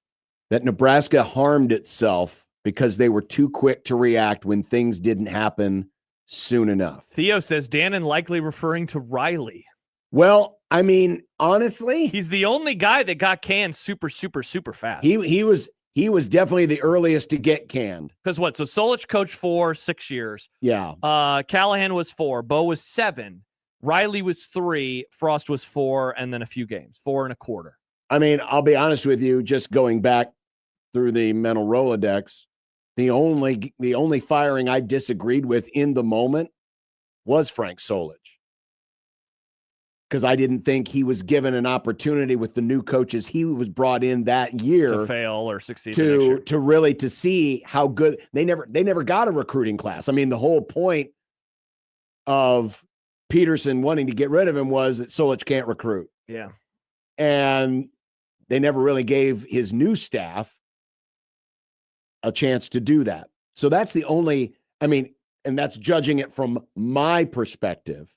that Nebraska harmed itself because they were too quick to react when things didn't happen soon enough. Theo says Dannon likely referring to Riley. Well, I mean, honestly, he's the only guy that got canned super, super, super fast. He was definitely the earliest to get canned. Because what? So Solich coached for 6 years. Yeah. Callahan was 4. Bo was 7. Riley was 3. Frost was 4, and then a few games, 4 1/4. I mean, I'll be honest with you. Just going back through the mental Rolodex, the only firing I disagreed with in the moment was Frank Solich. Because I didn't think he was given an opportunity with the new coaches he was brought in that year to fail or succeed to really to see how good they never got a recruiting class. I mean, the whole point of Peterson wanting to get rid of him was that Solich can't recruit. Yeah. And they never really gave his new staff a chance to do that. So that's the only, and that's judging it from my perspective.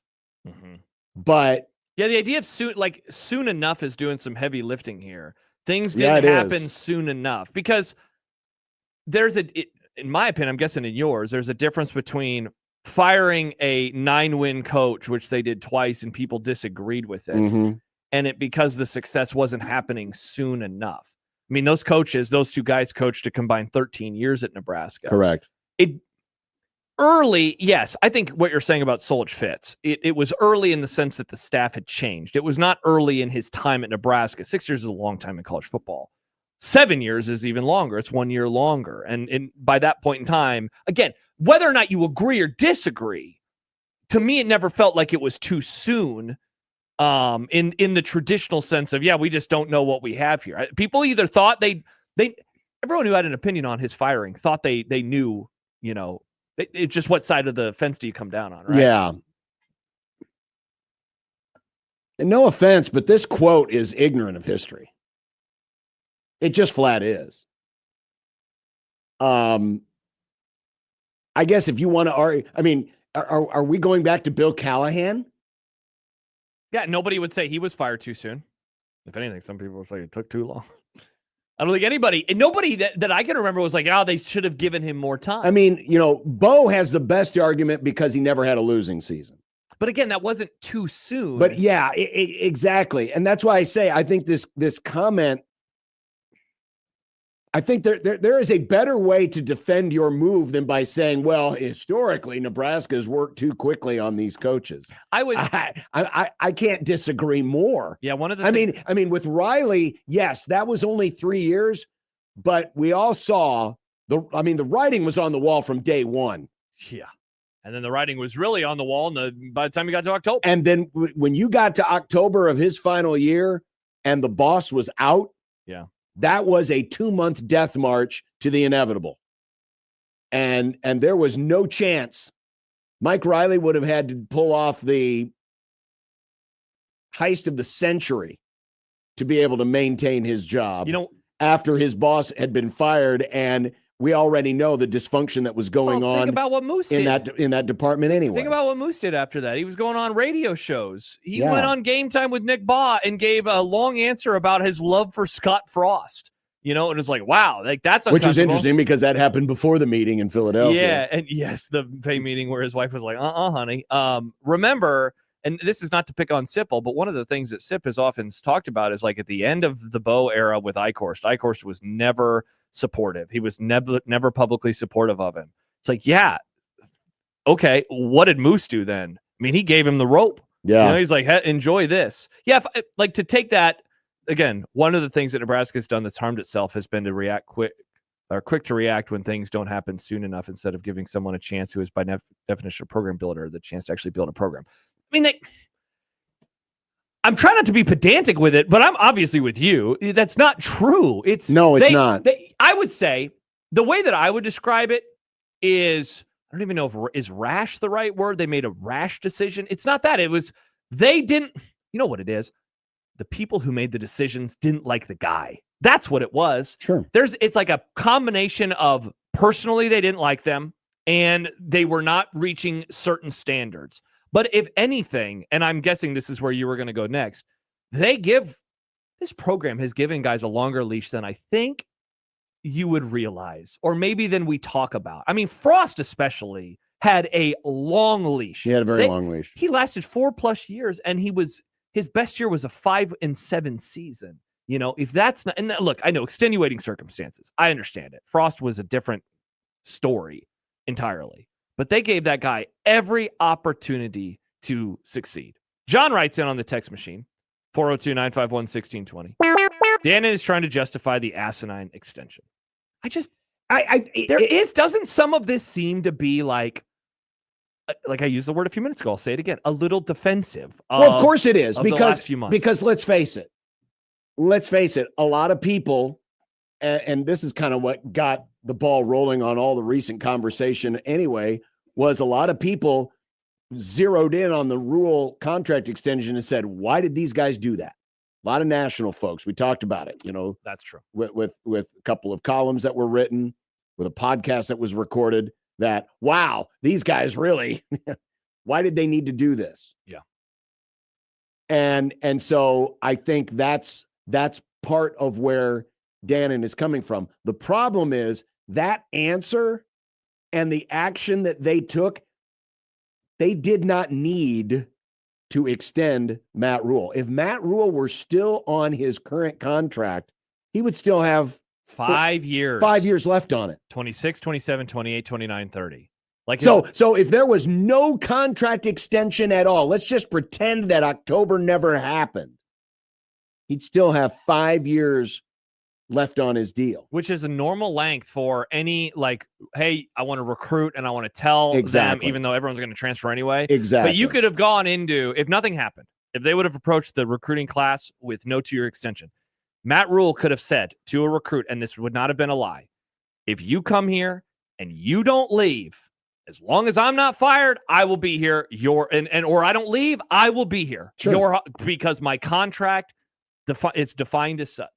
Mm-hmm. But yeah, the idea of soon enough is doing some heavy lifting here. Things didn't happen soon enough because in my opinion, I'm guessing in yours, there's a difference between firing a 9-win coach, which they did twice and people disagreed with it, and it because the success wasn't happening soon enough. I mean, those two guys coached a combined 13 years at Nebraska. Correct. Early, yes, I think what you're saying about Solich fits. It was early in the sense that the staff had changed. It was not early in his time at Nebraska. 6 years is a long time in college football. 7 years is even longer. It's 1 year longer. And by that point in time, again, whether or not you agree or disagree, to me, it never felt like it was too soon in the traditional sense of, we just don't know what we have here. People either thought everyone who had an opinion on his firing thought they knew, it's just what side of the fence do you come down on, right? Yeah. And no offense, but this quote is ignorant of history. It just flat is. I guess if you want to argue, I mean, are we going back to Bill Callahan? Yeah, nobody would say he was fired too soon. If anything, some people would say it took too long. I don't think nobody that I can remember was like, they should have given him more time. I mean, Bo has the best argument because he never had a losing season. But again, that wasn't too soon. But yeah, exactly. And that's why I say, I think this comment, I think there is a better way to defend your move than by saying, well, historically, Nebraska has worked too quickly on these coaches. I can't disagree more. Yeah, one of the I mean, with Riley, yes, that was only 3 years, but we all saw the writing was on the wall from day one. Yeah. And then the writing was really on the wall by the time you got to October. And then when you got to October of his final year and the boss was out, that was a 2-month death march to the inevitable. And there was no chance. Mike Riley would have had to pull off the heist of the century to be able to maintain his job. After his boss had been fired, and we already know the dysfunction that was going on. Think about what Moose did in that department anyway. Think about what Moose did after that. He was going on radio shows. He went on Game Time with Nick Baugh and gave a long answer about his love for Scott Frost. And it's like, wow, that's which was interesting because that happened before the meeting in Philadelphia. Yeah, and yes, the pay meeting where his wife was like, honey. Remember, and this is not to pick on Sipple, but one of the things that Sip has often talked about is like at the end of the Bo era with Eichhorst was never supportive. He was never publicly supportive of him. It's like, okay, what did Moose do then? I mean, he gave him the rope. Yeah. He's like, enjoy this. Yeah, to take that, again, one of the things that Nebraska has done that's harmed itself has been to react quick to react when things don't happen soon enough instead of giving someone a chance who is by definition a program builder the chance to actually build a program. I mean, I'm trying not to be pedantic with it, but I'm obviously with you. That's not true. It's not. I would say the way that I would describe it is, I don't even know if is rash the right word. They made a rash decision. It's not that. It was, they didn't, you know what it is? The people who made the decisions didn't like the guy. That's what it was. Sure. It's like a combination of personally, they didn't like them and they were not reaching certain standards. But if anything, and I'm guessing this is where you were going to go next, this program has given guys a longer leash than I think you would realize, or maybe than we talk about. I mean, Frost especially had a long leash. He had a very long leash. He lasted 4+ years, and his best year was a 5-7 season. If that's not, and look, I know extenuating circumstances. I understand it. Frost was a different story entirely. But they gave that guy every opportunity to succeed. John writes in on the text machine, 402-951-1620. Dan is trying to justify the asinine extension. Doesn't some of this seem to be like I used the word a few minutes ago, I'll say it again, a little defensive. Well, of course it is, the last few months. because let's face it, a lot of people, and this is kind of what got the ball rolling on all the recent conversation anyway, was a lot of people zeroed in on the Rule contract extension and said, why did these guys do that? A lot of national folks. We talked about it, That's true. With a couple of columns that were written, with a podcast that was recorded, that, wow, these guys really, why did they need to do this? Yeah. And so I think that's part of where Dannon is coming from. The problem is that answer and the action that they took, they did not need to extend Matt Rule. If Matt Rule were still on his current contract, he would still have 5 years. 5 years left on it. 26, 27, 28, 29, 30. So if there was no contract extension at all, let's just pretend that October never happened. He'd still have 5 years left on his deal, which is a normal length for any, like, hey, I want to recruit and I want to tell them, even though everyone's going to transfer anyway. Exactly. But you could have gone into, if nothing happened, if they would have approached the recruiting class with no 2-year extension, Matt Rule could have said to a recruit, and this would not have been a lie, if you come here and you don't leave, as long as I'm not fired, I will be here. Or I don't leave, I will be here. Sure. Because my contract, it's defined as such.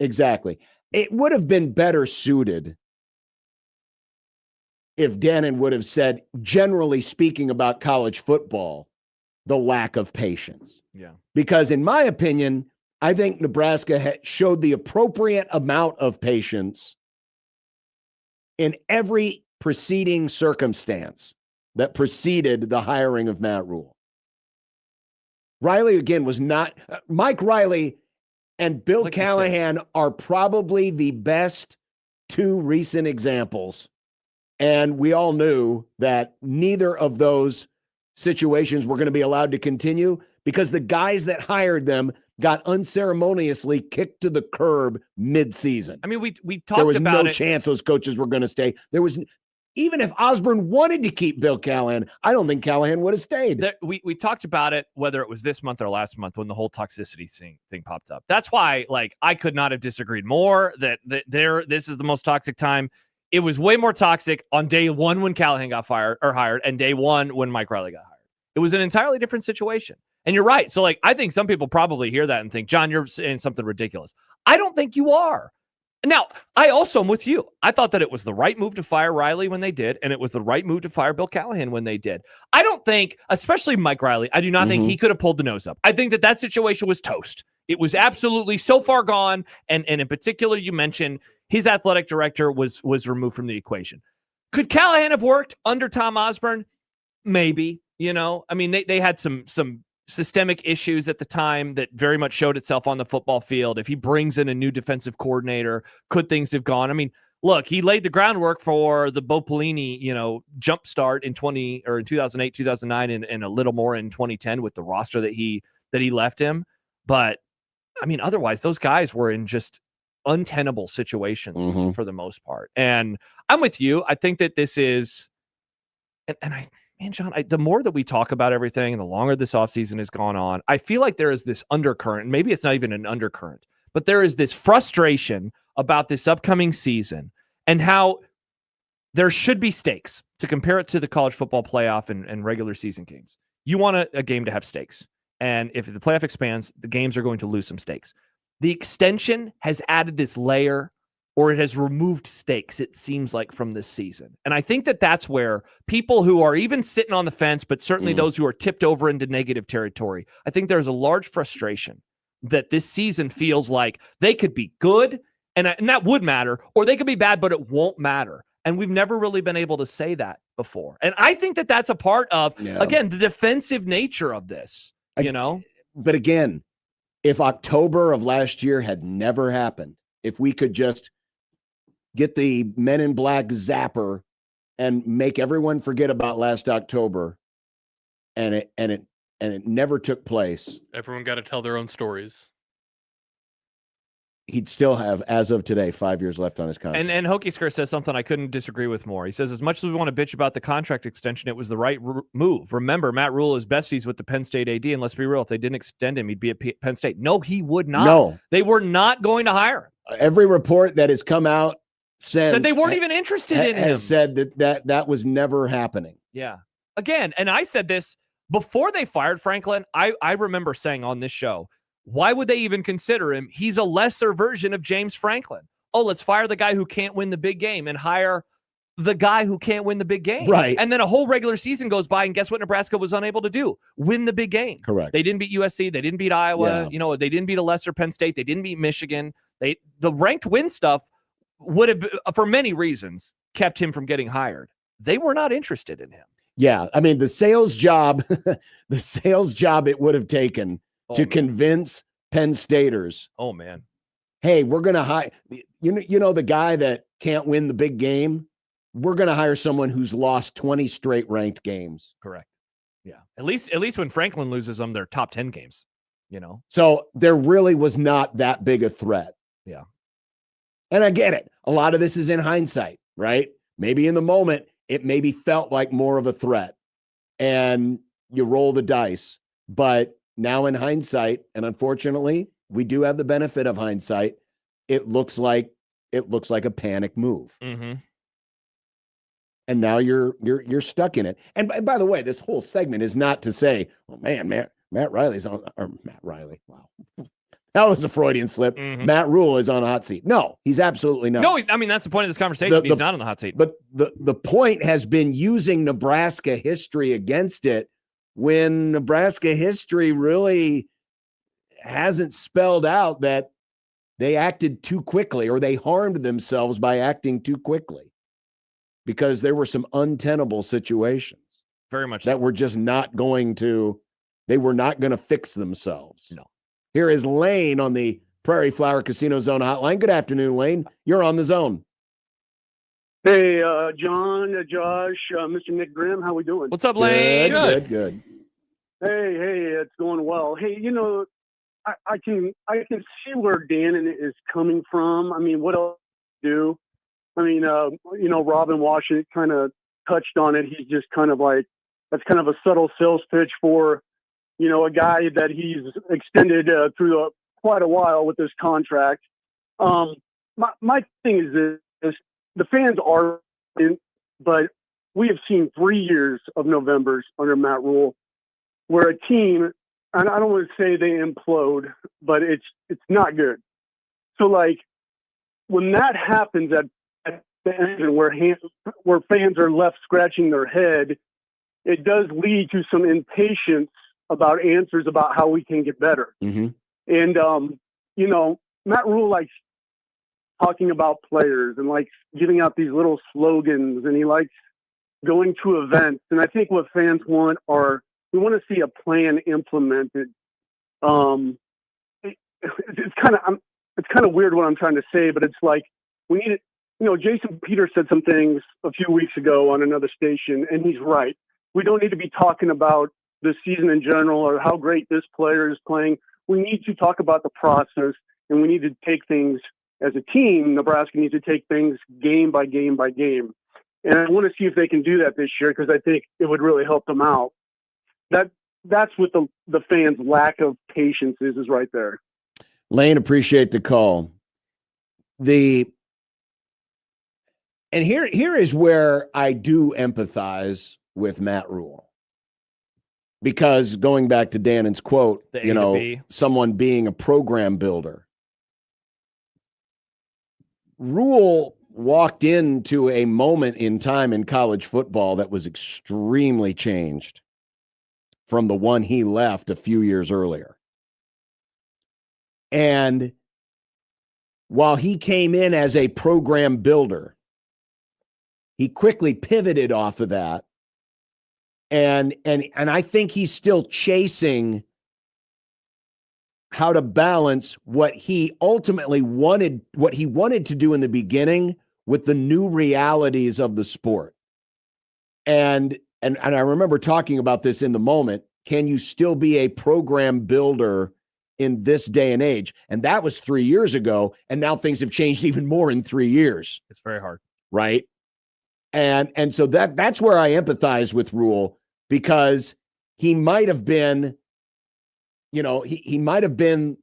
Exactly. It would have been better suited if Dannon would have said, generally speaking about college football, the lack of patience. Yeah. Because in my opinion, I think Nebraska showed the appropriate amount of patience in every preceding circumstance that preceded the hiring of Matt Rule. Riley, again, was not Mike Riley and Bill Callahan are probably the best two recent examples. And we all knew that neither of those situations were going to be allowed to continue because the guys that hired them got unceremoniously kicked to the curb mid-season. I mean, we talked about there was no it. chance those coaches were going to stay. There was, even if Osborne wanted to keep Bill Callahan, I don't think Callahan would have stayed. We talked about it, whether it was this month or last month when the whole toxicity thing popped up. That's why, like, I could not have disagreed more that this is the most toxic time. It was way more toxic on day one when Callahan got hired, and day one when Mike Riley got hired. It was an entirely different situation. And you're right. So, like, I think some people probably hear that and think, John, you're saying something ridiculous. I don't think you are. Now, I also am with you. I thought that it was the right move to fire Riley when they did, and it was the right move to fire Bill Callahan when they did. I don't think, especially Mike Riley, I do not think he could have pulled the nose up. I think that situation was toast. It was absolutely so far gone, and in particular, you mentioned his athletic director was removed from the equation. Could Callahan have worked under Tom Osborne? Maybe. You know, I mean, they had some systemic issues at the time that very much showed itself on the football field. If he brings in a new defensive coordinator, could things have gone? I mean, look, he laid the groundwork for the Bo Pelini, jump start in 2008, 2009, and a little more in 2010 with the roster that he left him. But I mean, otherwise, those guys were in just untenable situations for the most part. And I'm with you. I think that this is, John, the more that we talk about everything and the longer this offseason has gone on, I feel like there is this undercurrent, and maybe it's not even an undercurrent, but there is this frustration about this upcoming season and how there should be stakes. To compare it to the college football playoff and regular season games, you want a game to have stakes. And if the playoff expands, the games are going to lose some stakes. The extension has added this layer, or it has removed stakes, it seems like, from this season. And I think that that's where people who are even sitting on the fence, but certainly those who are tipped over into negative territory, I think there's a large frustration that this season feels like they could be good, and that would matter, or they could be bad, but it won't matter. And we've never really been able to say that before. And I think that that's a part of, again, the defensive nature of this, But again, if October of last year had never happened, if we could just get the Men in Black zapper and make everyone forget about last October, and it never took place. Everyone got to tell their own stories. He'd still have, as of today, 5 years left on his contract. And Hokie Skirt says something I couldn't disagree with more. He says, as much as we want to bitch about the contract extension, it was the right move. Remember, Matt Rule is besties with the Penn State AD, and let's be real, if they didn't extend him, he'd be at Penn State. No, he would not. No. They were not going to hire him. Every report that has come out said they weren't even interested in him. Has said that was never happening. Yeah. Again, and I said this before they fired Franklin. I remember saying on this show, why would they even consider him? He's a lesser version of James Franklin. Oh, let's fire the guy who can't win the big game and hire the guy who can't win the big game. Right. And then a whole regular season goes by, and guess what Nebraska was unable to do? Win the big game. Correct. They didn't beat USC. They didn't beat Iowa. Yeah. They didn't beat a lesser Penn State. They didn't beat Michigan. The ranked win stuff would have, for many reasons, kept him from getting hired. They were not interested in him. Yeah, I mean the sales job, it would have taken to convince Penn Staters. Oh man, hey, we're gonna hire you know the guy that can't win the big game. We're gonna hire someone who's lost 20 straight ranked games. Correct. Yeah, at least when Franklin loses them, they're top 10 games. You know, so there really was not that big a threat. Yeah, and I get it. A lot of this is in hindsight, right? Maybe in the moment it maybe felt like more of a threat, and you roll the dice. But now in hindsight, and unfortunately, we do have the benefit of hindsight. It looks like a panic move. Mm-hmm. And now you're stuck in it. And by the way, this whole segment is not to say, oh man, Matt Riley's on, or Matt Riley. Wow. That was a Freudian slip. Mm-hmm. Matt Rule is on a hot seat. No, he's absolutely not. No, I mean, that's the point of this conversation. He's not on the hot seat. But the point has been using Nebraska history against it when Nebraska history really hasn't spelled out that they acted too quickly or they harmed themselves by acting too quickly, because there were some untenable situations. Very much that so. were just not going to, they were not going to fix themselves. No. Here is Lane on the Prairie Flower Casino Zone hotline. Good afternoon, Lane. You're on the zone. Hey, John, Josh, Mr. Nick Grimm, how we doing? What's up, Lane? Good. Hey, it's going well. Hey, you know, I can see where Dan is coming from. I mean, what else do? I mean, you know, Robin Washington kind of touched on it. He's just kind of like, that's kind of a subtle sales pitch for, you know, a guy that he's extended through quite a while with this contract. My thing is this, the fans are in, but we have seen 3 years of Novembers under Matt Rule where a team, and I don't want to say they implode, but it's not good. So like when that happens at the end and where fans are left scratching their head, it does lead to some impatience about answers about how we can get better. Mm-hmm. And, you know, Matt Rule likes talking about players and likes giving out these little slogans, and he likes going to events. And I think what fans want we want to see a plan implemented. It's kind of weird what I'm trying to say, but it's like we need it. You know, Jason Peters said some things a few weeks ago on another station, and he's right. We don't need to be talking about the season in general or how great this player is playing. We need to talk about the process, and we need to take things as a team. Nebraska needs to take things game by game by game. And I want to see if they can do that this year, because I think it would really help them out. That's what the fans' lack of patience is right there. Lane, appreciate the call. And here is where I do empathize with Matt Rule. Because going back to Dannon's quote, you know, someone being a program builder. Rule walked into a moment in time in college football that was extremely changed from the one he left a few years earlier. And while he came in as a program builder, he quickly pivoted off of that. And I think he's still chasing how to balance what he ultimately wanted to do in the beginning with the new realities of the sport. And I remember talking about this in the moment. Can you still be a program builder in this day and age? And that was 3 years ago. And now things have changed even more in 3 years. It's very hard. Right. And so that's where I empathize with Rule, because he might have been, you know, he might have been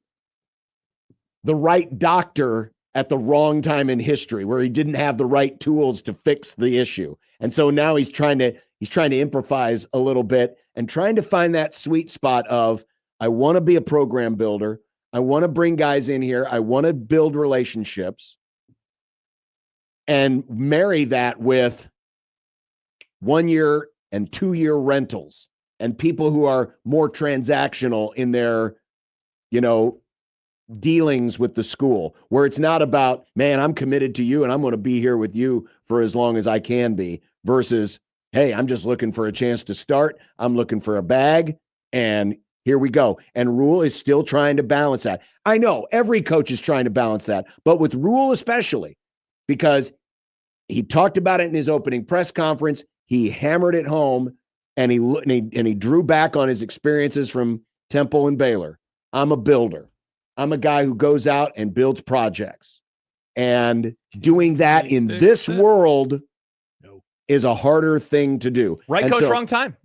the right doctor at the wrong time in history, where he didn't have the right tools to fix the issue. And so now he's trying to improvise a little bit and trying to find that sweet spot of, I want to be a program builder. I want to bring guys in here. I want to build relationships and marry that with 1 year and 2 year rentals and people who are more transactional in their, you know, dealings with the school, where it's not about, man, I'm committed to you and I'm going to be here with you for as long as I can be, versus, hey, I'm just looking for a chance to start. I'm looking for a bag, and here we go. And Rule is still trying to balance that. I know every coach is trying to balance that, but with Rule especially, because he talked about it in his opening press conference, he hammered it home, and he drew back on his experiences from Temple and Baylor. I'm a builder. I'm a guy who goes out and builds projects. And doing that in this world is a harder thing to do. Right and coach, so wrong time.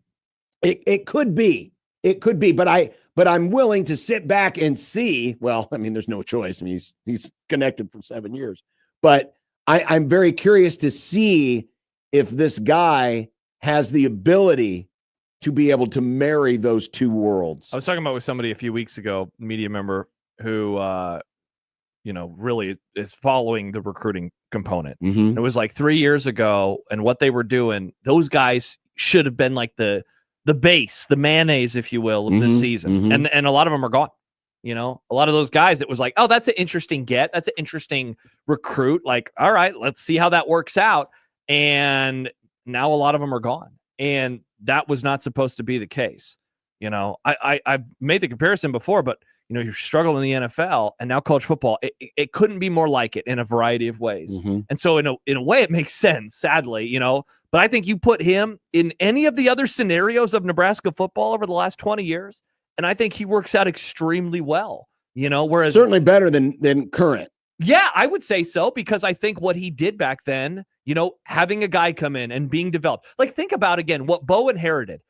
It could be. It could be, but I'm willing to sit back and see. Well, I mean, there's no choice. I mean, he's connected for 7 years. But I'm very curious to see if this guy has the ability to be able to marry those two worlds. I was talking about with somebody a few weeks ago, media member who, really is following the recruiting component. Mm-hmm. It was like 3 years ago, and what they were doing, those guys should have been like the base, the mayonnaise, if you will, of this season. Mm-hmm. And a lot of them are gone. A lot of those guys, it was like, oh, that's an interesting get. That's an interesting recruit. Like, all right, let's see how that works out. And now a lot of them are gone. And that was not supposed to be the case. I've made the comparison before, but you're struggling in the NFL, and now college football, it couldn't be more like it in a variety of ways. Mm-hmm. And so in a way, it makes sense, sadly, but I think you put him in any of the other scenarios of Nebraska football over the last 20 years, and I think he works out extremely well, whereas certainly better than current. Yeah, I would say so, because I think what he did back then, having a guy come in and being developed, like think about again what Bo inherited.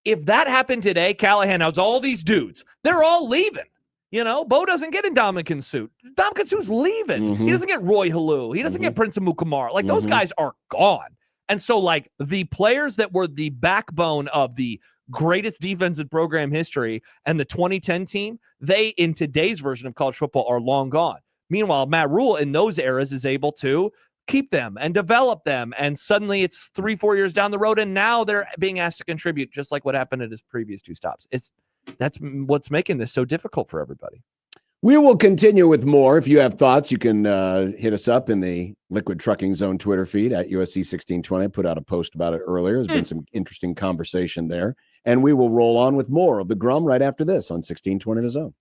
If that happened today, Callahan has all these dudes. They're all leaving. Bo doesn't get Ndamukong Suh. Ndamukong Suh's leaving. Mm-hmm. He doesn't get Roy Halou. He doesn't get Prince Amukamara. Like, those guys are gone. And so, like, the players that were the backbone of the greatest defense in program history and the 2010 team, they, in today's version of college football, are long gone. Meanwhile, Matt Rule in those eras is able to keep them and develop them. And suddenly it's 3-4 years down the road, and now they're being asked to contribute, just like what happened at his previous two stops. That's what's making this so difficult for everybody. We will continue with more. If you have thoughts, you can hit us up in the Liquid Trucking Zone Twitter feed at USC 1620. I put out a post about it earlier. There's been some interesting conversation there. And we will roll on with more of the Grum right after this on 1620 The Zone.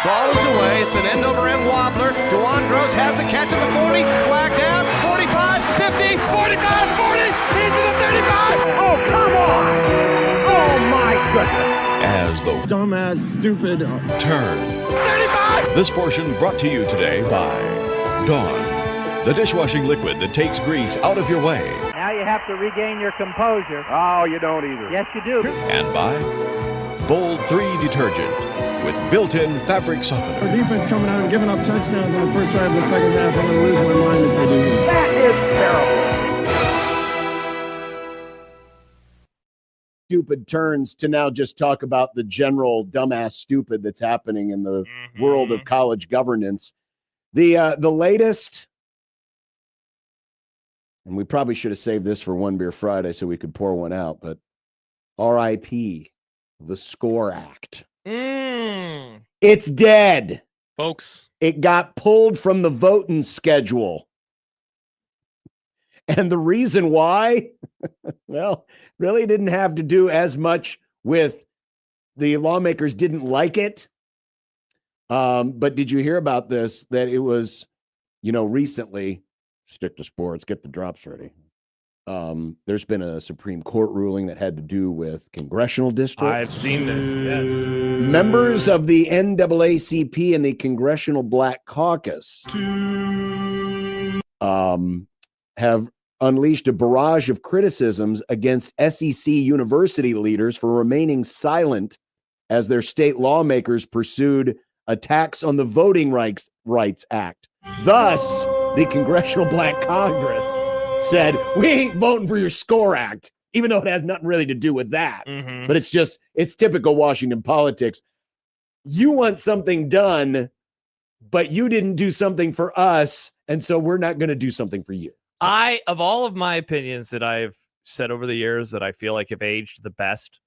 Ball is away. It's an end-over-end wobbler. DeJuan Gross has the catch at the 40. Flag down. 45, 50, 45, 40. Into the 35. Oh, come on. Oh, my goodness. As the dumbass, stupid turn. 35. This portion brought to you today by Dawn, the dishwashing liquid that takes grease out of your way. Now you have to regain your composure. Oh, you don't either. Yes, you do. And by Bold 3 detergent with built-in fabric softener. Our defense coming out and giving up touchdowns on the first drive of the second half. I'm going to lose my mind if they do. That is terrible. Stupid turns to now just talk about the general dumbass stupid that's happening in the world of college governance. The latest, and we probably should have saved this for One Beer Friday so we could pour one out, but RIP, the SCORE Act. It's dead. Folks. It got pulled from the voting schedule. And the reason why, well, really didn't have to do as much with the lawmakers didn't like it. But did you hear about this? That it was, recently, stick to sports, get the drops ready. There's been a Supreme Court ruling that had to do with congressional districts. I've seen this. Yes. Members of the NAACP and the Congressional Black Caucus have unleashed a barrage of criticisms against SEC university leaders for remaining silent as their state lawmakers pursued attacks on the Voting Rights Act. Thus, the Congressional Black Congress said, we ain't voting for your SCORE Act, even though it has nothing really to do with that. But it's typical Washington politics. You want something done, but you didn't do something for us, and so we're not going to do something for you. Of all of my opinions that I've said over the years that I feel like have aged the best,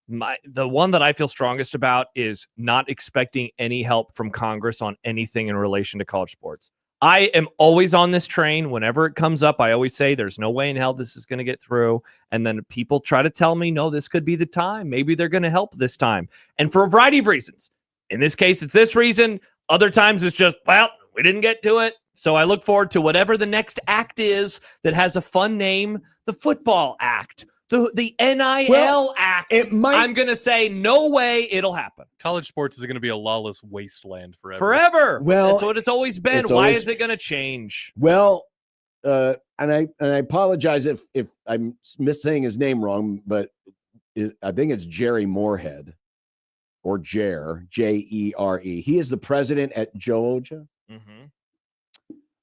the one that I feel strongest about is not expecting any help from Congress on anything in relation to college sports. I am always on this train. Whenever it comes up, I always say there's no way in hell this is going to get through. And then people try to tell me, no, this could be the time. Maybe they're going to help this time. And for a variety of reasons. In this case, it's this reason. Other times it's just, well, we didn't get to it. So I look forward to whatever the next act is that has a fun name, the Football Act, the NIL Act. I'm going to say no way it'll happen. College sports is going to be a lawless wasteland forever. Forever. Well, that's what it's always been. Why is it going to change? Well, and I apologize if I'm saying his name wrong, but I think it's Jerry Moorhead or Jere, Jere. He is the president at Georgia.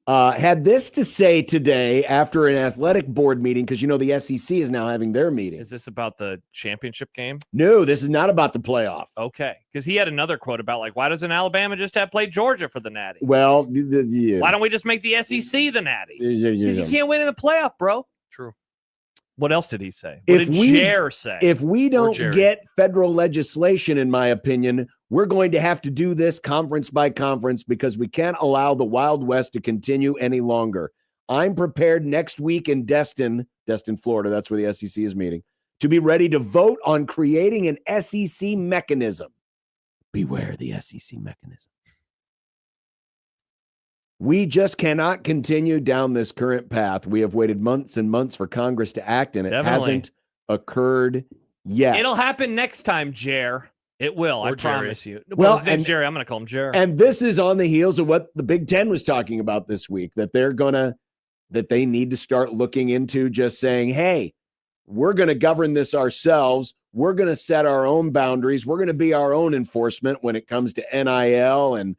Had this to say today after an athletic board meeting, because the SEC is now having their meeting. Is this about the championship game? No, this is not about the playoff. Okay, because he had another quote about why doesn't Alabama just have played Georgia for the Natty? Well, why don't we just make the SEC the Natty? Because you can't win in the playoff, bro. True. What else did he say? What did Jere say? If we don't get federal legislation, in my opinion, we're going to have to do this conference by conference because we can't allow the Wild West to continue any longer. I'm prepared next week in Destin, Florida, that's where the SEC is meeting, to be ready to vote on creating an SEC mechanism. Beware the SEC mechanism. We just cannot continue down this current path. We have waited months and months for Congress to act, and it hasn't occurred yet. It'll happen next time, Jer. It will, I promise you. Well, his name's Jerry. I'm going to call him Jer. And this is on the heels of what the Big Ten was talking about this week, that they need to start looking into just saying, hey, we're going to govern this ourselves. We're going to set our own boundaries. We're going to be our own enforcement when it comes to NIL and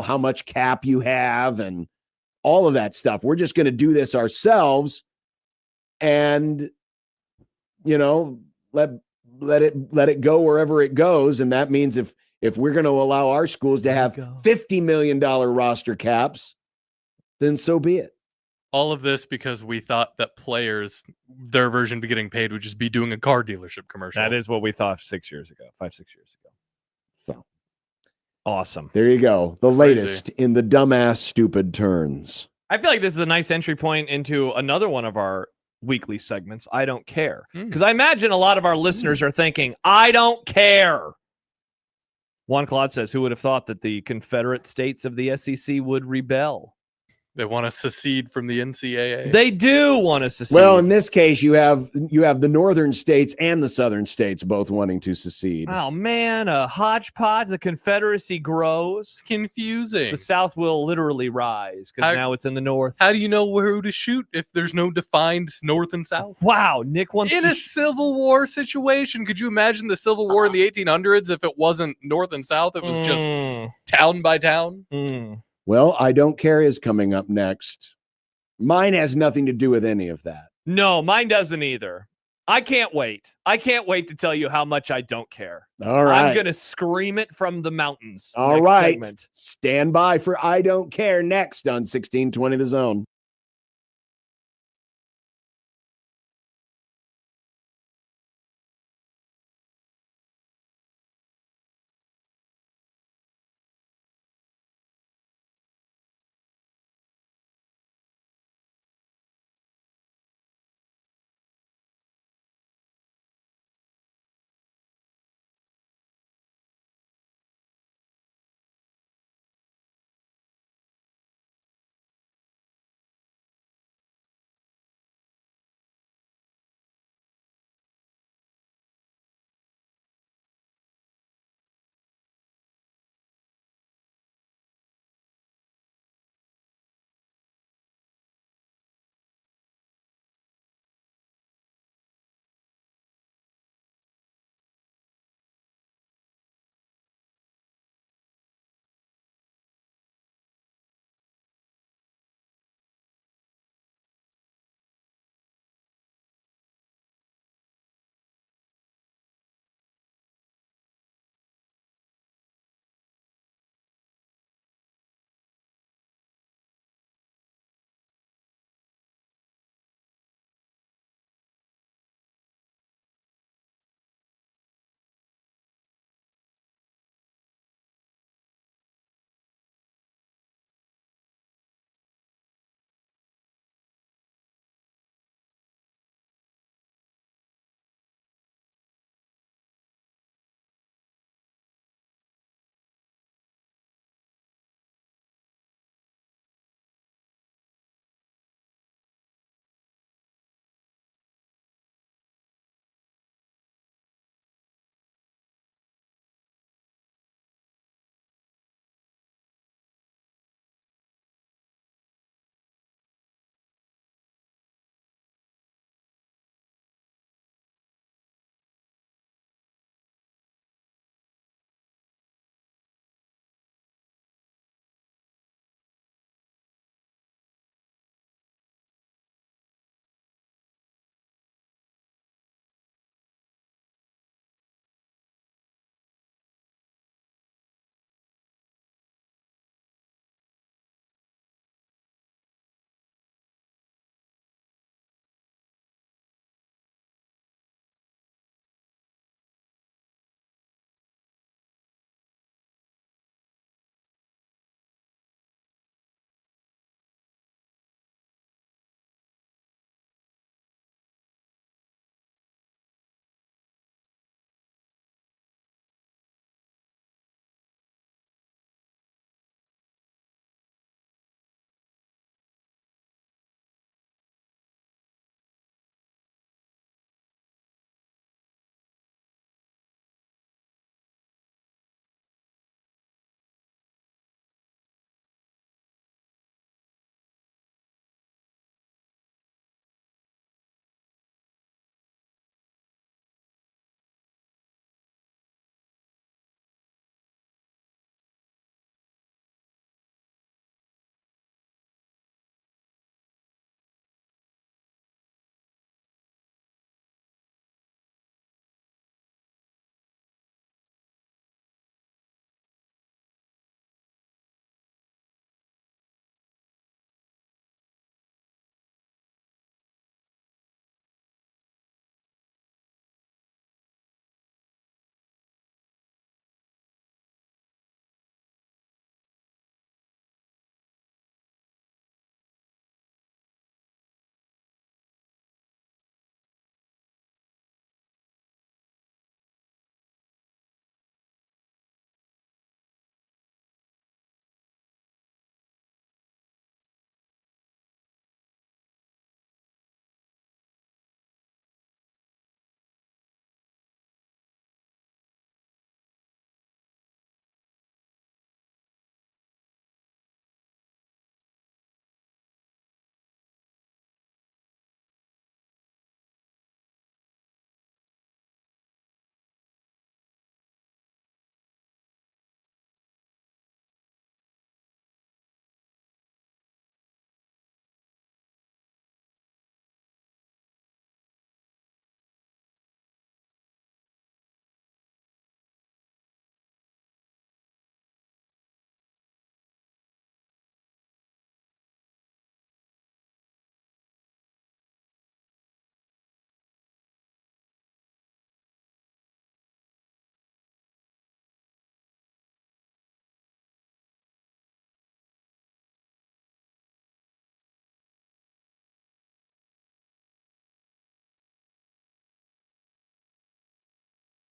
how much cap you have and all of that stuff. We're just going to do this ourselves and, let it go wherever it goes. And that means if we're going to allow our schools to have $50 million roster caps, then so be it. All of this because we thought that players, their version of getting paid would just be doing a car dealership commercial. That is what we thought 5-6 years ago. So awesome. There you go. The latest in the dumbass stupid turns. I feel like this is a nice entry point into another one of our weekly segments. I don't care. Because I imagine a lot of our listeners are thinking, I don't care. Juan Claude says, who would have thought that the Confederate states of the SEC would rebel? They want to secede from the NCAA. They do want to secede. Well, in this case, you have the northern states and the southern states both wanting to secede. Oh, man, a hodgepodge. The Confederacy grows. Confusing. The South will literally rise because now it's in the North. How do you know who to shoot if there's no defined North and South? Wow, Nick wants in a Civil War situation. Could you imagine the Civil War in the 1800s if it wasn't North and South? It was just town by town. Well, I Don't Care is coming up next. Mine has nothing to do with any of that. No, mine doesn't either. I can't wait. I can't wait to tell you how much I don't care. All right. I'm going to scream it from the mountains. All next right. segment. Stand by for I Don't Care next on 1620 The Zone.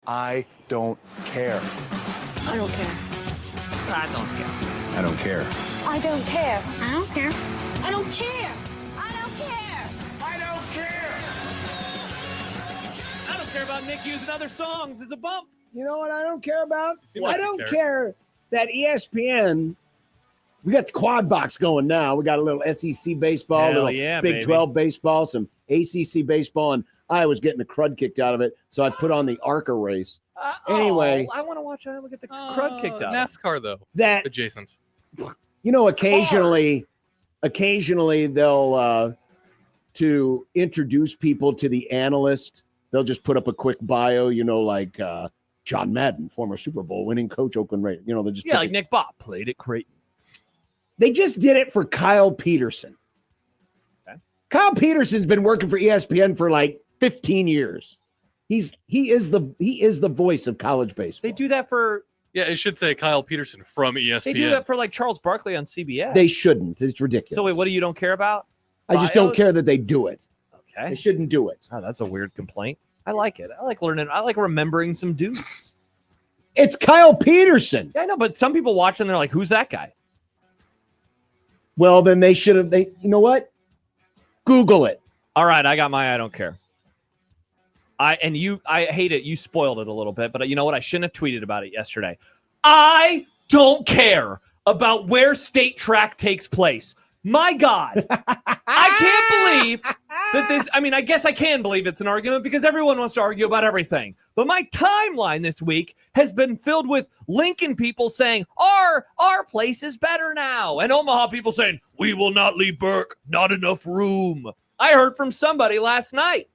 I don't care. I don't care. I don't care. I don't care. I don't care. I don't care. I don't care. I don't care. I don't care. I don't care about Nick using other songs as a bump. You know what I don't care about? like I you don't care. care that ESPN. We got the quad box going now. We got a little SEC baseball, Hell little yeah, Big baby. 12 baseball, some ACC baseball, and I was getting the crud kicked out of it, so I put on the ARCA race. Anyway, I want to watch. I want to get the crud kicked out. NASCAR though. That Adjacent. you know, occasionally they'll to introduce people to the analyst. They'll just put up a quick bio, you know, like John Madden, former Super Bowl winning coach, Oakland Raiders. You know, they just Yeah, like Nick Bob played at Creighton. They just did it for Kyle Peterson. Okay. Kyle Peterson's been working for ESPN for like 15 years. He is the voice of college baseball. They do that for. Yeah, it should say Kyle Peterson from ESPN. They do that for like Charles Barkley on CBS. They shouldn't. It's ridiculous. So wait, what do you don't care about? I just don't Bios? care that they do it. Okay. They shouldn't do it. Oh, that's a weird complaint. I like it. I like learning. I like remembering some dudes. It's Kyle Peterson. Yeah, I know, but some people watch and they're like, "Who's that guy?" Well, then they should have. You know what? Google it. All right, I got my. I don't care. I hate it. You spoiled it a little bit, but you know what? I shouldn't have tweeted about it yesterday. I don't care about where state track takes place. My God, I can't believe that this. I mean, I guess I can believe it's an argument because everyone wants to argue about everything. But my timeline this week has been filled with Lincoln people saying our place is better now, and Omaha people saying we will not leave Burke, not enough room. I heard from somebody last night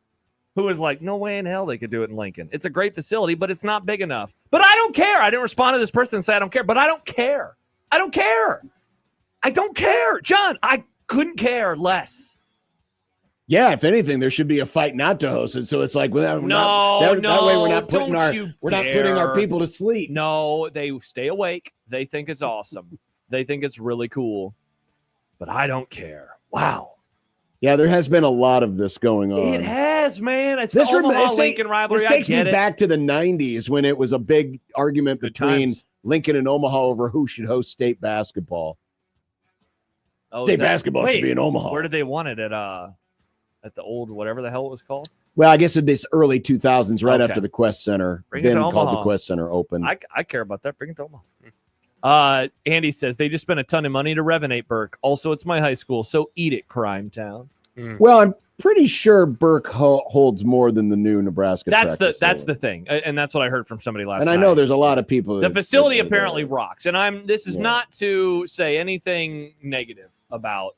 who was like, no way in hell they could do it in Lincoln. It's a great facility, but it's not big enough. But I don't care. I didn't respond to this person and say I don't care, but I don't care. I don't care. I don't care. John, I couldn't care less. Yeah, if anything, there should be a fight not to host it. So it's like, well, that way we're not putting our people to sleep. No, they stay awake. They think it's awesome. They think it's really cool. But I don't care. Wow. Yeah, there has been a lot of this going on. It has, man. It's the Omaha-Lincoln rivalry. This takes I get me it. back to the 90s when it was a big argument Good between times. Lincoln and Omaha over who should host state basketball. Oh, State basketball should be in Omaha. Where did they want it? At the old whatever the hell it was called? Well, I guess in this early 2000s, right Okay. after the Quest Center, Bring it then to called the Omaha. Quest Center open. I care about that. Bring it to Omaha. Andy says they just spent a ton of money to renovate Burke. Also, it's my high school, so eat it, Crime Town. Well, I'm pretty sure Burke holds more than the new Nebraska. That's track the facility. thing, and that's what I heard from somebody last And night. I know there's a lot of people. The facility that- apparently rocks, and this is not to say anything negative about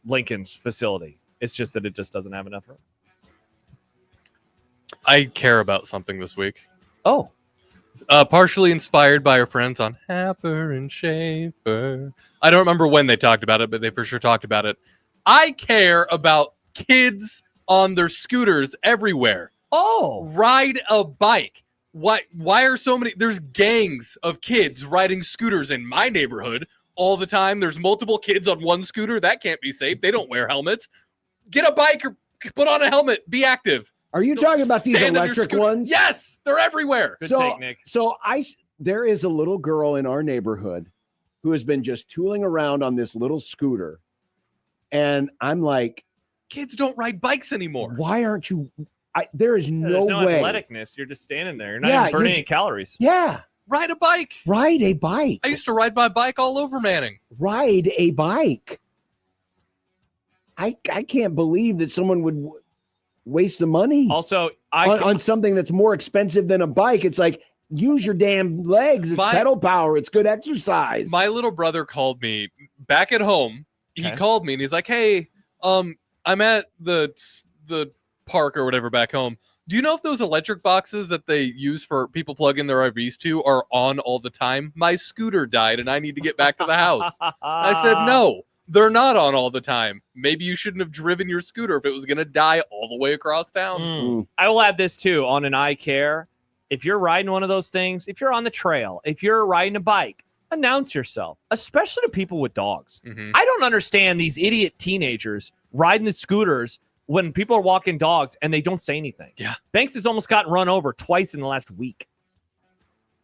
Lincoln's facility. It's just that it just doesn't have enough room. I care about something this week. Oh. Partially inspired by our friends on Happer and Schaefer. I don't remember when they talked about it, but they for sure talked about it. I care about kids on their scooters everywhere. Oh. Ride a bike. Why are so many? There's gangs of kids riding scooters in my neighborhood all the time. There's multiple kids on one scooter. That can't be safe. They don't wear helmets. Get a bike or put on a helmet. Be active. Are you talking about these Stand on your electric scooter. ones? Yes, they're everywhere. Good take, Nick. So there is a little girl in our neighborhood who has been just tooling around on this little scooter. And I'm like, kids don't ride bikes anymore. Why aren't you? There is There's no way. athleticness. You're just standing there. You're not even burning any calories. Yeah. Ride a bike. Ride a bike. I used to ride my bike all over Manning. Ride a bike. I can't believe that someone would waste the money. Also, on something that's more expensive than a bike. It's like, use your damn legs. It's pedal power. It's good exercise. My little brother called me back at home. He called me and he's like, "Hey, I'm at the park or whatever back home. Do you know if those electric boxes that they use for people plug in their RVs to are on all the time? My scooter died and I need to get back to the house." I said, "No, they're not on all the time. Maybe you shouldn't have driven your scooter if it was going to die all the way across town." I will add this too on an I care. If you're riding one of those things, if you're on the trail, if you're riding a bike, announce yourself, especially to people with dogs. I don't understand these idiot teenagers riding the scooters when people are walking dogs and they don't say anything. Yeah. Banks has almost gotten run over twice in the last week.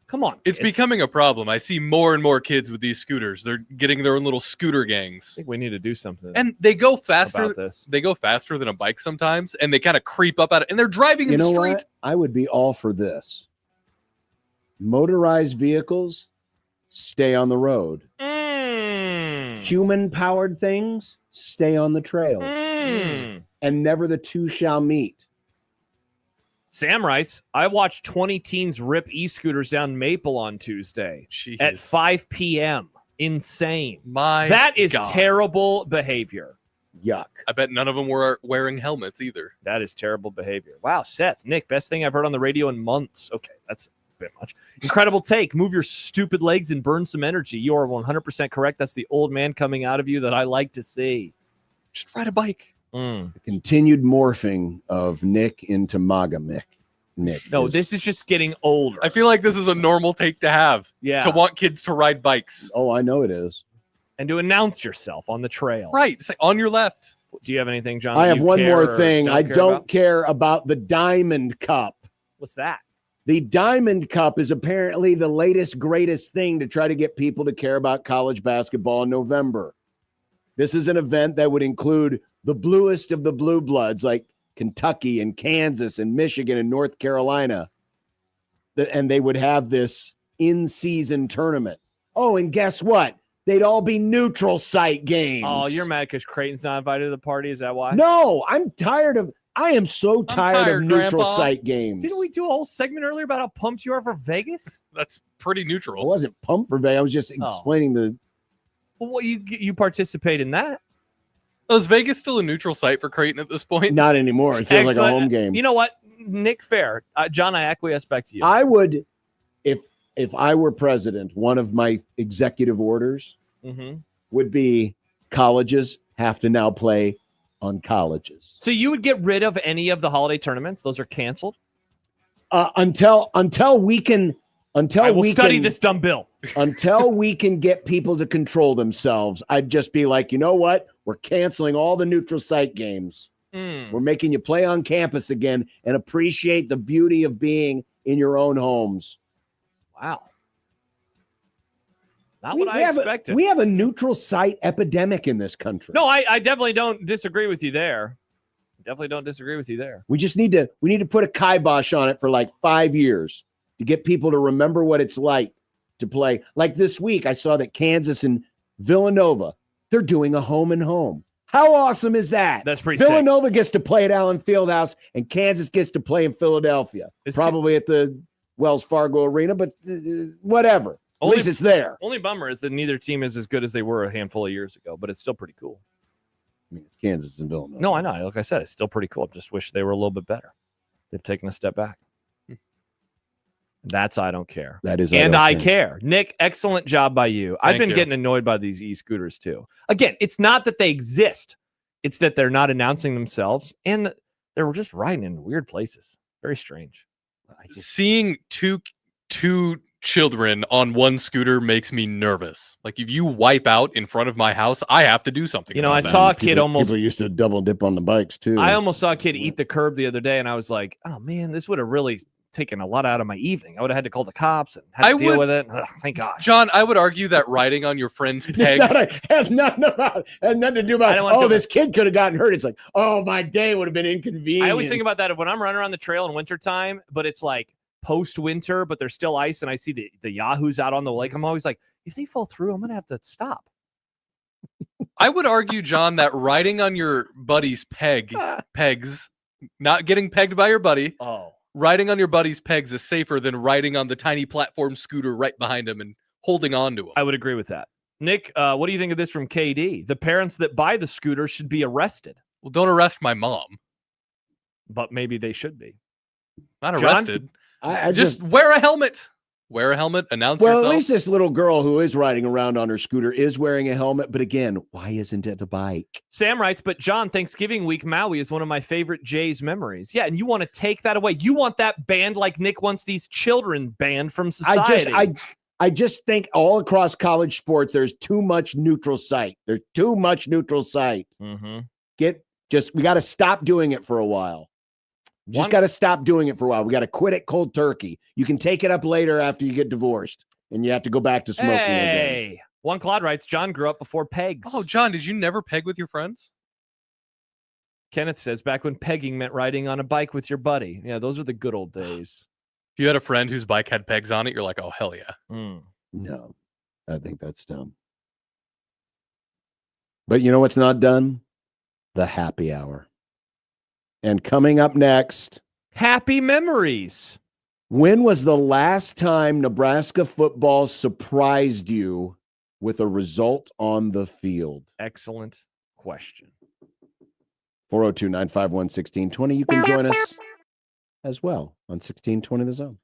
Come on. It's becoming a problem. I see more and more kids with these scooters. They're getting their own little scooter gangs. I think we need to do something. And they go faster. About this. They go faster than a bike sometimes, and they kind of creep up at it. And they're driving in the street. What? I would be all for this. Motorized vehicles stay on the road. Human-powered things stay on the trail. And never the two shall meet. Sam writes, I watched 20 teens rip e-scooters down Maple on Tuesday at 5 p.m. Insane. That is God. terrible behavior. Yuck. I bet none of them were wearing helmets either. That is terrible behavior. Wow, Seth, Nick, best thing I've heard on the radio in months. Okay, that's a bit much. Incredible take. Move your stupid legs and burn some energy. You are 100% correct. That's the old man coming out of you that I like to see. Just ride a bike. The continued morphing of Nick into MAGA Mick. Nick. No, this is just getting older. I feel like this is a normal take to have. Yeah. To want kids to ride bikes. Oh, I know it is. And to announce yourself on the trail. Right. Say on your left. Do you have anything, John? I have you one care more or thing. I care don't about? care about the Diamond Cup. What's that? The Diamond Cup is apparently the latest, greatest thing to try to get people to care about college basketball in November. This is an event that would include the bluest of the blue bloods, like Kentucky and Kansas and Michigan and North Carolina. And they would have this in-season tournament. Oh, and guess what? They'd all be neutral site games. Oh, you're mad because Creighton's not invited to the party? Is that why? No, I am so tired of neutral Grandpa. site games. Didn't we do a whole segment earlier about how pumped you are for Vegas? That's pretty I neutral. wasn't pumped for Vegas. I was just explaining the. Well, you participate in that. Oh, is Vegas still a neutral site for Creighton at this point? Not anymore. It feels like a Excellent. home game. You know what? Nick Fair. John, I acquiesce back to you. I would, if I were president, one of my executive orders would be colleges have to now play on colleges. So you would get rid of any of the holiday tournaments? Those are canceled? Until we can study this dumb bill. Until we can get people to control themselves, I'd just be like, you know what? We're canceling all the neutral site games. We're making you play on campus again and appreciate the beauty of being in your own homes. Wow. Not what I expected. We have a neutral site epidemic in this country. No, I definitely don't disagree with you there. We just need to put a kibosh on it for like 5 years to get people to remember what it's like to play. Like this week, I saw that Kansas and Villanova, they're doing a home and home. How awesome is that? That's pretty Villanova gets to play at Allen Fieldhouse, and Kansas gets to play in Philadelphia. Probably at the Wells Fargo Arena, but whatever. At least it's there. Only bummer is that neither team is as good as they were a handful of years ago, but it's still pretty cool. I mean, it's Kansas and Villanova. No, I know. Like I said, it's still pretty cool. I just wish they were a little bit better. They've taken a step back. That's I don't care. That is, I care. Nick, excellent job by you. I've been you. getting annoyed by these e-scooters too. Again, it's not that they exist. It's that they're not announcing themselves and they're just riding in weird places. Very strange. Seeing two children on one scooter makes me nervous. Like if you wipe out in front of my house, I have to do something. You know, I about saw a that. kid almost. People used to double dip on the bikes too. I almost saw a kid eat the curb the other day, and I was like, "Oh man, this would have really taken a lot out of my evening. I would have had to call the cops and had to deal with it. Ugh, thank God." John, I would argue that riding on your friend's pegs has nothing to do about. This kid could have gotten hurt. It's like, oh, my day would have been inconvenient. I always think about that when I'm running around the trail in wintertime, but it's like post-winter, but there's still ice, and I see the yahoos out on the lake. I'm always like, if they fall through, I'm gonna have to stop. I would argue, John, that riding on your buddy's pegs, not getting pegged by your buddy. Riding on your buddy's pegs is safer than riding on the tiny platform scooter right behind him and holding on to him. I would agree with that. Nick, what do you think of this from KD? The parents that buy the scooter should be arrested. Well, don't arrest my mom. But maybe they should be. Not John? arrested. I just wear a helmet. Wear a helmet. Announce Well, yourself. at least this little girl who is riding around on her scooter is wearing a helmet. But again, why isn't it a bike? Sam writes, but John, Thanksgiving week Maui is one of my favorite Jays memories. Yeah, and you want to take that away. You want that banned like Nick wants these children banned from society. I just think all across college sports, there's too much neutral site. There's too much neutral site. Mm-hmm. Get We got to stop doing it for a while. Just got to stop doing it for a while. We got to quit it cold turkey. You can take it up later after you get divorced and you have to go back to smoking again. Hey, One Claude writes, John grew up before pegs. Oh, John, did you never peg with your friends? Kenneth says, back when pegging meant riding on a bike with your buddy. Yeah, those are the good old days. If you had a friend whose bike had pegs on it, you're like, oh, hell yeah. No, I think that's dumb. But you know what's not done? The happy hour. And coming up next, happy memories. When was the last time Nebraska football surprised you with a result on the field? Excellent question. 402-951-1620. You can join us as well on 1620 The Zone.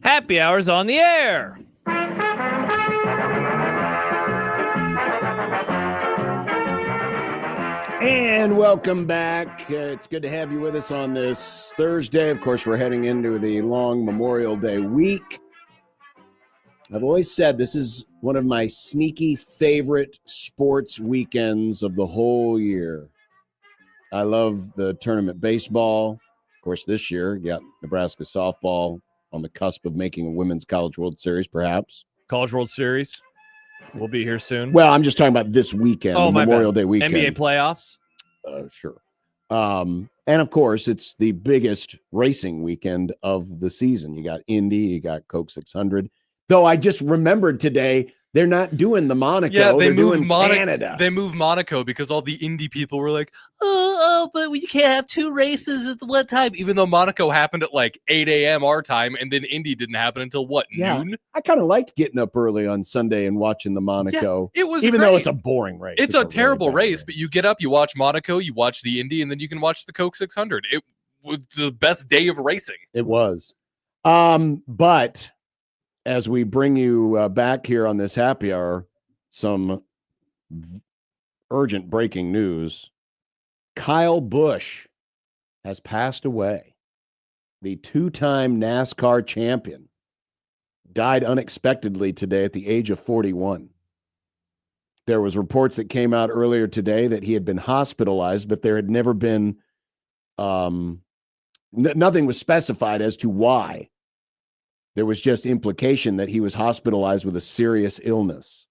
Happy Hour's on the air. And welcome back. It's good to have you with us on this Thursday. Of course, we're heading into the long Memorial Day week. I've always said this is one of my sneaky favorite sports weekends of the whole year. I love the tournament baseball. Of course, this year, you got Nebraska softball on the cusp of making a Women's College World Series, perhaps. College World Series. We'll be here soon. Well, I'm just talking about this weekend, Memorial Day weekend. NBA playoffs? Sure. And, of course, it's the biggest racing weekend of the season. You got Indy, you got Coke 600. Though I just remembered today, they're not doing the Monaco. Yeah, they're doing Canada. They moved Monaco because all the Indy people were like, but you can't have two races at one time, even though Monaco happened at like 8 a.m. our time, and then Indy didn't happen until noon? I kind of liked getting up early on Sunday and watching the Monaco. Yeah, it was even great. though it's a boring race. It's a terrible race, but you get up, you watch Monaco, you watch the Indy, and then you can watch the Coke 600. It was the best day of racing. It was. But as we bring you back here on this happy hour, some urgent breaking news. Kyle Busch has passed away. The two-time NASCAR champion died unexpectedly today at the age of 41. There was reports that came out earlier today that he had been hospitalized, but there had never been nothing was specified as to why. There was just implication that he was hospitalized with a serious illness.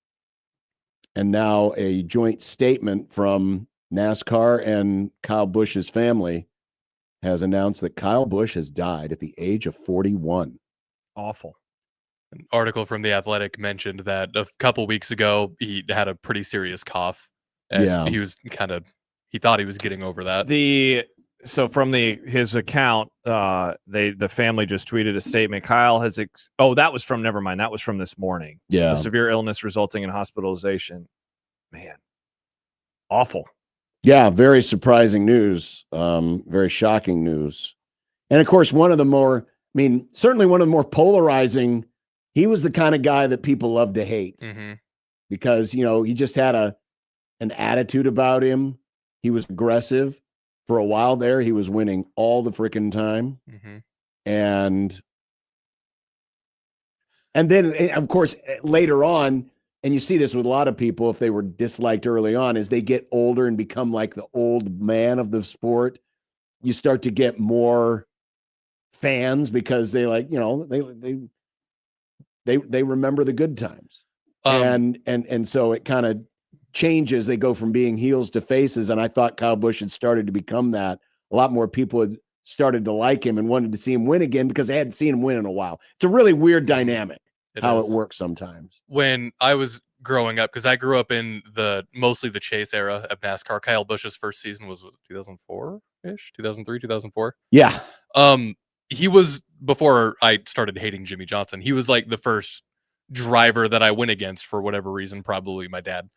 And now a joint statement from NASCAR and Kyle Busch's family has announced that Kyle Busch has died at the age of 41. Awful. An article from The Athletic mentioned that a couple weeks ago, he had a pretty serious cough. And he thought he was getting over that. So from his account, the family just tweeted a statement. Kyle has that was from that was from this morning. Yeah, a severe illness resulting in hospitalization. Man, awful. Yeah, very surprising news. Very shocking news. And of course, certainly one of the more polarizing. He was the kind of guy that people love to hate because he just had an attitude about him. He was aggressive. For a while there, he was winning all the freaking time. And then, of course, later on, and you see this with a lot of people, if they were disliked early on, as they get older and become like the old man of the sport, you start to get more fans because they they remember the good times. And so it kind of changes. They go from being heels to faces, and I thought Kyle Busch had started to become that. A lot more people had started to like him and wanted to see him win again because they hadn't seen him win in a while. It's a really weird dynamic how it works sometimes. When I was growing up, because I grew up in mostly the chase era of NASCAR, Kyle Busch's first season was 2004-ish, 2003, 2004. Yeah. He was, before I started hating Jimmy Johnson, he was like the first driver that I went against for whatever reason, probably my dad.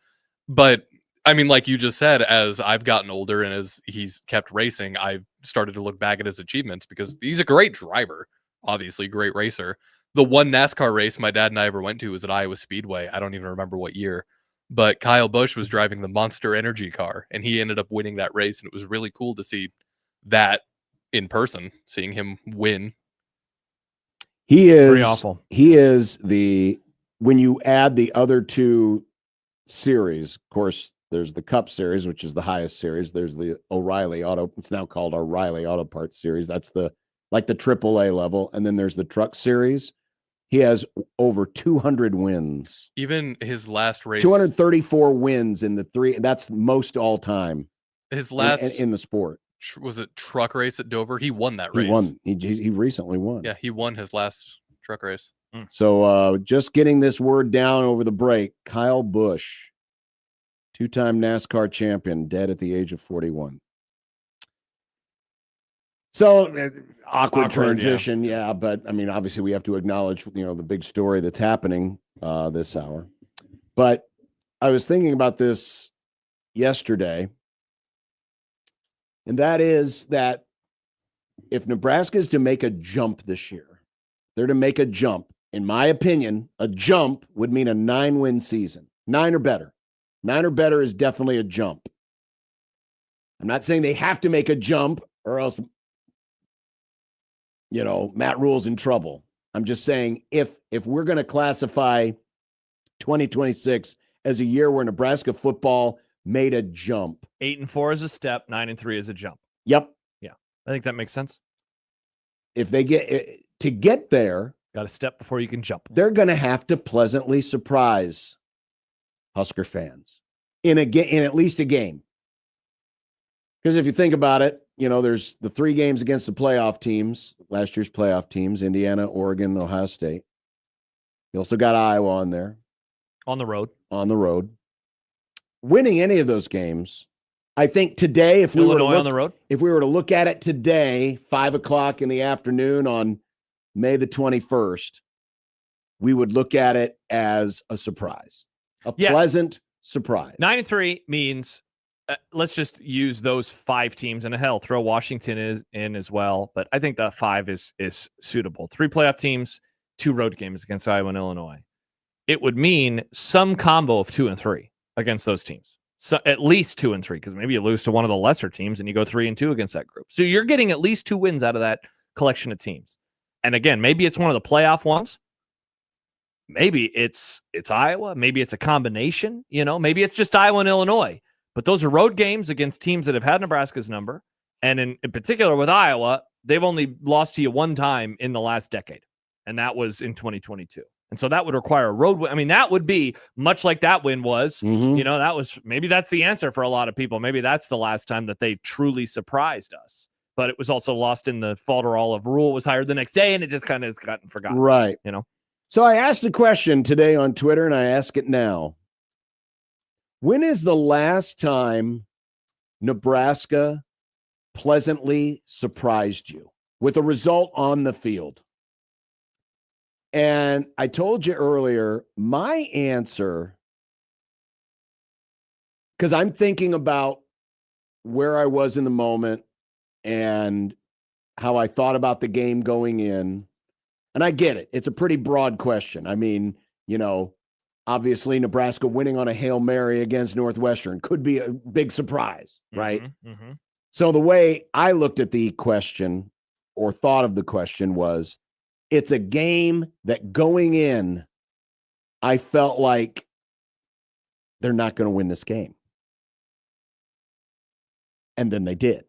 But I mean, like you just said, as I've gotten older and as he's kept racing, I've started to look back at his achievements because he's a great driver, obviously great racer. The one NASCAR race my dad and I ever went to was at Iowa Speedway. I don't even remember what year, but Kyle Busch was driving the Monster Energy car and he ended up winning that race. And it was really cool to see that in person, seeing him win. He is pretty awful. He is when you add the other two series, of course, there's the Cup Series, which is the highest series. There's the O'Reilly Auto. It's now called O'Reilly Auto Parts Series. That's the AAA level. And then there's the Truck Series. He has over 200 wins. Even his last race, 234 wins in the three. That's most all time. His last in the sport. Was it truck race at Dover? He won that race. He won. He recently won. Yeah, he won his last truck race. So just getting this word down over the break, Kyle Busch, two-time NASCAR champion, dead at the age of 41. So awkward transition, yeah. But I mean, obviously we have to acknowledge, the big story that's happening this hour. But I was thinking about this yesterday, and that is that if Nebraska is to make a jump this year, they're to make a jump, in my opinion, a jump would mean a 9-win season. 9 or better. 9 or better is definitely a jump. I'm not saying they have to make a jump or else, Matt Rule's in trouble. I'm just saying if we're going to classify 2026 as a year where Nebraska football made a jump. 8-4 is a step, 9-3 is a jump. Yep. Yeah. I think that makes sense. If they get there, got a step before you can jump. They're going to have to pleasantly surprise Husker fans in at least a game. Because if you think about it, there's the 3 games against the playoff teams, last year's playoff teams, Indiana, Oregon, Ohio State. You also got Iowa on there. On the road. Winning any of those games, I think today, if we were to look at it today, 5:00 in the afternoon on May the 21st, we would look at it as a surprise, pleasant surprise. 9-3 means let's just use those 5 teams, and hell, throw Washington in as well. But I think the 5 is suitable. 3 playoff teams, 2 road games against Iowa and Illinois. It would mean some combo of 2 and 3 against those teams. So at least 2 and 3, because maybe you lose to one of the lesser teams and you go 3-2 against that group. So you're getting at least 2 wins out of that collection of teams. And again, maybe it's one of the playoff ones. Maybe it's Iowa. Maybe it's a combination. Maybe it's just Iowa and Illinois. But those are road games against teams that have had Nebraska's number. And in particular with Iowa, they've only lost to you 1 time in the last decade. And that was in 2022. And so that would require a road win. I mean, that would be much like that win was. Maybe that's the answer for a lot of people. Maybe that's the last time that they truly surprised us. But it was also lost in the falderall of Rule was hired the next day, and it just kind of has gotten forgotten. Right. So I asked the question today on Twitter, and I ask it now. When is the last time Nebraska pleasantly surprised you with a result on the field? And I told you earlier, my answer, because I'm thinking about where I was in the moment and how I thought about the game going in. And I get it. It's a pretty broad question. I mean, obviously Nebraska winning on a Hail Mary against Northwestern could be a big surprise, right? Mm-hmm. So the way I looked at the question or thought of the question was, it's a game that going in, I felt like they're not going to win this game. And then they did.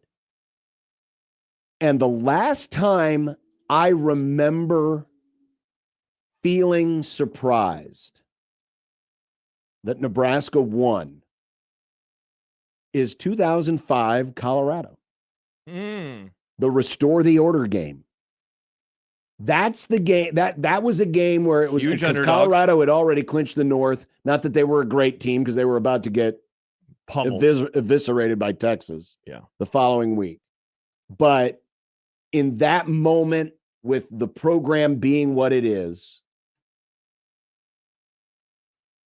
And the last time I remember feeling surprised that Nebraska won is 2005 Colorado. The Restore the Order game. That's the game. That was a game where it was because Colorado had already clinched the North. Not that they were a great team because they were about to get eviscerated by Texas the following week. But in that moment, with the program being what it is,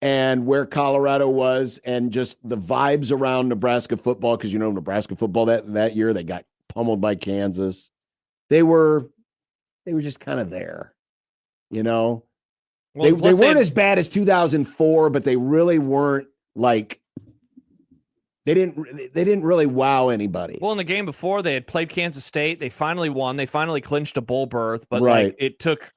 and where Colorado was, and just the vibes around Nebraska football, because Nebraska football that year, they got pummeled by Kansas. They were just kind of there, Well, they weren't as bad as 2004, but they really weren't like they didn't really wow anybody. Well, in the game before, they had played Kansas State. They finally won. They finally clinched a bowl berth, but it took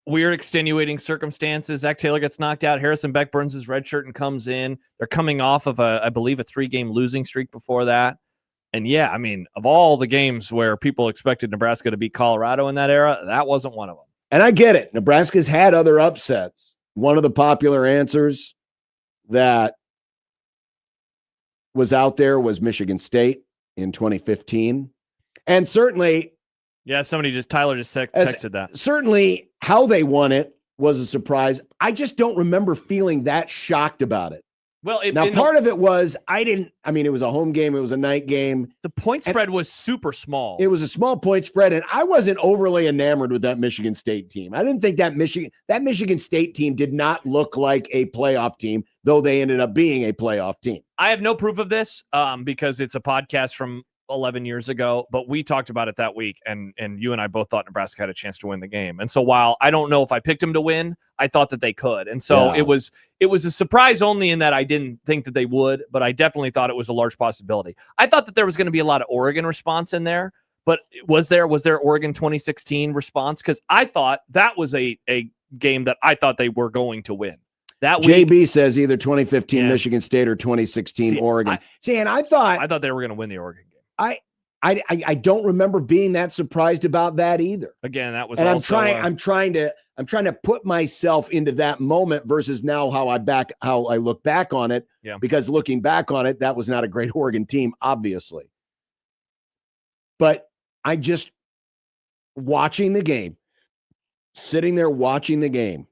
weird extenuating circumstances. Zach Taylor gets knocked out. Harrison Beck burns his red shirt and comes in. They're coming off of I believe a 3-game losing streak before that. And yeah, I mean, of all the games where people expected Nebraska to beat Colorado in that era, that wasn't one of them. And I get it. Nebraska's had other upsets. One of the popular answers that was out there was Michigan State in 2015. And certainly, Tyler just texted that. Certainly how they won it was a surprise. I just don't remember feeling that shocked about it. Well, part of it was it was a home game. It was a night game. The point spread was super small. It was a small point spread, and I wasn't overly enamored with that Michigan State team. I didn't think that Michigan State team did not look like a playoff team, though they ended up being a playoff team. I have no proof of this because it's a podcast from 11 years ago, but we talked about it that week, and you and I both thought Nebraska had a chance to win the game. And so while I don't know if I picked them to win, I thought that they could. And so it was a surprise only in that I didn't think that they would, but I definitely thought it was a large possibility. I thought that there was going to be a lot of Oregon response in there, but was there Oregon 2016 response? Because I thought that was a game that I thought they were going to win. That week, JB says either 2015 Michigan State or 2016 Oregon. And I thought they were going to win the Oregon game. I don't remember being that surprised about that either. Again, that was. And also, I'm trying to put myself into that moment versus now how I look back on it. Yeah. Because looking back on it, that was not a great Oregon team, obviously. But I just watching the game, sitting there watching the game,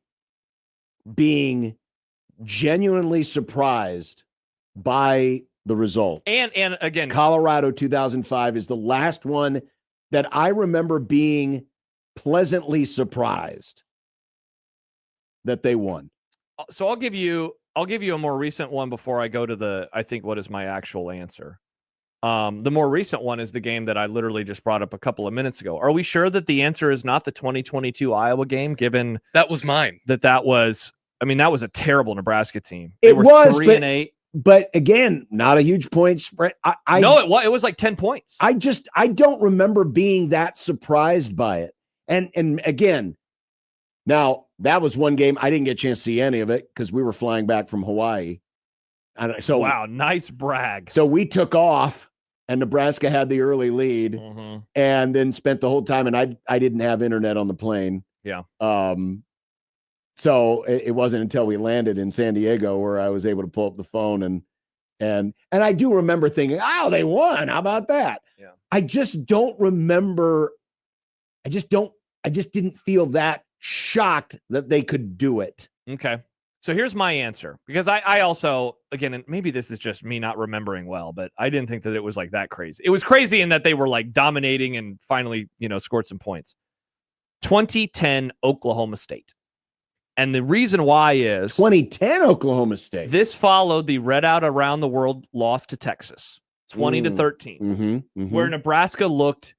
being genuinely surprised by the result. And again, Colorado 2005 is the last one that I remember being pleasantly surprised that they won. So I'll give you a more recent one before I go to what is my actual answer. The more recent one is the game that I literally just brought up a couple of minutes ago. Are we sure that the answer is not the 2022 Iowa game, given that was mine? That was a terrible Nebraska team. It was 3-8. But again, not a huge point spread. No, it was like 10 points. I don't remember being that surprised by it. And again, now that was one game I didn't get a chance to see any of it because we were flying back from Hawaii. And so wow, nice brag. So we took off and Nebraska had the early lead and then spent the whole time. And I didn't have internet on the plane. Yeah. So it wasn't until we landed in San Diego where I was able to pull up the phone and I do remember thinking, oh, they won. How about that? Yeah. I just don't remember. I just didn't feel that shocked that they could do it. Okay. So here's my answer, because I also, again, and maybe this is just me not remembering well, but I didn't think that it was like that crazy. It was crazy in that they were like dominating and finally, scored some points. 2010 Oklahoma State. And the reason why is 2010 Oklahoma State. This followed the Redout Around the World loss to Texas, 20-13, where Nebraska looked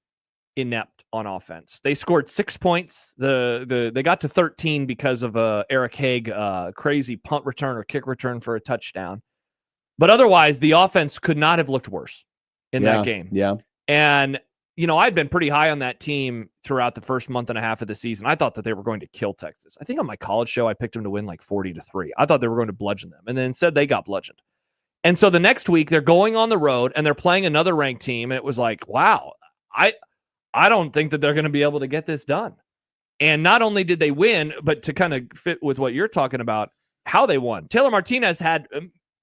inept on offense. They scored 6 points. They got to 13 because of Eric Haig crazy punt return or kick return for a touchdown. But otherwise, the offense could not have looked worse in that game. Yeah. And I'd been pretty high on that team throughout the first month and a half of the season. I thought that they were going to kill Texas. I think on my college show, I picked them to win like 40-3. I thought they were going to bludgeon them. And then instead they got bludgeoned. And so the next week they're going on the road and they're playing another ranked team. And it was like, wow, I don't think that they're going to be able to get this done. And not only did they win, but to kind of fit with what you're talking about, how they won. Taylor Martinez had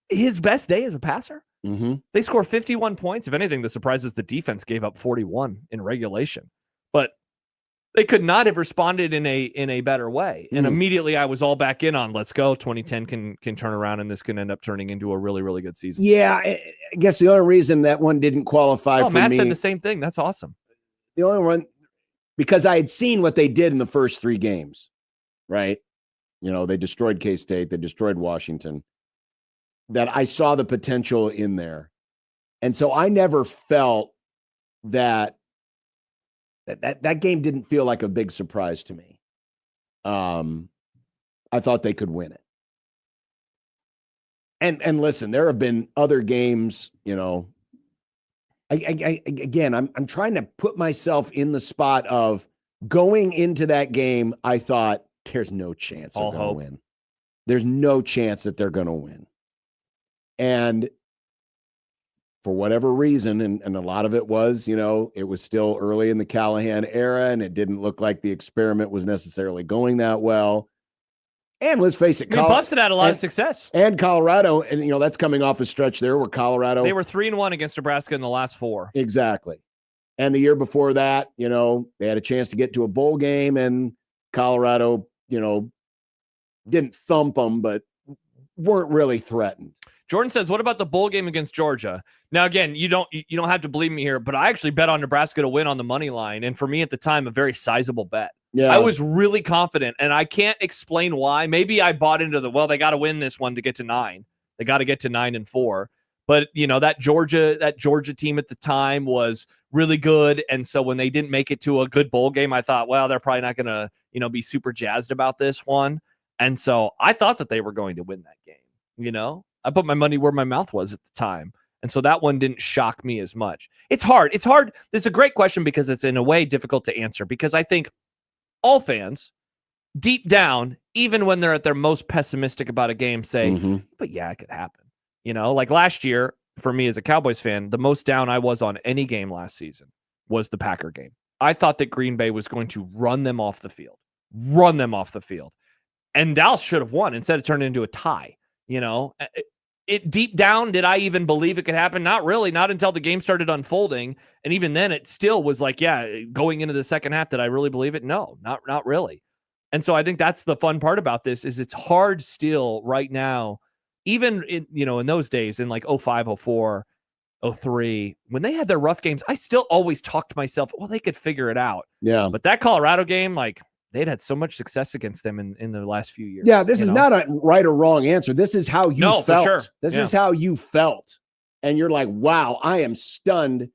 his best day as a passer. They score 51 points. If anything, the surprise is the defense gave up 41 in regulation, but they could not have responded in a better way. And immediately I was all back in on let's go. 2010 can turn around and this can end up turning into a really, really good season. Yeah. I guess the only reason that one didn't qualify for Matt me. said the same thing. That's awesome. The only one, because I had seen what they did in the first 3 games, right? They destroyed K-State. They destroyed Washington. That I saw the potential in there. And so I never felt that game didn't feel like a big surprise to me. I thought they could win it. And listen, there have been other games, again, I'm trying to put myself in the spot of going into that game. I thought there's no chance they're going to win. There's no chance that they're going to win. And for whatever reason, and a lot of it was, it was still early in the Callahan era, and it didn't look like the experiment was necessarily going that well. And let's face it, Buffs had a lot of success. And Colorado, and that's coming off a stretch there where Colorado. They were 3-1 against Nebraska in the last 4. Exactly. And the year before that, they had a chance to get to a bowl game, and Colorado, didn't thump them, but weren't really threatened. Jordan says, what about the bowl game against Georgia? Now, again, you don't have to believe me here, but I actually bet on Nebraska to win on the money line. And for me at the time, a very sizable bet. Yeah. I was really confident, and I can't explain why. Maybe I bought into they got to win this one to get to 9. They got to get to 9-4. But that Georgia team at the time was really good, and so when they didn't make it to a good bowl game, I thought, well, they're probably not going to be super jazzed about this one. And so I thought that they were going to win that game. I put my money where my mouth was at the time. And so that one didn't shock me as much. It's hard. It's a great question because it's in a way difficult to answer, because I think all fans deep down, even when they're at their most pessimistic about a game, say, but yeah, it could happen. Like last year for me as a Cowboys fan, the most down I was on any game last season was the Packer game. I thought that Green Bay was going to run them off the field. And Dallas should have won. Instead, it turned into a tie. It deep down, did I even believe it could happen? Not really, not until the game started unfolding. And even then, it still was like, yeah, going into the second half, did I really believe it? No, not really. And so I think that's the fun part about this is it's hard still right now, even in those days in like 05, 04, 03, when they had their rough games, I still always talked to myself, well, they could figure it out. Yeah. But that Colorado game, like, they'd had so much success against them in the last few years. Yeah, this is not a right or wrong answer. This is how you felt. For sure. This is how you felt. And you're like, wow, I am stunned,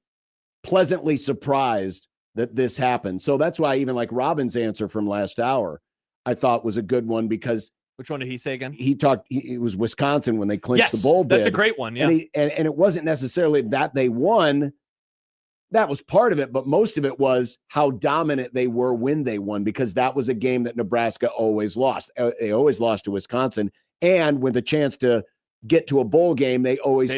pleasantly surprised that this happened. So that's why even like Robin's answer from last hour, I thought was a good one because which one did he say again? It was Wisconsin when they clinched the bowl bid. That's a great one. Yeah. And it wasn't necessarily that they won. That was part of it, but most of it was how dominant they were when they won, because that was a game that Nebraska always lost. They always lost to Wisconsin, and with a chance to get to a bowl game, they always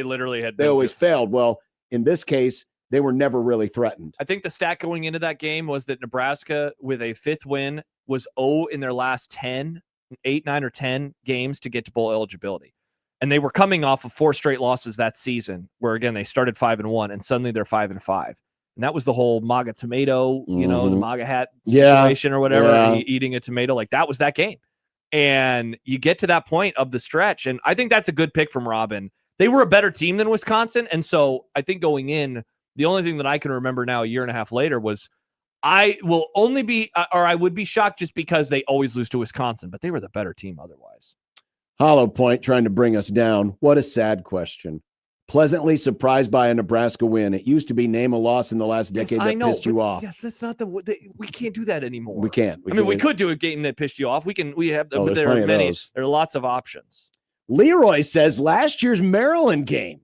failed. Well, in this case, they were never really threatened. I think the stat going into that game was that Nebraska, with a 5th win, was 0 in their last 8, 9, or 10 games to get to bowl eligibility. And they were coming off of 4 straight losses that season, where again they started 5-1, and suddenly they're 5-5. And that was the whole MAGA tomato, the MAGA hat situation or whatever, eating a tomato. Like that was that game. And you get to that point of the stretch, and I think that's a good pick from Robin. They were a better team than Wisconsin, and so I think going in, the only thing that I can remember now, a year and a half later, was I would be shocked just because they always lose to Wisconsin, but they were the better team otherwise. Hollow Point trying to bring us down. What a sad question. Pleasantly surprised by a Nebraska win. It used to be name a loss in the last decade that pissed you off. Yes, that's not we can't do that anymore. We can't. We could do a game that pissed you off. We have, but there are many. There are lots of options. Leroy says last year's Maryland game.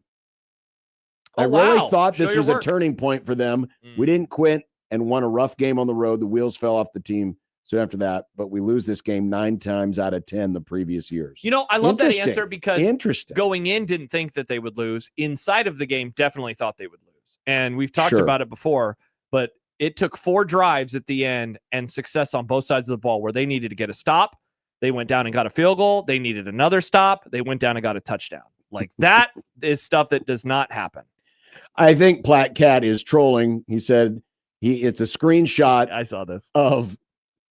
I really thought this was a turning point for them. We didn't quit and won a rough game on the road. The wheels fell off the team. So after that, but we lose this game 9 times out of 10 the previous years. I love that answer because going in, didn't think that they would lose. Inside of the game, definitely thought they would lose. And we've talked about it before, but it took 4 drives at the end and success on both sides of the ball where they needed to get a stop. They went down and got a field goal. They needed another stop. They went down and got a touchdown. Like that is stuff that does not happen. I think Platt Cat is trolling. He said it's a screenshot. I saw this of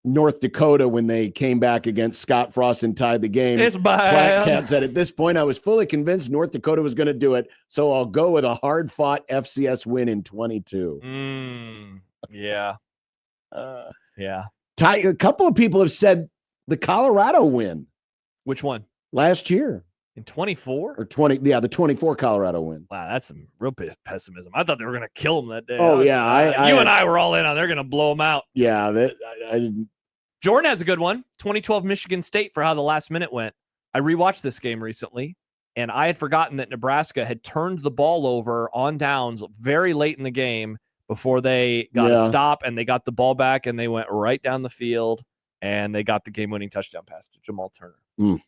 North Dakota when they came back against Scott Frost and tied the game. It's bad. Platt Cat said, at this point, I was fully convinced North Dakota was going to do it, so I'll go with a hard-fought FCS win in 22. Yeah. Yeah. A couple of people have said the Colorado win. Which one? Last year. In 24? Or 20, the 24 Colorado win. Wow, that's some real pessimism. I thought they were going to kill them that day. Oh, yeah. You and I were all in on they're going to blow them out. Yeah, I didn't. Jordan has a good one. 2012 Michigan State for how the last minute went. I rewatched this game recently, and I had forgotten that Nebraska had turned the ball over on downs very late in the game before they got a stop, and they got the ball back, and they went right down the field, and they got the game-winning touchdown pass to Jamal Turner.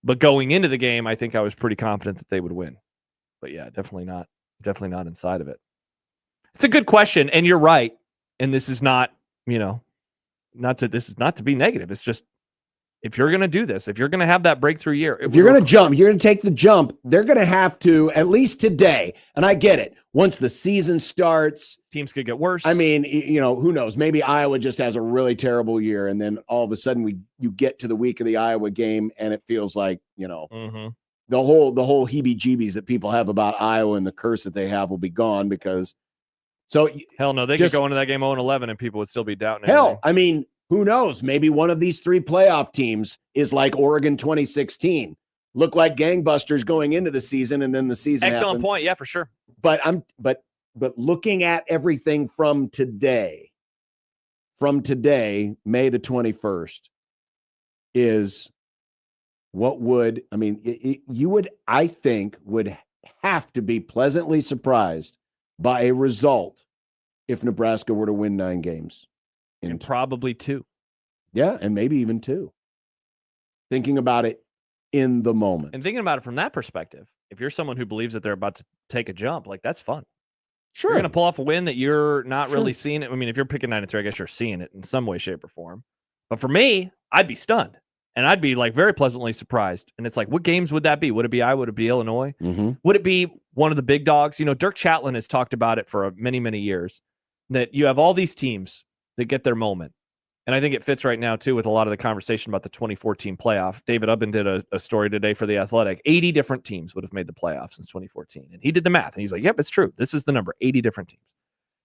But going into the game, I think I was pretty confident that they would win. But yeah, definitely not inside of it. It's a good question, and you're right. And this is not, this is not to be negative. It's just, if you're going to do this, if you're going to have that breakthrough year, if you're going to jump, you're going to take the jump, they're going to have to, at least today, and I get it, once the season starts, teams could get worse. I mean, who knows? Maybe Iowa just has a really terrible year, and then all of a sudden you get to the week of the Iowa game, and it feels like, the whole heebie-jeebies that people have about Iowa and the curse that they have will be gone because. So hell no, they could go into that game 0-11 and people would still be doubting. Hell, I mean, who knows? Maybe one of these 3 playoff teams is like Oregon 2016. look like gangbusters going into the season, and then the season Excellent happens. point. Yeah, for sure. But looking at everything from today, May the 21st, is what would, I mean, you would, I think, would have to be pleasantly surprised by a result if Nebraska were to win 9 games. And probably 2. Yeah, and maybe even 2. Thinking about it in the moment. And thinking about it from that perspective, if you're someone who believes that they're about to take a jump, like, that's fun. Sure. You're going to pull off a win that you're not really seeing it. I mean, if you're picking 9-3, I guess you're seeing it in some way, shape, or form. But for me, I'd be stunned. And I'd be like very pleasantly surprised. And it's like, what games would that be? Would it be Iowa? Would it be Illinois? Mm-hmm. Would it be one of the big dogs? You know, Dirk Chatelain has talked about it for many, many years, that you have all these teams that get their moment. And I think it fits right now, too, with a lot of the conversation about the 2014 playoff. David Ubben did a story today for The Athletic. 80 different teams would have made the playoffs since 2014. And he did the math. And he's like, yep, it's true. This is the number, 80 different teams.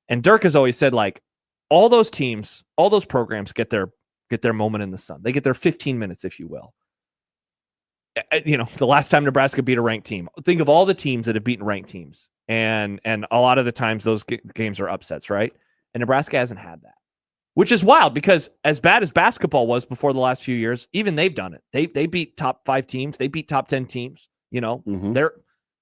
And Dirk has always said, like, all those teams, all those programs get their moment in the sun. They get their 15 minutes, if you will. You know, the last time Nebraska beat a ranked team, think of all the teams that have beaten ranked teams. And a lot of the times those games are upsets, right? And Nebraska hasn't had that, which is wild because as bad as basketball was before the last few years, even they've done it. They beat top 5 teams. They beat top 10 teams. You know,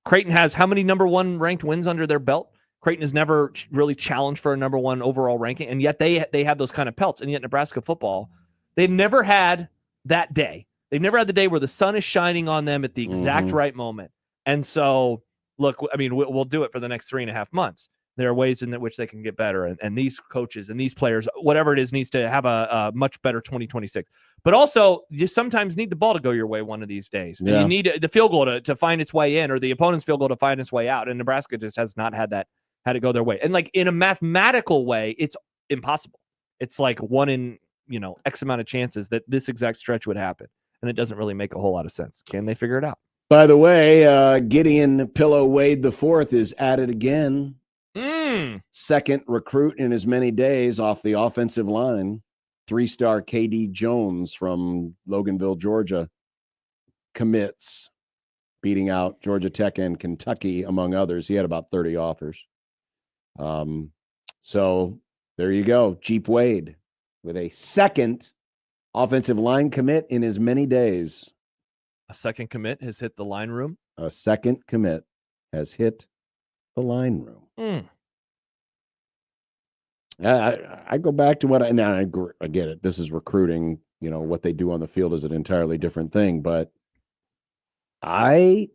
Creighton has how many number 1 ranked wins under their belt? Creighton has never really challenged for a number 1 overall ranking, and yet they have those kind of pelts. And yet Nebraska football, they've never had that day. They've never had the day where the sun is shining on them at the exact right moment. And so, look, I mean, we'll do it for the next 3.5 months. There are ways in which they can get better, and these coaches and these players, whatever it is, needs to have a much better 2026. But also, you sometimes need the ball to go your way one of these days. Yeah. You need the field goal to find its way in, or the opponent's field goal to find its way out. And Nebraska just has not had it go their way. And like in a mathematical way, it's impossible. It's like 1 in X amount of chances that this exact stretch would happen, and it doesn't really make a whole lot of sense. Can they figure it out? By the way, Gideon Pillow Wade IV is at it again. Second recruit in as many days off the offensive line. 3-star KD Jones from Loganville, Georgia, commits, beating out Georgia Tech and Kentucky, among others. He had about 30 offers. So there you go. Jeep Wade with a second offensive line commit in as many days. A second commit has hit the line room. A second commit has hit the line room. I go back to what I get it. This is recruiting. You know, what they do on the field is an entirely different thing. But I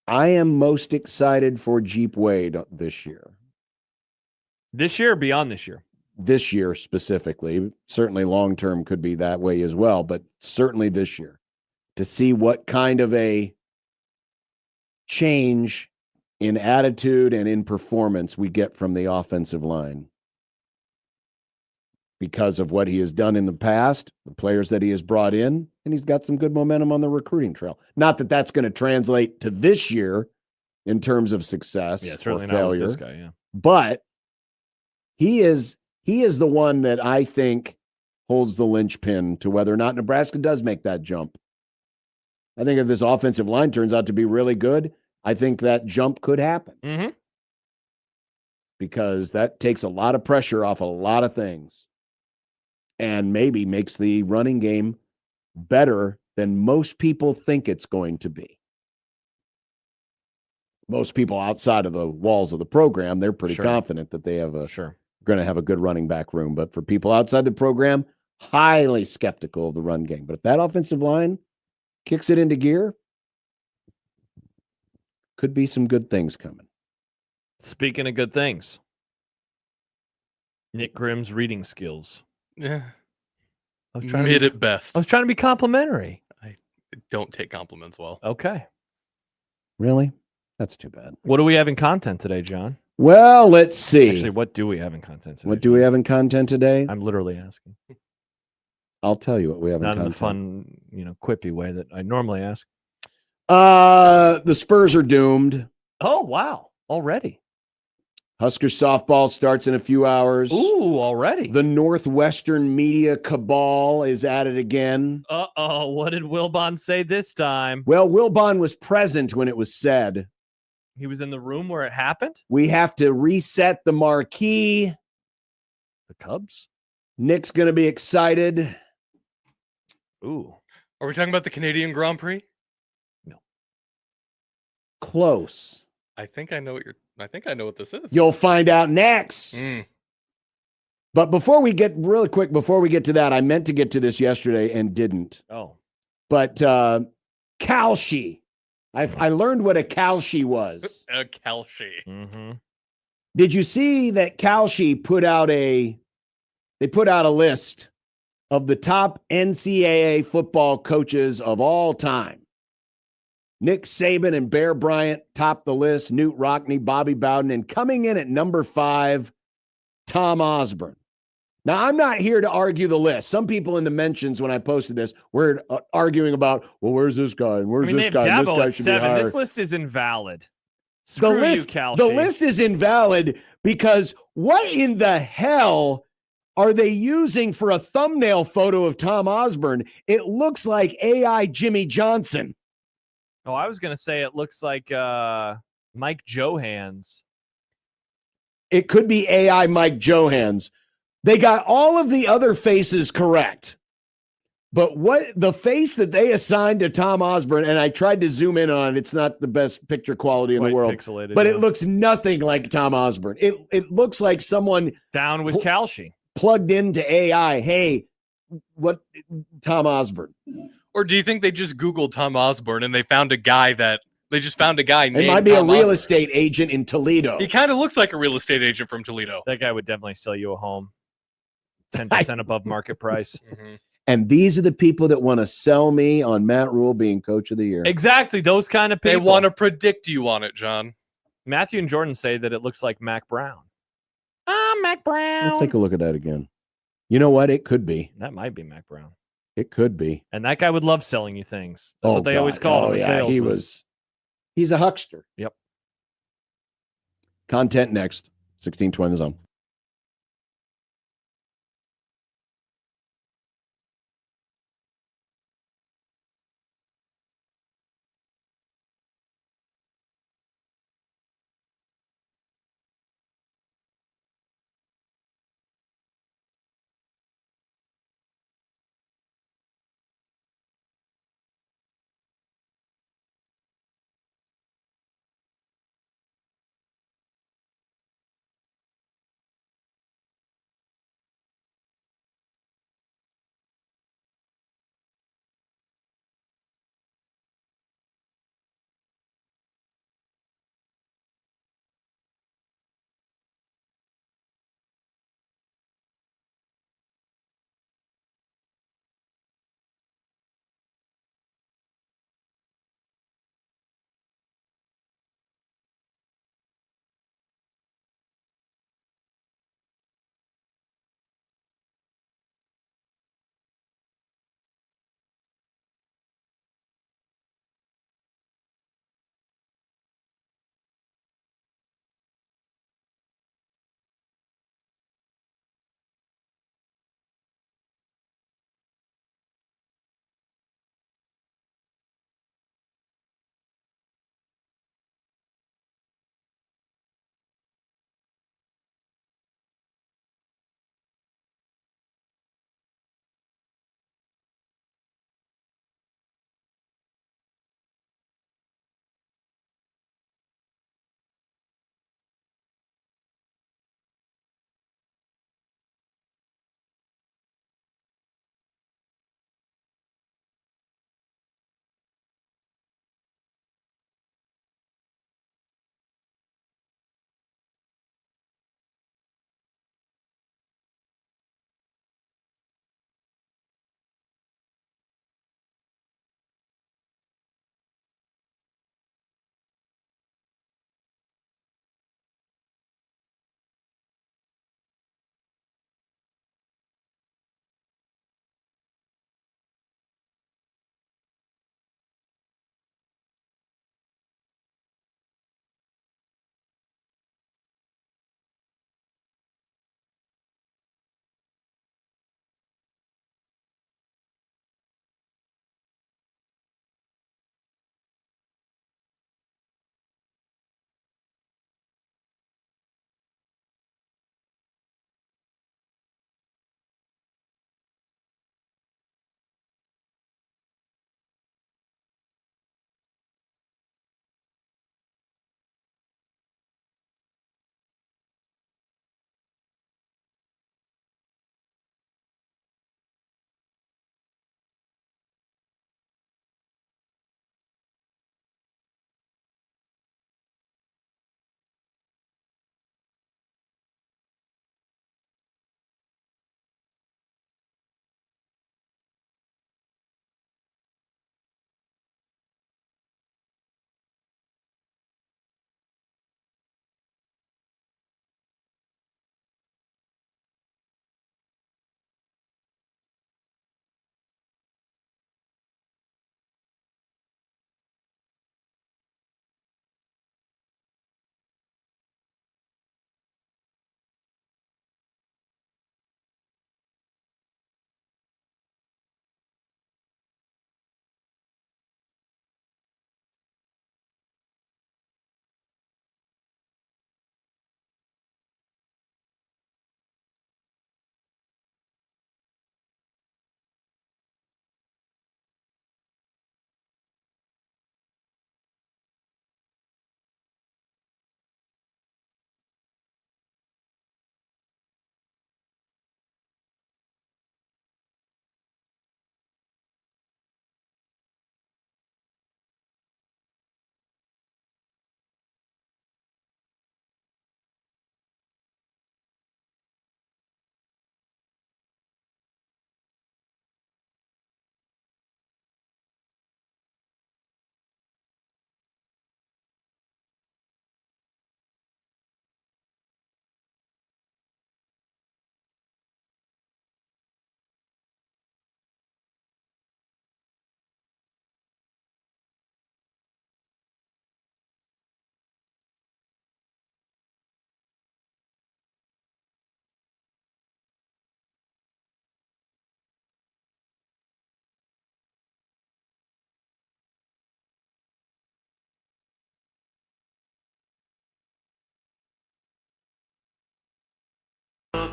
am most excited for Jeep Wade this year. This year or beyond this year? This year specifically. Certainly long-term could be that way as well, but certainly this year. To see what kind of a change in attitude and in performance we get from the offensive line. Because of what he has done in the past, the players that he has brought in, and he's got some good momentum on the recruiting trail. Not that that's going to translate to this year in terms of success or failure. Not with this guy, yeah. But he is the one that I think holds the linchpin to whether or not Nebraska does make that jump. I think if this offensive line turns out to be really good, I think that jump could happen. Because that takes a lot of pressure off a lot of things. And maybe makes the running game better than most people think it's going to be. Most people outside of the walls of the program, they're pretty confident that they have going to have a good running back room. But for people outside the program, highly skeptical of the run game. But if that offensive line kicks it into gear, could be some good things coming. Speaking of good things, Nick Grimm's reading skills. Yeah. I was trying Mid at best. I was trying to be complimentary. I don't take compliments well. Okay. Really? That's too bad. What do we have in content today, John? Well, let's see. Actually, what do we have in content today? What do we have in content today? I'm literally asking. I'll tell you what we have in content. Not in the fun, quippy way that I normally ask. The Spurs are doomed. Oh, wow. Already. Husker softball starts in a few hours. Ooh, already. The Northwestern media cabal is at it again. Uh-oh, what did Wilbon say this time? Well, Wilbon was present when it was said. He was in the room where it happened? We have to reset the marquee. The Cubs? Nick's going to be excited. Ooh. Are we talking about the Canadian Grand Prix? Close. I think I know what this is. You'll find out next. But before we get to that, I meant to get to this yesterday and didn't. Oh. But Kalshi. I learned what a Kalshi was. A Kalshi. Mm-hmm. Did you see that Kalshi put out a list of the top NCAA football coaches of all time? Nick Saban and Bear Bryant topped the list, Newt Rockne, Bobby Bowden, and coming in at number 5, Tom Osborne. Now, I'm not here to argue the list. Some people in the mentions when I posted this were arguing about, well, where's this guy? And where's this guy? And this guy should be higher. This list is invalid. Screw you, Kalshi. The list is invalid because what in the hell are they using for a thumbnail photo of Tom Osborne? It looks like AI Jimmy Johnson. Oh, I was going to say it looks like Mike Johans. It could be AI Mike Johans. They got all of the other faces correct. But what the face that they assigned to Tom Osborne, and I tried to zoom in on it, it's not the best picture quality in the world, pixelated, but it looks nothing like Tom Osborne. It looks like someone down with Kalshi plugged into AI. Hey, what Tom Osborne? Or do you think they just Googled Tom Osborne and they found a guy named It might be Tom a real Osborne? estate agent in Toledo. He kind of looks like a real estate agent from Toledo. That guy would definitely sell you a home 10% above market price. Mm-hmm. And these are the people that want to sell me on Matt Rule being coach of the year. Exactly, those kind of people. They want to predict you on it, John. Matthew and Jordan say that it looks like Mac Brown. Mac Brown. Let's take a look at that again. You know what? It could be. That might be Mac Brown. It could be. And that guy would love selling you things. That's what they always call him. Yeah, he's a huckster. Yep. Content next. 1620 The Zone.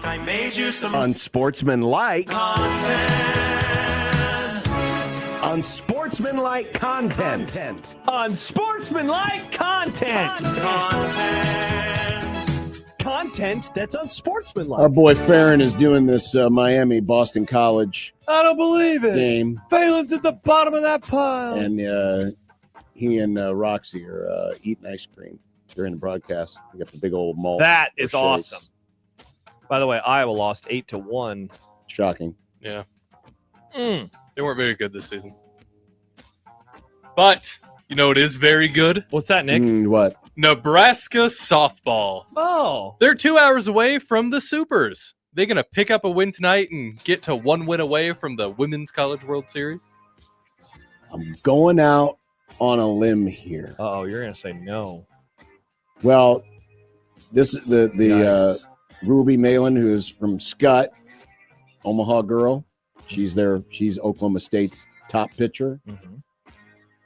I made you some Unsportsmanlike content. Unsportsmanlike content. Unsportsmanlike content. Content that's unsportsmanlike. Our boy Farron is doing this Miami Boston College I don't believe it. game, Phelan's at the bottom of that pile. and he and Roxy are eating ice cream during the broadcast. We got the big old malt. That is shakes. awesome. By the way, Iowa lost 8-1. Shocking. Yeah. They weren't very good this season. But, you know, it is very good. What's that, Nick? What? Nebraska softball. Oh. They're 2 hours away from the Supers. They're going to pick up a win tonight and get to one win away from the Women's College World Series. I'm going out on a limb here. Oh, you're going to say no. Well, this is the Nice. Ruby Malin, who is from Scott, Omaha girl. She's Oklahoma State's top pitcher. Mm-hmm.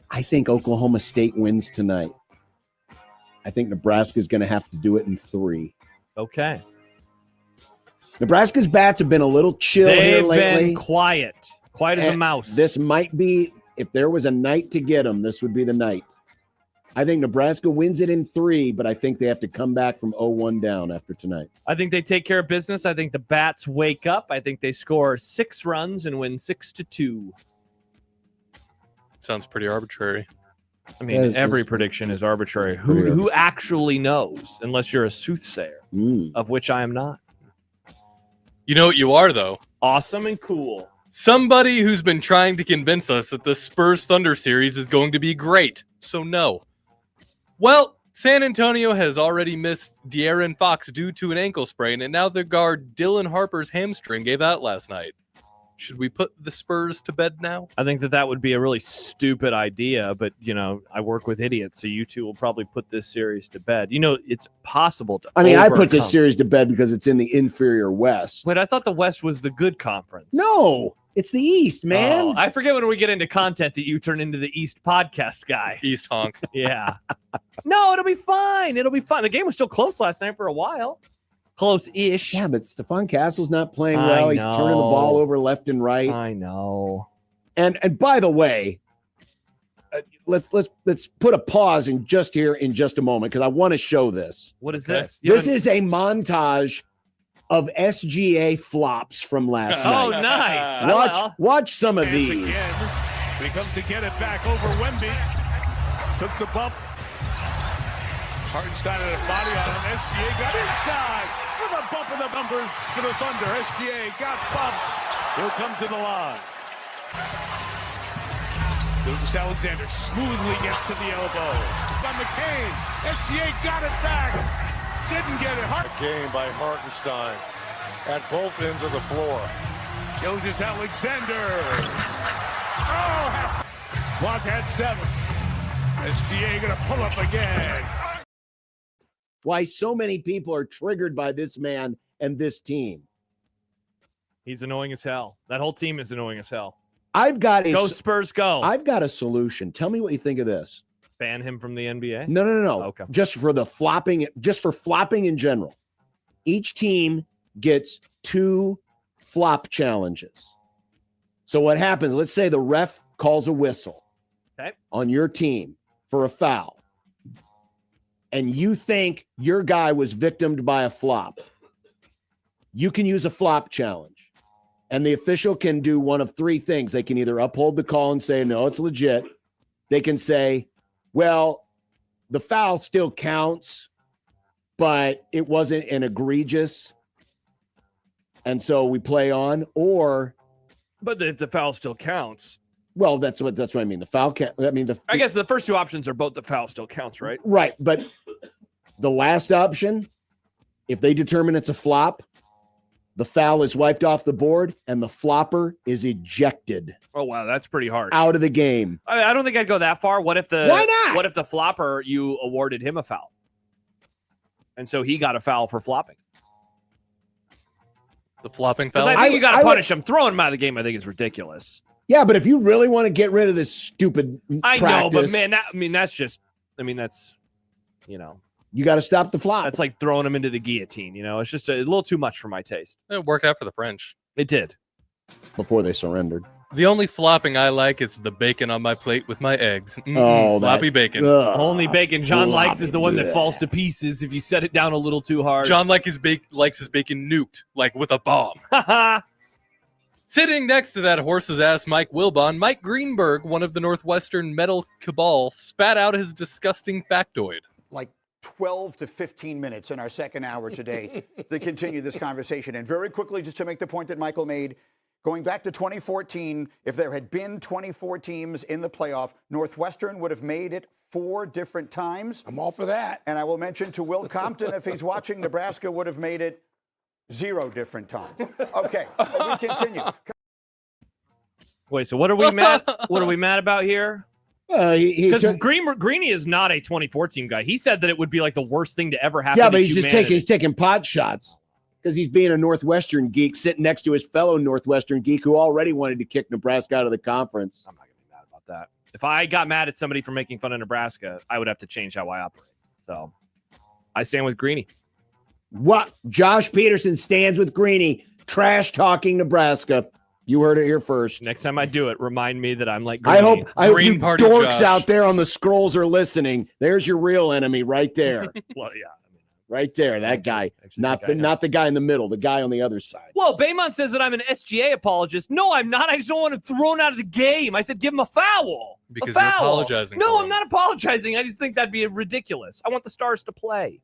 I think Oklahoma State wins tonight. I think Nebraska's going to have to do it in 3. Okay. Nebraska's bats have been a little chill here They've lately. been quiet as a And mouse. This might be, if there was a night to get them, this would be the night. I think Nebraska wins it in 3, but I think they have to come back from 0-1 down after tonight. I think they take care of business. I think the bats wake up. I think they score 6 runs and win 6-2. Sounds pretty arbitrary. I mean, every prediction is arbitrary. Who actually knows, unless you're a soothsayer, of which I am not. You know what you are, though? Awesome and cool. Somebody who's been trying to convince us that the Spurs Thunder series is going to be great. So no. Well, San Antonio has already missed De'Aaron Fox due to an ankle sprain, and now their guard Dylan Harper's hamstring gave out last night. Should we put the Spurs to bed now? I think that would be a really stupid idea, but, you know, I work with idiots, so you two will probably put this series to bed. You know, it's possible to I put this overcome. series to bed because it's in the inferior West. Wait, I thought the West was the good conference. No, it's the East, man. Oh, I forget when we get into content that you turn into the East podcast guy. East honk. Yeah. No, it'll be fine. It'll be fine. The game was still close last night for a while. Close-ish. Yeah, but Stephon Castle's not playing I well. He's turning the ball over left and right. I know. And by the way, let's put a pause in just a moment because I want to show this. What is Okay. this? This is a montage of SGA flops from last Oh, night. nice. Watch some of these. Again, he comes to get it back over Wemby. Took the bump. Hartenstein had a body on him. SGA got inside for the bump of the bumpers for the Thunder. SGA got bumped. He'll come to the line. Lucas Alexander smoothly gets to the elbow. By McCain. SGA got it back. Didn't get it. Game by Hartenstein at both ends of the floor. Gilgis Alexander. Oh, clock at 7. SGA gonna pull up again. Why so many people are triggered by this man and this team. He's annoying as hell. That whole team is annoying as hell. Go Spurs, go. I've got a solution. Tell me what you think of this. Ban him from the NBA? No. Okay. Just for flopping in general. Each team gets 2 flop challenges. So what happens, let's say the ref calls a whistle on your team for a foul, and you think your guy was victimed by a flop. You can use a flop challenge, and the official can do one of 3 things. They can either uphold the call and say, no, it's legit. They can say, well, the foul still counts, but it wasn't an egregious, and so we play on. Or, But if the foul still counts. well, that's what I mean. The foul count. I guess the first 2 options are both the foul still counts, right? Right, but the last option, if they determine it's a flop, the foul is wiped off the board and the flopper is ejected Oh, wow. That's pretty hard. out of the game. I don't think I'd go that far. What if the Why not? What if the flopper, you awarded him a foul? And so he got a foul for flopping. The flopping Because foul? I think you got I to would- punish him. Throwing him out of the game, I think, is ridiculous. Yeah, but if you really want to get rid of this stupid I practice, know, but man, that's just, that's, You got to stop the flop. That's like throwing them into the guillotine. It's just a little too much for my taste. It worked out for the French. It did. Before they surrendered. The only flopping I like is the bacon on my plate with my eggs. Floppy bacon. Only bacon John likes is the one that falls to pieces if you set it down a little too hard. John likes his bacon nuked, like with a bomb. Sitting next to that horse's ass Mike Wilbon, Mike Greenberg, one of the Northwestern Metal Cabal, spat out his disgusting factoid. Like 12 to 15 minutes in our second hour today to continue this conversation. And very quickly, just to make the point that Michael made, going back to 2014, if there had been 24 teams in the playoff, Northwestern would have made it 4 different times. I'm all for that. And I will mention to Will Compton, if he's watching, Nebraska would have made it 0 different times. Okay, we continue. Wait, so what are we mad? What are we mad about here? Because Greeny is not a 2014 guy. He said that it would be like the worst thing to ever happen. Yeah, to but he's humanity. taking pot shots because he's being a Northwestern geek sitting next to his fellow Northwestern geek who already wanted to kick Nebraska out of the conference. I'm not gonna be mad about that. If I got mad at somebody for making fun of Nebraska, I would have to change how I operate. So I stand with Greeny. What? Josh Peterson stands with Greeny, trash talking Nebraska. You heard it here first. Next time I do it, remind me that I'm like Greeny. I hope you Party dorks Josh. out there on the scrolls are listening. There's your real enemy right there. Well, yeah. Right there, that guy. Not the guy in the middle, the guy on the other side. Well, Baymont says that I'm an SGA apologist. No, I'm not. I just don't want him thrown out of the game. I said give him a foul. Because a foul. you're apologizing. No, for I'm him. not apologizing. I just think that'd be ridiculous. I want the Stars to play.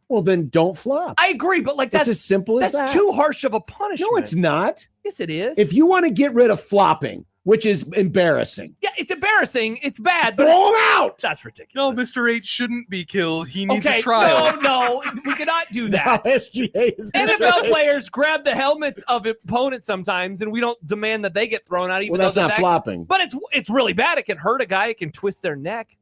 Well, then don't flop. I agree, but like It's that's as simple as that's that. too harsh of a punishment. No, it's not. Yes, it is. If you want to get rid of flopping, which is embarrassing, yeah, it's embarrassing. It's bad. But throw him out. That's ridiculous. No, Mr. H shouldn't be killed. He needs Okay, a trial. no, we cannot do that. No, SGA is NFL players grab the helmets of opponents sometimes, and we don't demand that they get thrown out. Even Well, that's though not flopping. But it's really bad. It can hurt a guy. It can twist their neck.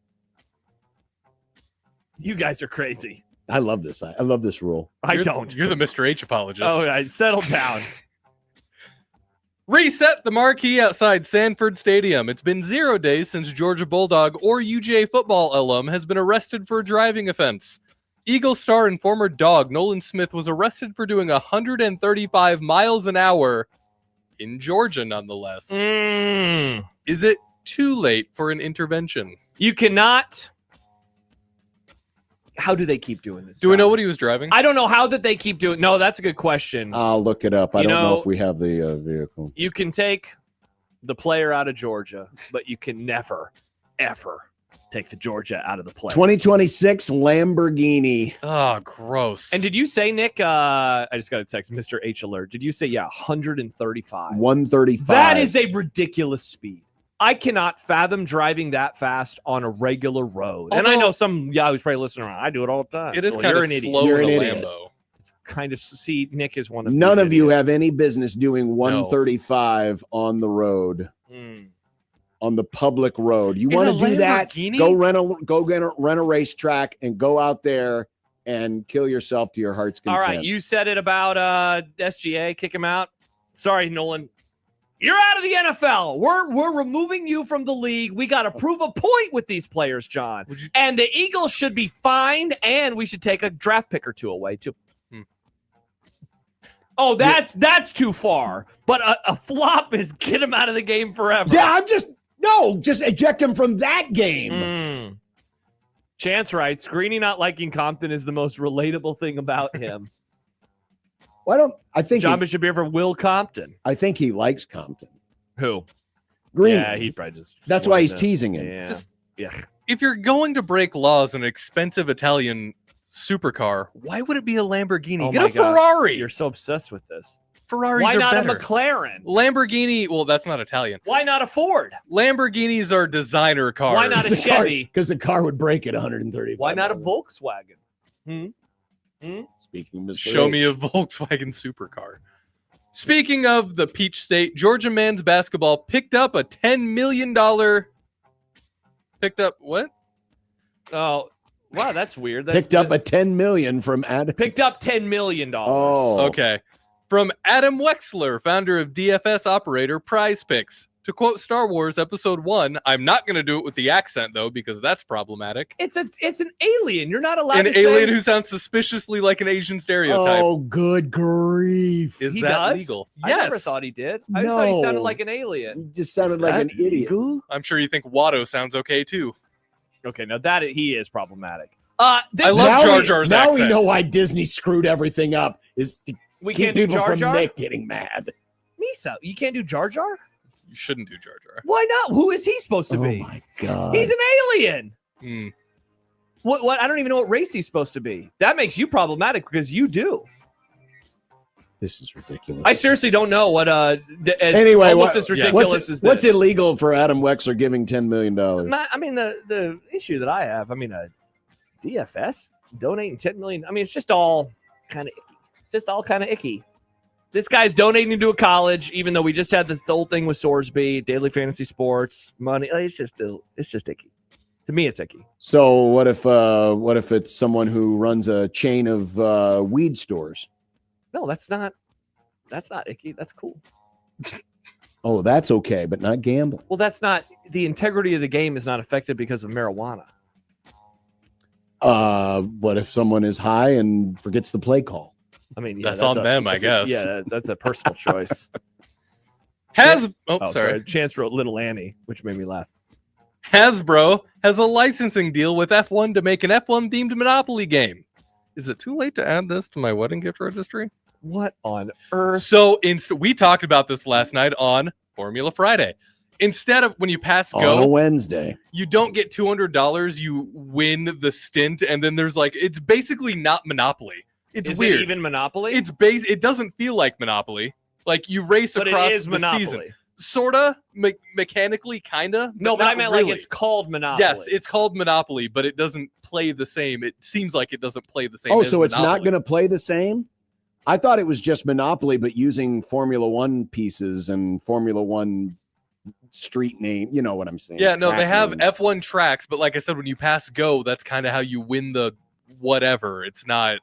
You guys are crazy. I love this. I love this rule. You're the Mr. H apologist. Oh, right. Settle down. Reset the marquee outside Sanford Stadium. It's been 0 days since Georgia Bulldog or UJ football alum has been arrested for a driving offense. Eagle star and former Dog Nolan Smith was arrested for doing 135 miles an hour in Georgia, nonetheless. Is it too late for an intervention? You cannot. How do they keep doing this? Do we know what he was driving? I don't know how that they keep doing. No, that's a good question. I'll look it up. I You don't know know- if we have the vehicle. You can take the player out of Georgia, but you can never, ever take the Georgia out of the player. 2026 Lamborghini. Oh, gross. And did you say, Nick? I just got a text, Mr. H alert. Did you say 135? 135. That is a ridiculous speed. I cannot fathom driving that fast on a regular road. And I know some Yahoo's probably listening around. I do it all the time. It is Well, kind you're of an idiot. slow You're in an a idiot. Lambo. Kind of see Nick is one of None these of you idiots. have any business doing 135 on the road. On the public road. You In want a to do that? Lamborghini? Go rent a racetrack and go out there and kill yourself to your heart's All content. right, you said it about SGA. Kick him out. Sorry, Nolan. You're out of the NFL. We're removing you from the league. We got to prove a point with these players, John. And the Eagles should be fined, and we should take a draft pick or two away too. Oh, that's too far. But a flop is get him out of the game forever. Yeah, just eject him from that game. Chance writes, Greeny not liking Compton is the most relatable thing about him. I think John Bishop here for Will Compton. I think he likes Compton. Who? Green. Yeah, he'd probably just. That's why he's teasing him. Yeah. Just- If you're going to break laws in an expensive Italian supercar, why would it be a Lamborghini? Oh Get my a God. Ferrari. You're so obsessed with this. Ferraris Why are not better. a McLaren? Lamborghini, well, that's not Italian. Why not a Ford? Lamborghinis are designer cars. Why not a Chevy? Because the car would break at 135. Why not a Volkswagen? Speaking of Mr. Show H. me a Volkswagen supercar. Speaking of the Peach State, Georgia men's basketball picked up a $10 million. Picked up what? Oh, wow, that's weird. Picked up a $10 million from Adam. Picked up $10 million. Oh, Okay. From Adam Wexler, founder of DFS operator Prize Picks. To quote Star Wars Episode 1, I'm not going to do it with the accent, though, because that's problematic. It's an alien. You're not allowed An to alien say... who sounds suspiciously like an Asian stereotype. Oh, good grief. Is he that does? legal? I never thought he did. I just thought he sounded like an alien. He just sounded like an idiot. I'm sure you think Watto sounds okay, too. Okay, now that he is problematic. I love Jar Jar's Now accent. we know why Disney screwed everything up, is to We keep can't do people Jar from Jar? getting mad. Misa, you can't do Jar Jar? You shouldn't do Jar Jar. Why not? Who is he supposed to be? Oh, my God. He's an alien. Hmm. What? I don't even know what race he's supposed to be. That makes you problematic because you do. This is ridiculous. I seriously don't know what. Anyway, almost as ridiculous as this. what's illegal for Adam Wexler giving $10 million? I mean, the issue that I have. I mean, a DFS donating $10 million. I mean, it's just all kind of icky. This guy's donating to a college, even though we just had this whole thing with Sorsby, Daily Fantasy Sports, money. It's just icky. To me, it's icky. So what if it's someone who runs a chain of weed stores? No, that's not icky. That's cool. Oh, that's okay, but not gambling. Well, that's not the integrity of the game is not affected because of marijuana. What if someone is high and forgets the play call? I mean, yeah, that's on them, I guess. That's a personal choice. Sorry. Chance wrote Little Annie, which made me laugh. Hasbro has a licensing deal with F1 to make an F1 themed Monopoly game. Is it too late to add this to my wedding gift registry? What on earth? So we talked about this last night on Formula Friday. Instead of when you pass go on a Wednesday, you don't get $200. You win the stint, and then there's it's basically not Monopoly. It's Is weird. it even Monopoly? It's it doesn't feel like Monopoly. Like you race But across it is the Monopoly. season. Sorta, mechanically, kinda. No, but I not meant really. like it's called Monopoly. Yes, it's called Monopoly, but it doesn't play the same. It seems like it doesn't play the same. Oh, as so it's not Monopoly. going to play the same? I thought it was just Monopoly, but using Formula One pieces and Formula One street name. You know what I'm saying? Yeah, no, they Track have names. F1 tracks, but like I said, when you pass go, that's kind of how you win the whatever. It's not.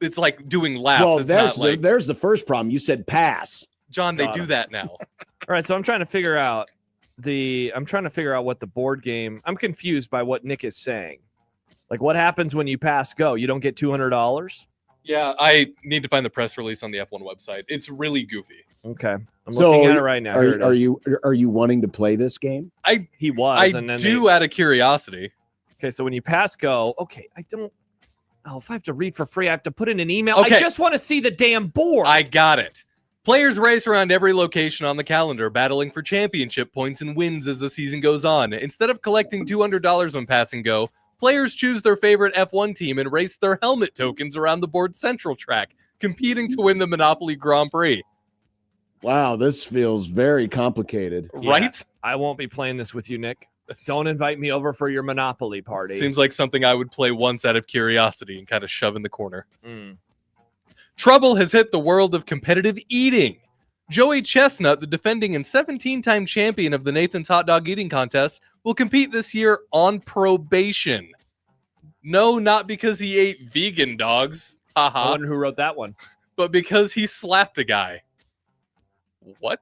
It's like doing laps. Well, it's not like there's the first problem. You said pass. John. They Got do it. that now. All right, so I'm trying to figure out what the board game. I'm confused by what Nick is saying. Like, what happens when you pass go? You don't get $200? Yeah, I need to find the press release on the F1 website. It's really goofy. Okay, I'm looking at it right now. Here it Are is. you wanting to play this game? He was. I and then do out of curiosity. Okay, so when you pass go, okay, I don't. Oh, if I have to read for free, I have to put in an email. Okay. I just want to see the damn board. I got it. Players race around every location on the calendar, battling for championship points and wins as the season goes on. Instead of collecting $200 on pass and go, players choose their favorite F1 team and race their helmet tokens around the board's central track, competing to win the Monopoly Grand Prix. Wow, this feels very complicated. Right? Yeah, I won't be playing this with you, Nick. Don't invite me over for your Monopoly party. Seems like something I would play once out of curiosity and kind of shove in the corner. Mm. Trouble has hit the world of competitive eating. Joey Chestnut, the defending and 17-time champion of the Nathan's Hot Dog Eating Contest, will compete this year on probation. No, not because he ate vegan dogs. I Haha. wonder who wrote that one. But because he slapped a guy. What?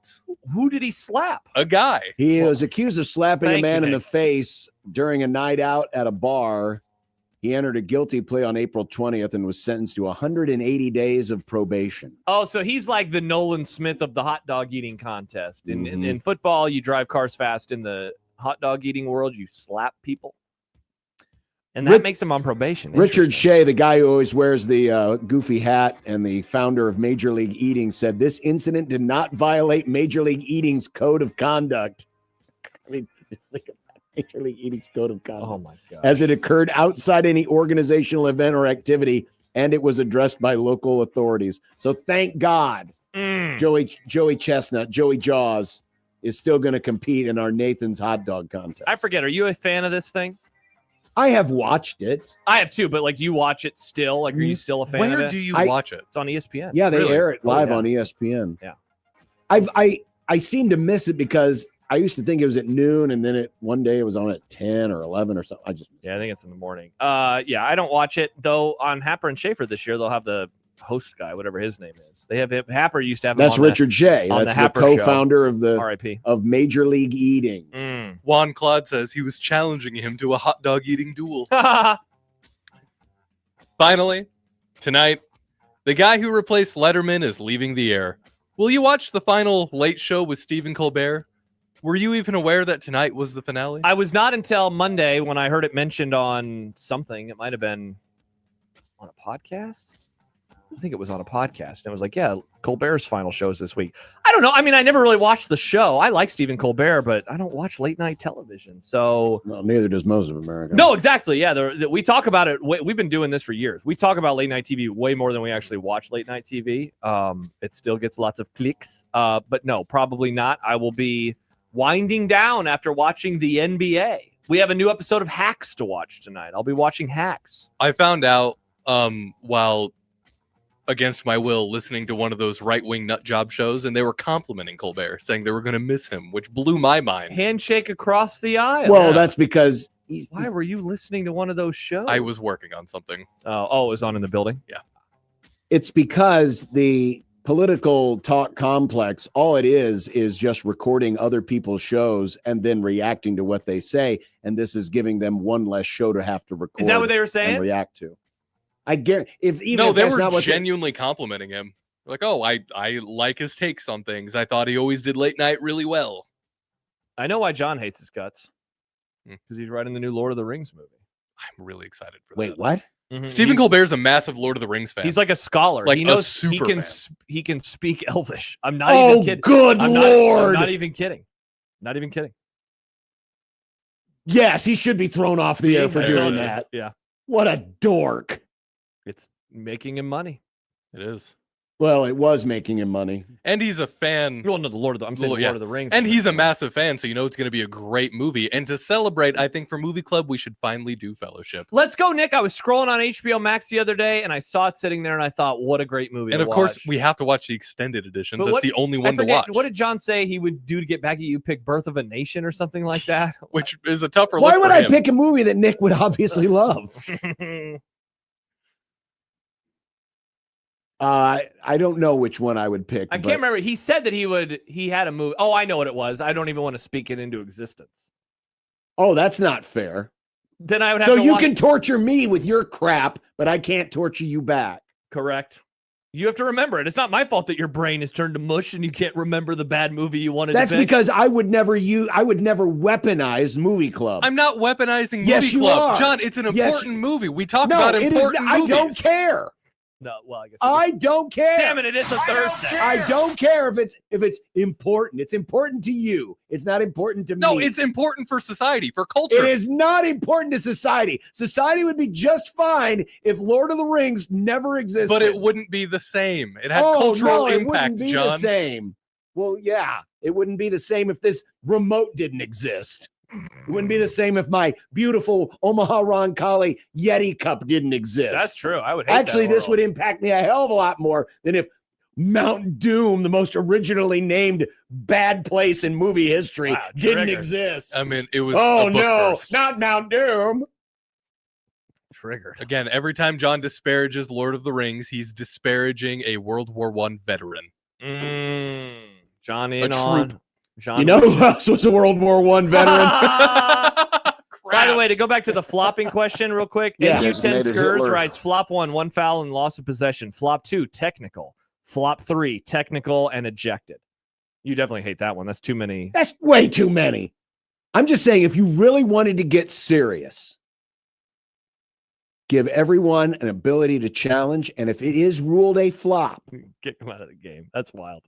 Who did he slap? A guy. He was accused of slapping a Thank man you, in the Nick. face during a night out at a bar. He entered a guilty plea on April 20th and was sentenced to 180 days of probation. Oh, so he's like the Nolan Smith of the hot dog eating contest. In football, you drive cars fast. In the hot dog eating world, you slap people. And that makes him on probation. Richard Shea, the guy who always wears the goofy hat and the founder of Major League Eating, said this incident did not violate Major League Eating's code of conduct. I mean, just think about Major League Eating's code of conduct. Oh, my God. As it occurred outside any organizational event or activity, and it was addressed by local authorities. So thank God, Joey Chestnut, Joey Jaws, is still going to compete in our Nathan's Hot Dog Contest. I forget. Are you a fan of this thing? I have watched it. I have too, but like, do you watch it still? Like, are you still a fan of it? Where do you watch it? It's on ESPN. Yeah, they Really? air it live Oh, yeah. on ESPN. Yeah. I seem to miss it because I used to think it was at noon, and then one day it was on at 10 or 11 or something. Yeah, I think it's in the morning. Yeah, I don't watch it though. On Happer and Schaefer this year, they'll have the host guy, whatever his name is. They have Happer used to have. That's him on Richard Shea. on That's the the Happer show. co-founder of R.I.P. of Major League Eating. Juan Claude says he was challenging him to a hot dog eating duel. Finally, tonight, the guy who replaced Letterman is leaving the air. Will you watch the final Late Show with Stephen Colbert? Were you even aware that tonight was the finale? I was not until Monday when I heard it mentioned on something. It might have been on a podcast. I think it was on a podcast. And it was like, yeah, Colbert's final shows this week. I don't know. I mean, I never really watched the show. I like Stephen Colbert, but I don't watch late night television. So, well, neither does most of America. no, exactly. Yeah, we talk about it. We've been doing this for years. We talk about late night TV way more than we actually watch late night TV. It still gets lots of clicks, but no, probably not. I will be winding down after watching the NBA. We have a new episode of Hacks to watch tonight. I'll be watching Hacks. I found out while against my will listening to one of those right-wing nut job shows, and they were complimenting Colbert, saying they were going to miss him, which blew my mind. Handshake across the aisle. Well, that's because why were you listening to one of those shows? I was working on something. Oh, it was on in the building? Yeah. It's because the political talk complex, all it is just recording other people's shows and then reacting to what they say, and this is giving them one less show to have to record. Is that what they were saying? And react to. I guarantee. If No, they that's were not what genuinely complimenting him. Like, oh, I like his takes on things. I thought he always did late night really well. I know why John hates his guts. Because he's writing the new Lord of the Rings movie. I'm really excited for that. Wait, what? Stephen Colbert's a massive Lord of the Rings fan. He's like a scholar. Like he a knows super he can fan. he can speak Elvish. I'm not Oh, even kidding. good I'm Lord. not even kidding. Not even kidding. Yes, he should be thrown off the air for I doing know. that. Yeah. What a dork. It's making him money. It is. Well, it was making him money. And he's a fan. Well, no, the Lord of the I'm saying Well, the yeah. Lord of the Rings. And he's a massive fan, so you know it's going to be a great movie. And to celebrate, I think for Movie Club, we should finally do Fellowship. Let's go, Nick. I was scrolling on HBO Max the other day and I saw it sitting there and I thought, what a great movie. And to of course, watch. we have to watch the extended editions. But That's what- the only I one to forget, watch. What did John say he would do to get back at you? Pick Birth of a Nation or something like that? Which is a tougher Why look would for I him. pick a movie that Nick would obviously love? I don't know which one I would pick. I can't remember. He said that he had a movie. Oh, I know what it was. I don't even want to speak it into existence. Oh, that's not fair. Then I would have So to you watch- can torture me with your crap, but I can't torture you back. Correct. You have to remember it. It's not my fault that your brain is turned to mush and you can't remember the bad movie you wanted That's to pick. because I would never weaponize Movie Club. I'm not weaponizing Movie Yes, you Club. are. John, it's an Yes. important movie. We talk No, about it is. important I movies. don't care. No, well, I guess I don't care. Damn it, it is a Thursday. I don't care if it's important. It's important to you. It's not important to No, me. it's important for society, for culture. It is not important to society. Society would be just fine if Lord of the Rings never existed. But it wouldn't be the same. It had Oh, cultural no, it impact, wouldn't be John. the same. Well, yeah, it wouldn't be the same if this remote didn't exist. It wouldn't be the same if my beautiful Omaha Roncalli Yeti cup didn't exist. That's true. I would hate Actually, that this world. would impact me a hell of a lot more than if Mount Doom, the most originally named bad place in movie history, Wow, didn't trigger. exist. I mean, it was Oh a book no, first. not Mount Doom. Triggered. Again, every time John disparages Lord of the Rings, he's disparaging a World War I veteran. John in A on. troop. John You know who else was a World War I veteran? By the way, to go back to the flopping question real quick, Yeah. NQ10 Designated Skurs Hitler. writes flop 1, 1 foul and loss of possession. Flop 2, technical. Flop 3, technical and ejected. You definitely hate that one. That's too many. That's way too many. I'm just saying, if you really wanted to get serious, give everyone an ability to challenge, and if it is ruled a flop, Kick them out of the game. That's wild.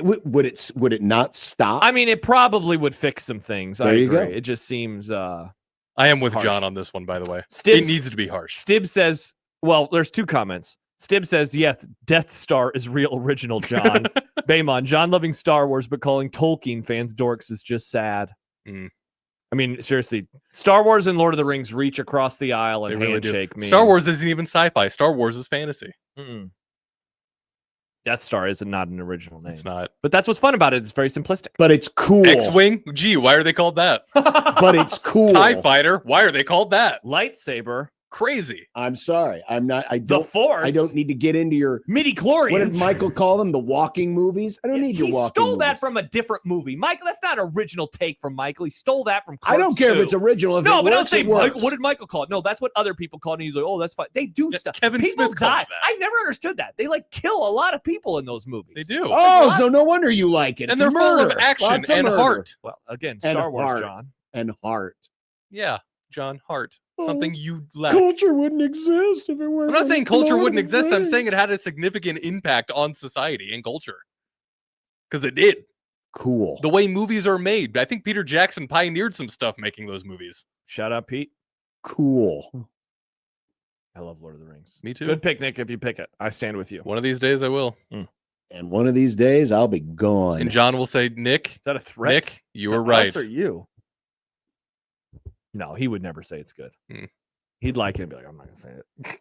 would it not stop? I mean, it probably would fix some things. I There you agree. go. It just seems I am with harsh. John on this one, by the way. Stibbs- It needs to be harsh. Stib says, well, there's two comments. Stib says, yes, Death Star is real original, John. Baymon, John loving Star Wars, but calling Tolkien fans dorks is just sad. I mean, seriously, Star Wars and Lord of the Rings reach across the aisle and They really do. handshake me. Star Wars isn't even sci-fi. Star Wars is fantasy. Death Star is not an original name. It's not. But that's what's fun about it. It's very simplistic. But it's cool. X-Wing? Gee, why are they called that? But it's cool. TIE Fighter? Why are they called that? Lightsaber. Crazy. I'm sorry. I'm not. I The don't. Force. I don't need to get into your midi-chlorians. What did Michael call them? The walking movies? I don't need your He walking stole that movies. from a different movie. Michael, that's not an original take from Michael. He stole that from Clerks I don't care 2. if it's original. If no, it but don't works, say it works. Michael. What did Michael call it? No, that's what other people call it. And he's like, oh, that's fine. They do stuff. Kevin People Smith called die. it that. I never understood that. They like kill a lot of people in those movies. They do. Oh, so no wonder you like it. And It's they're full of murder. action Lots of and murder. heart. Well, again, And Star Wars, heart. John. And heart. Yeah, John Hart. Oh, Something you lack. Culture wouldn't exist if it weren't. I'm not for saying culture Lord wouldn't of the exist. I'm Rings. saying it had a significant impact on society and culture. Because it did. Cool. The way movies are made. I think Peter Jackson pioneered some stuff making those movies. Shout out, Pete. Cool. I love Lord of the Rings. Me too. Good picnic if you pick it. I stand with you. One of these days I will. And one of these days I'll be gone. And John will say, Nick, Is that a threat? Nick, you were To right. us or you? No, he would never say it's good. He'd like it and be like, I'm not going to say it.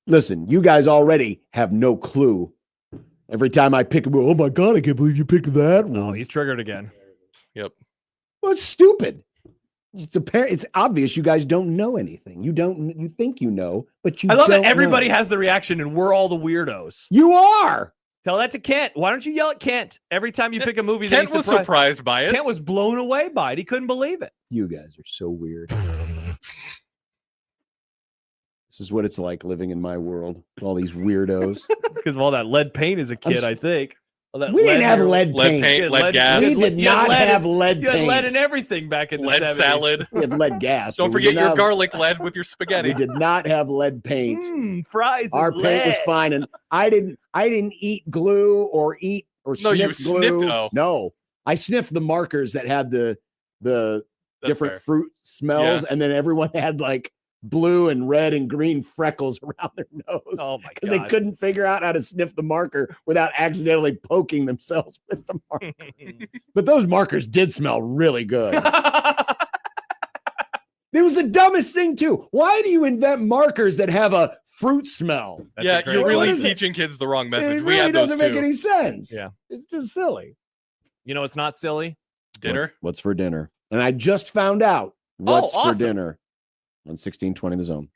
Listen, you guys already have no clue. Every time I pick, oh my God, I can't believe you picked that one. Oh, he's triggered again. Yep. Well, it's stupid. It's apparent. It's obvious you guys don't know anything. You don't. You think you know, but you. I love don't that everybody know. has the reaction and we're all the weirdos. You are. Tell that to Kent. Why don't you yell at Kent every time you pick a movie that Kent he's was surprised by it. Kent was blown away by it. He couldn't believe it. You guys are so weird. This is what it's like living in my world. All these weirdos. Because of all that lead paint as a kid, I think. All that We didn't have lead Lead paint. lead gas. We did not have lead You had lead paint. in everything back in the Lead 70s. salad. We had lead gas. Don't but we forget did your not- garlic lead with your spaghetti. We did not have lead paint. Fries. Our and paint was lead. fine, and I didn't eat glue or No, you sniff glue. sniffed- oh. No, I sniffed the markers that had the That's different fair. fruit smells, Yeah. and then everyone had like blue and red and green freckles around their nose. Oh my Because they God. couldn't figure out how to sniff the marker without accidentally poking themselves with the marker. But those markers did smell really good. It was the dumbest thing too. Why do you invent markers that have a fruit smell? Yeah, you're What really is it? teaching kids the wrong message. It We really had those doesn't too. make any sense. Yeah. It's just silly. You know, it's not silly. Dinner. What's for dinner? And I just found out what's for awesome. dinner on 1620 The Zone.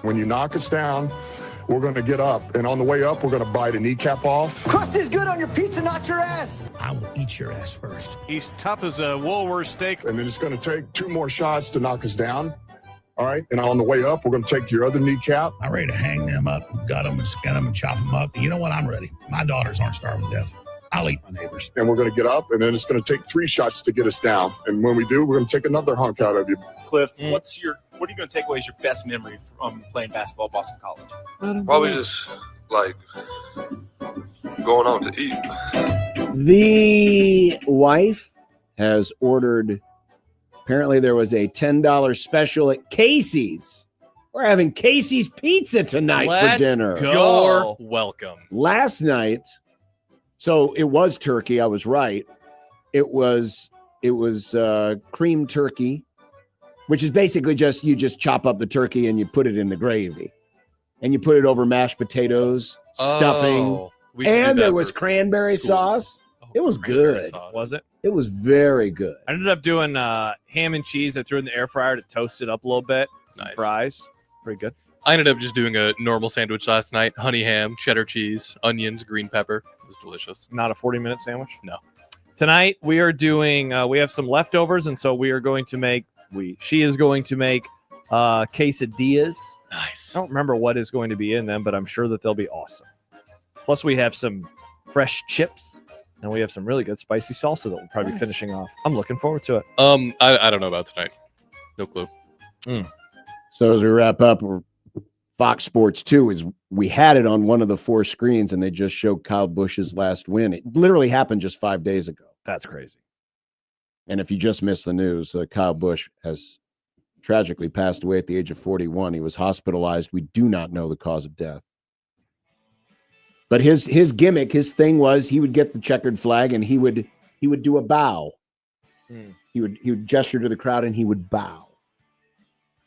When you knock us down, we're going to get up. And on the way up, we're going to bite a kneecap off. Crust is good on your pizza, not your ass. I will eat your ass first. He's tough as a Woolworth steak. And then it's going to take 2 more shots to knock us down. All right. And on the way up, we're going to take your other kneecap. I'm ready to hang them up, gut them, and skin them, and chop them up. You know what? I'm ready. My daughters aren't starving to death. I'll eat my neighbors. And we're going to get up, and then it's going to take 3 shots to get us down. And when we do, we're going to take another hunk out of you. Cliff, what are you going to take away as your best memory from playing basketball at Boston College? Probably just like going out to eat. The wife has ordered, apparently there was a $10 special at Casey's. We're having Casey's pizza tonight for dinner. You're welcome. Last night, so it was turkey. I was right. It was cream turkey, which is basically you just chop up the turkey and you put it in the gravy, and you put it over mashed potatoes, stuffing, and there was cranberry sauce. It was good. Was it? It was very good. I ended up doing ham and cheese. I threw it in the air fryer to toast it up a little bit. Some fries. Pretty good. I ended up just doing a normal sandwich last night. Honey ham, cheddar cheese, onions, green pepper. It was delicious. Not a 40-minute sandwich? No. Tonight we are doing, we have some leftovers, and so we are going to make, she is going to make quesadillas. Nice. I don't remember what is going to be in them, but I'm sure that they'll be awesome. Plus we have some fresh chips, and we have some really good spicy salsa that we'll probably be finishing off. I'm looking forward to it. I don't know about tonight. No clue. So as we wrap up, Fox Sports 2 is we had it on one of the 4 screens, and they just showed Kyle Busch's last win. It literally happened just 5 days ago. That's crazy. And if you just missed the news, Kyle Busch has tragically passed away at the age of 41. He was hospitalized. We do not know the cause of death. But his gimmick, his thing was he would get the checkered flag and he would do a bow. He would gesture to the crowd and he would bow.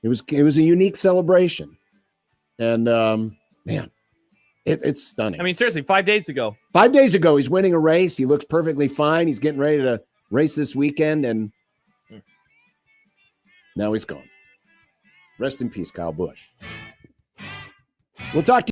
It was a unique celebration. And man, it's stunning. I mean, seriously, 5 days ago. 5 days ago, he's winning a race. He looks perfectly fine. He's getting ready to race this weekend, and now he's gone. Rest in peace, Kyle Busch. We'll talk to you.